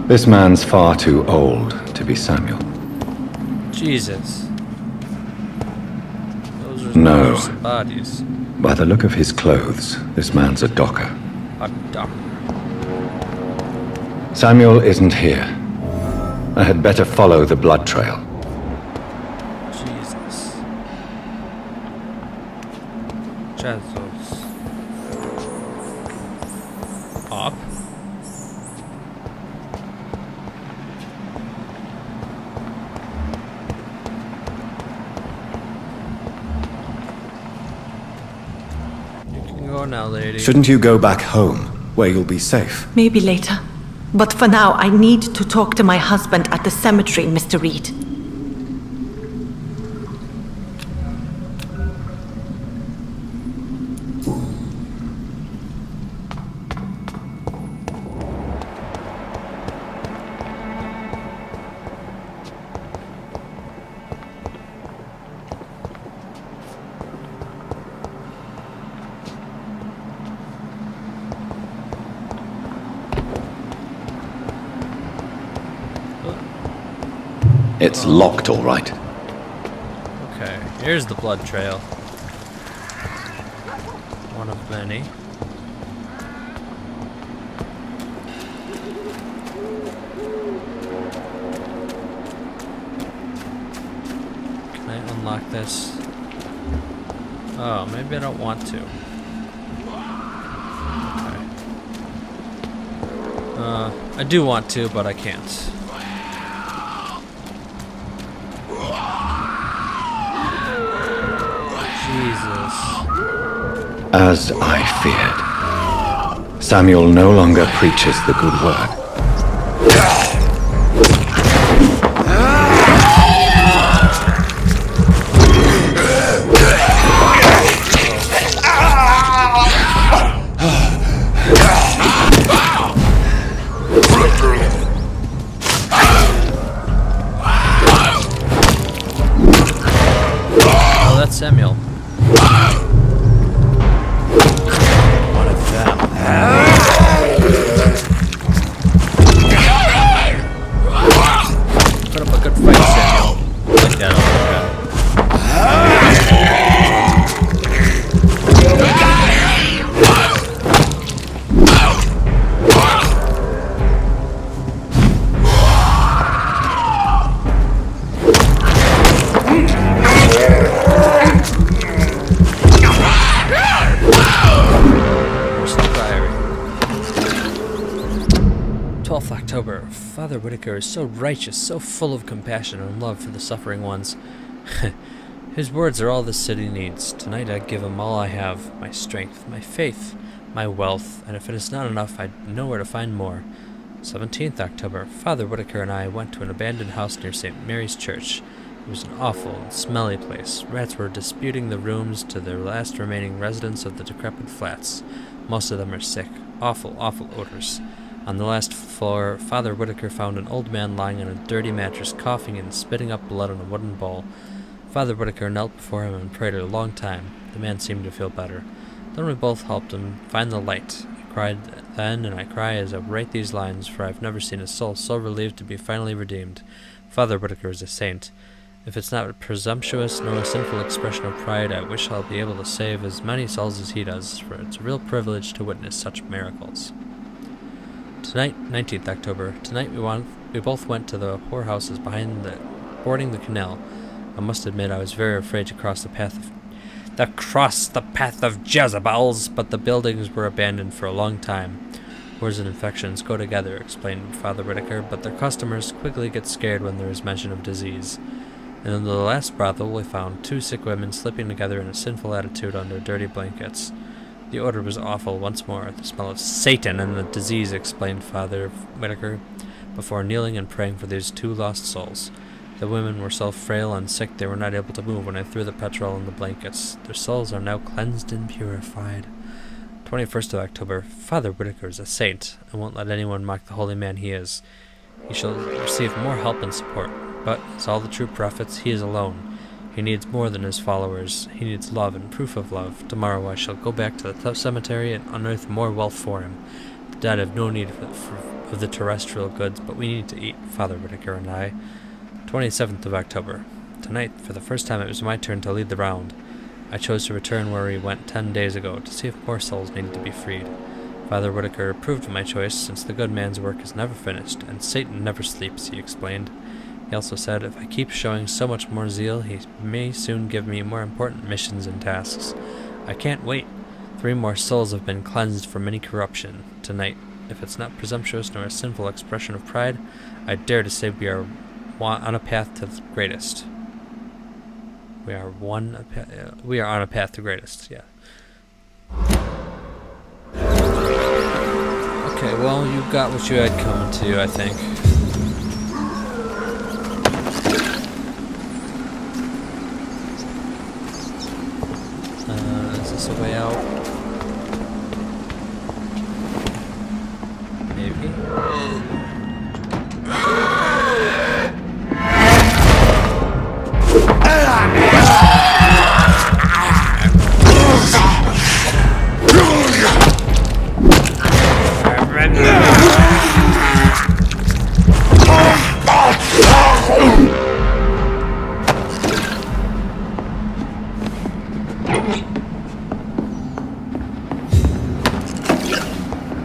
This man's far too old to be Samuel. Jesus. Those are No. some bodies. By the look of his clothes, this man's a docker. A doctor. Samuel isn't here. I had better follow the blood trail. Jesus. Jesus. Up. Go now, lady. Shouldn't you go back home, where you'll be safe? Maybe later. But for now, I need to talk to my husband at the cemetery, Mr. Reed. It's locked, all right. Okay, here's the blood trail. One of many. Can I unlock this? Oh, maybe I don't want to. Okay. I do want to, but I can't. As I feared, Samuel no longer preaches the good word. Oh, that's Samuel. One of them. October. Father Whitaker is so righteous, so full of compassion and love for the suffering ones. His words are all this city needs. Tonight I give him all I have, my strength, my faith, my wealth, and if it is not enough, I know where to find more. 17th October. Father Whitaker and I went to an abandoned house near St. Mary's Church. It was an awful and smelly place. Rats were disputing the rooms to their last remaining residents of the decrepit flats. Most of them are sick. Awful, awful odors. On the last floor, Father Whitaker found an old man lying on a dirty mattress, coughing and spitting up blood in a wooden bowl. Father Whitaker knelt before him and prayed a long time. The man seemed to feel better. Then we both helped him find the light. I cried then, and I cry as I write these lines, for I've never seen a soul so relieved to be finally redeemed. Father Whitaker is a saint. If it's not presumptuous nor a sinful expression of pride, I wish I'll be able to save as many souls as he does, for it's a real privilege to witness such miracles. Tonight, 19th October. Tonight we both went to the whorehouses boarding the canal. I must admit I was very afraid to cross the path of Jezebels, but the buildings were abandoned for a long time. Wars and infections go together, explained Father Whitaker, but their customers quickly get scared when there is mention of disease. And in the last brothel we found 2 sick women sleeping together in a sinful attitude under dirty blankets. The odor was awful once more, the smell of Satan and the disease, explained Father Whitaker, before kneeling and praying for these 2 lost souls. The women were so frail and sick they were not able to move when I threw the petrol in the blankets. Their souls are now cleansed and purified. 21st of October. Father Whitaker is a saint, and won't let anyone mock the holy man he is. He shall receive more help and support, but, as all the true prophets, he is alone. He needs more than his followers. He needs love and proof of love. Tomorrow I shall go back to the cemetery and unearth more wealth for him. The dead have no need of the terrestrial goods, but we need to eat, Father Whitaker and I. 27th of October. Tonight, for the first time, it was my turn to lead the round. I chose to return where we went 10 days ago, to see if more souls needed to be freed. Father Whitaker approved of my choice, since the good man's work is never finished, and Satan never sleeps, he explained. He also said, if I keep showing so much more zeal, he may soon give me more important missions and tasks. I can't wait. 3 more souls have been cleansed from any corruption. Tonight, if it's not presumptuous nor a sinful expression of pride, I dare to say we are on a path to the greatest. We are on a path to greatest, yeah. Okay, well, you got what you had coming to you, I think. Is this a way out? Maybe?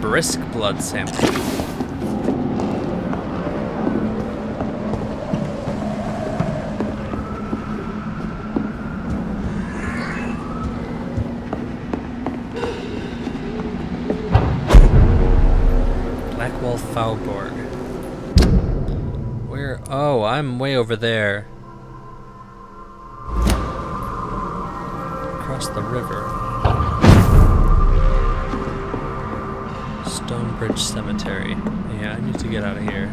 Brisk blood sample. Blackwall Faubourg. Where? Oh, I'm way over there. Across the river. Stonebridge Cemetery. Yeah, I need to get out of here.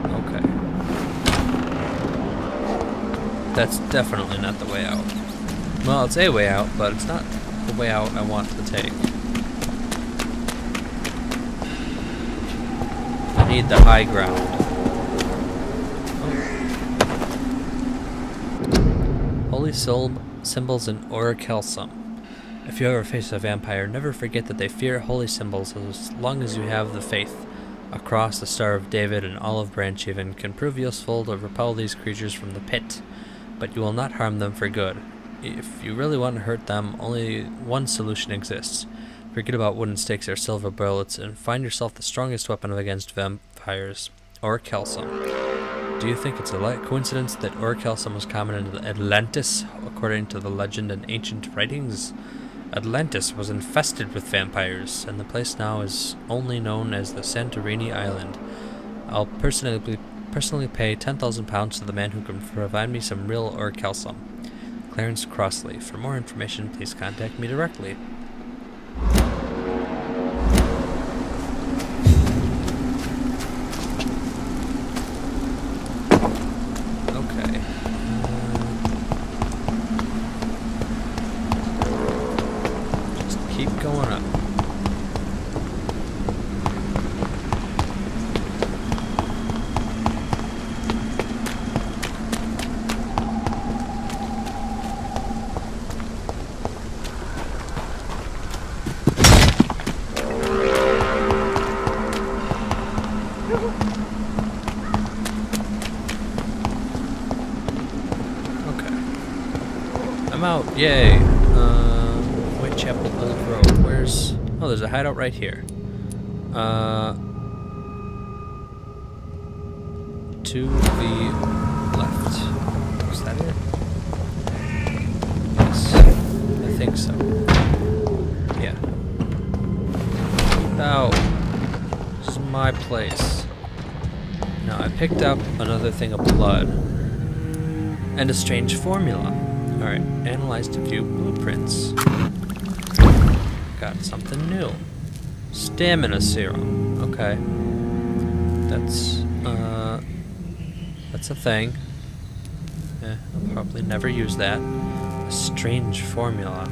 Okay. That's definitely not the way out. Well, it's a way out, but it's not the way out I want to take. I need the high ground. Oh. Holy Soul symbols in Orichalcum. If you ever face a vampire, never forget that they fear holy symbols as long as you have the faith. A cross, the Star of David, an olive branch even, can prove useful to repel these creatures from the pit, but you will not harm them for good. If you really want to hurt them, only one solution exists. Forget about wooden stakes or silver bullets, and find yourself the strongest weapon against vampires, Orichalcum. Do you think it's a coincidence that Orichalcum was common in Atlantis, according to the legend and ancient writings? Atlantis was infested with vampires, and the place now is only known as the Santorini Island. I'll personally pay 10,000 pounds to the man who can provide me some real or calcium. Clarence Crossley. For more information, please contact me directly. Okay. Just keep going up. I'm out, yay! Whitechapel Pleasant Road. Where's... oh, there's a hideout right here. To the left. Is that it? Yes. I think so. Yeah. Now, this is my place. Now, I picked up another thing of blood. And a strange formula. Alright, analyze to view blueprints. Got something new. Stamina serum. Okay. That's a thing. I'll probably never use that. A strange formula.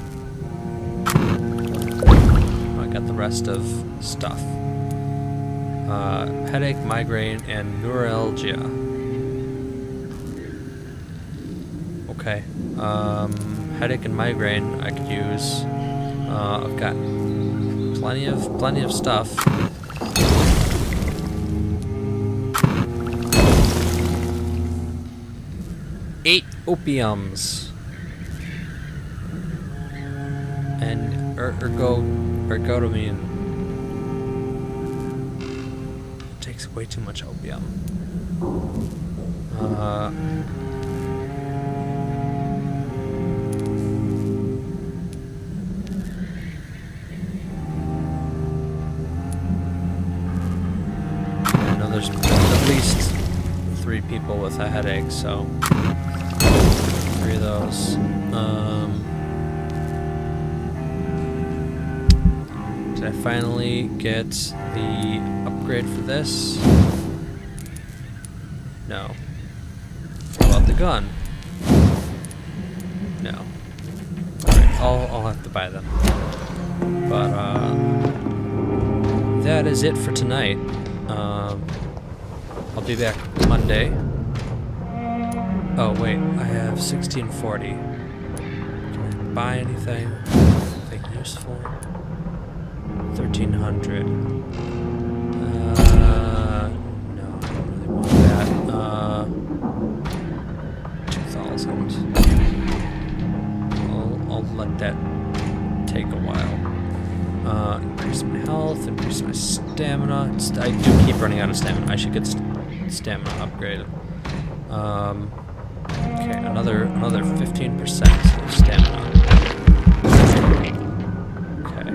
Oh, I got the rest of stuff. Headache, migraine, and neuralgia. Okay. Headache and migraine I could use. I've got plenty of stuff. Eight opiums. And ergotamine. It takes way too much opium. There's at least 3 people with a headache, so 3 of those. Did I finally get the upgrade for this? No. What about the gun? No. Alright, I'll have to buy them. But that is it for tonight. I'll be back Monday. Oh wait, I have 1640. Can I buy anything? Anything useful? 1300. No, I don't really want that. 2000. I'll let that take a while. Increase my health, increase my stamina. I do keep running out of stamina. I should get stamina upgraded. Okay, another 15% of stamina. Okay.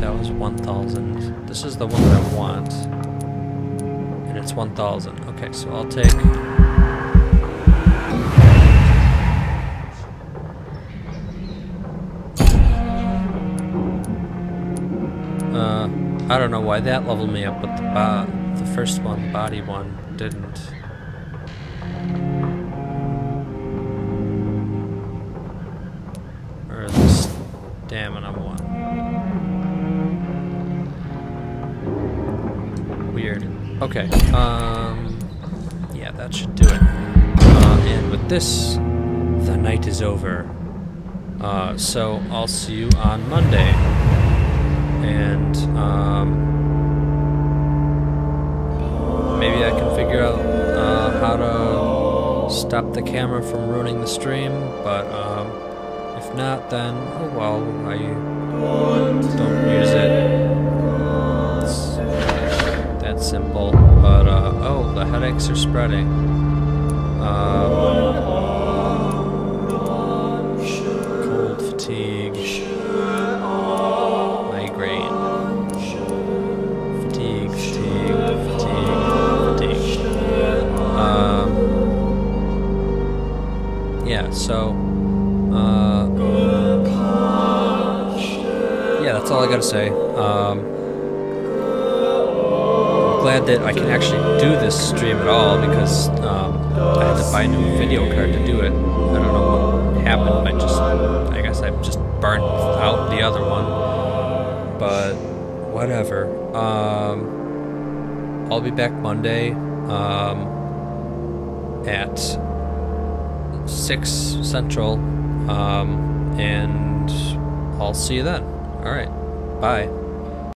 That was 1,000. This is the one that I want. And it's 1,000. Okay, so I'll take... I don't know why that leveled me up, but the first one, the body one, didn't. Or the stamina one. Weird. Okay, yeah, that should do it. And with this, the night is over. So I'll see you on Monday. And maybe I can figure out how to stop the camera from ruining the stream, but if not, then oh well, I don't use it. It's that simple. But oh, the headaches are spreading. Cold, fatigue, migraine, fatigue. Yeah, so, yeah, that's all I gotta say. I'm glad that I can actually do this stream at all because I had to buy a new video card to do it. I don't know what happened. I guess I just burnt out the other one. But whatever. I'll be back Monday at 6 Central, and I'll see you then. Alright, bye.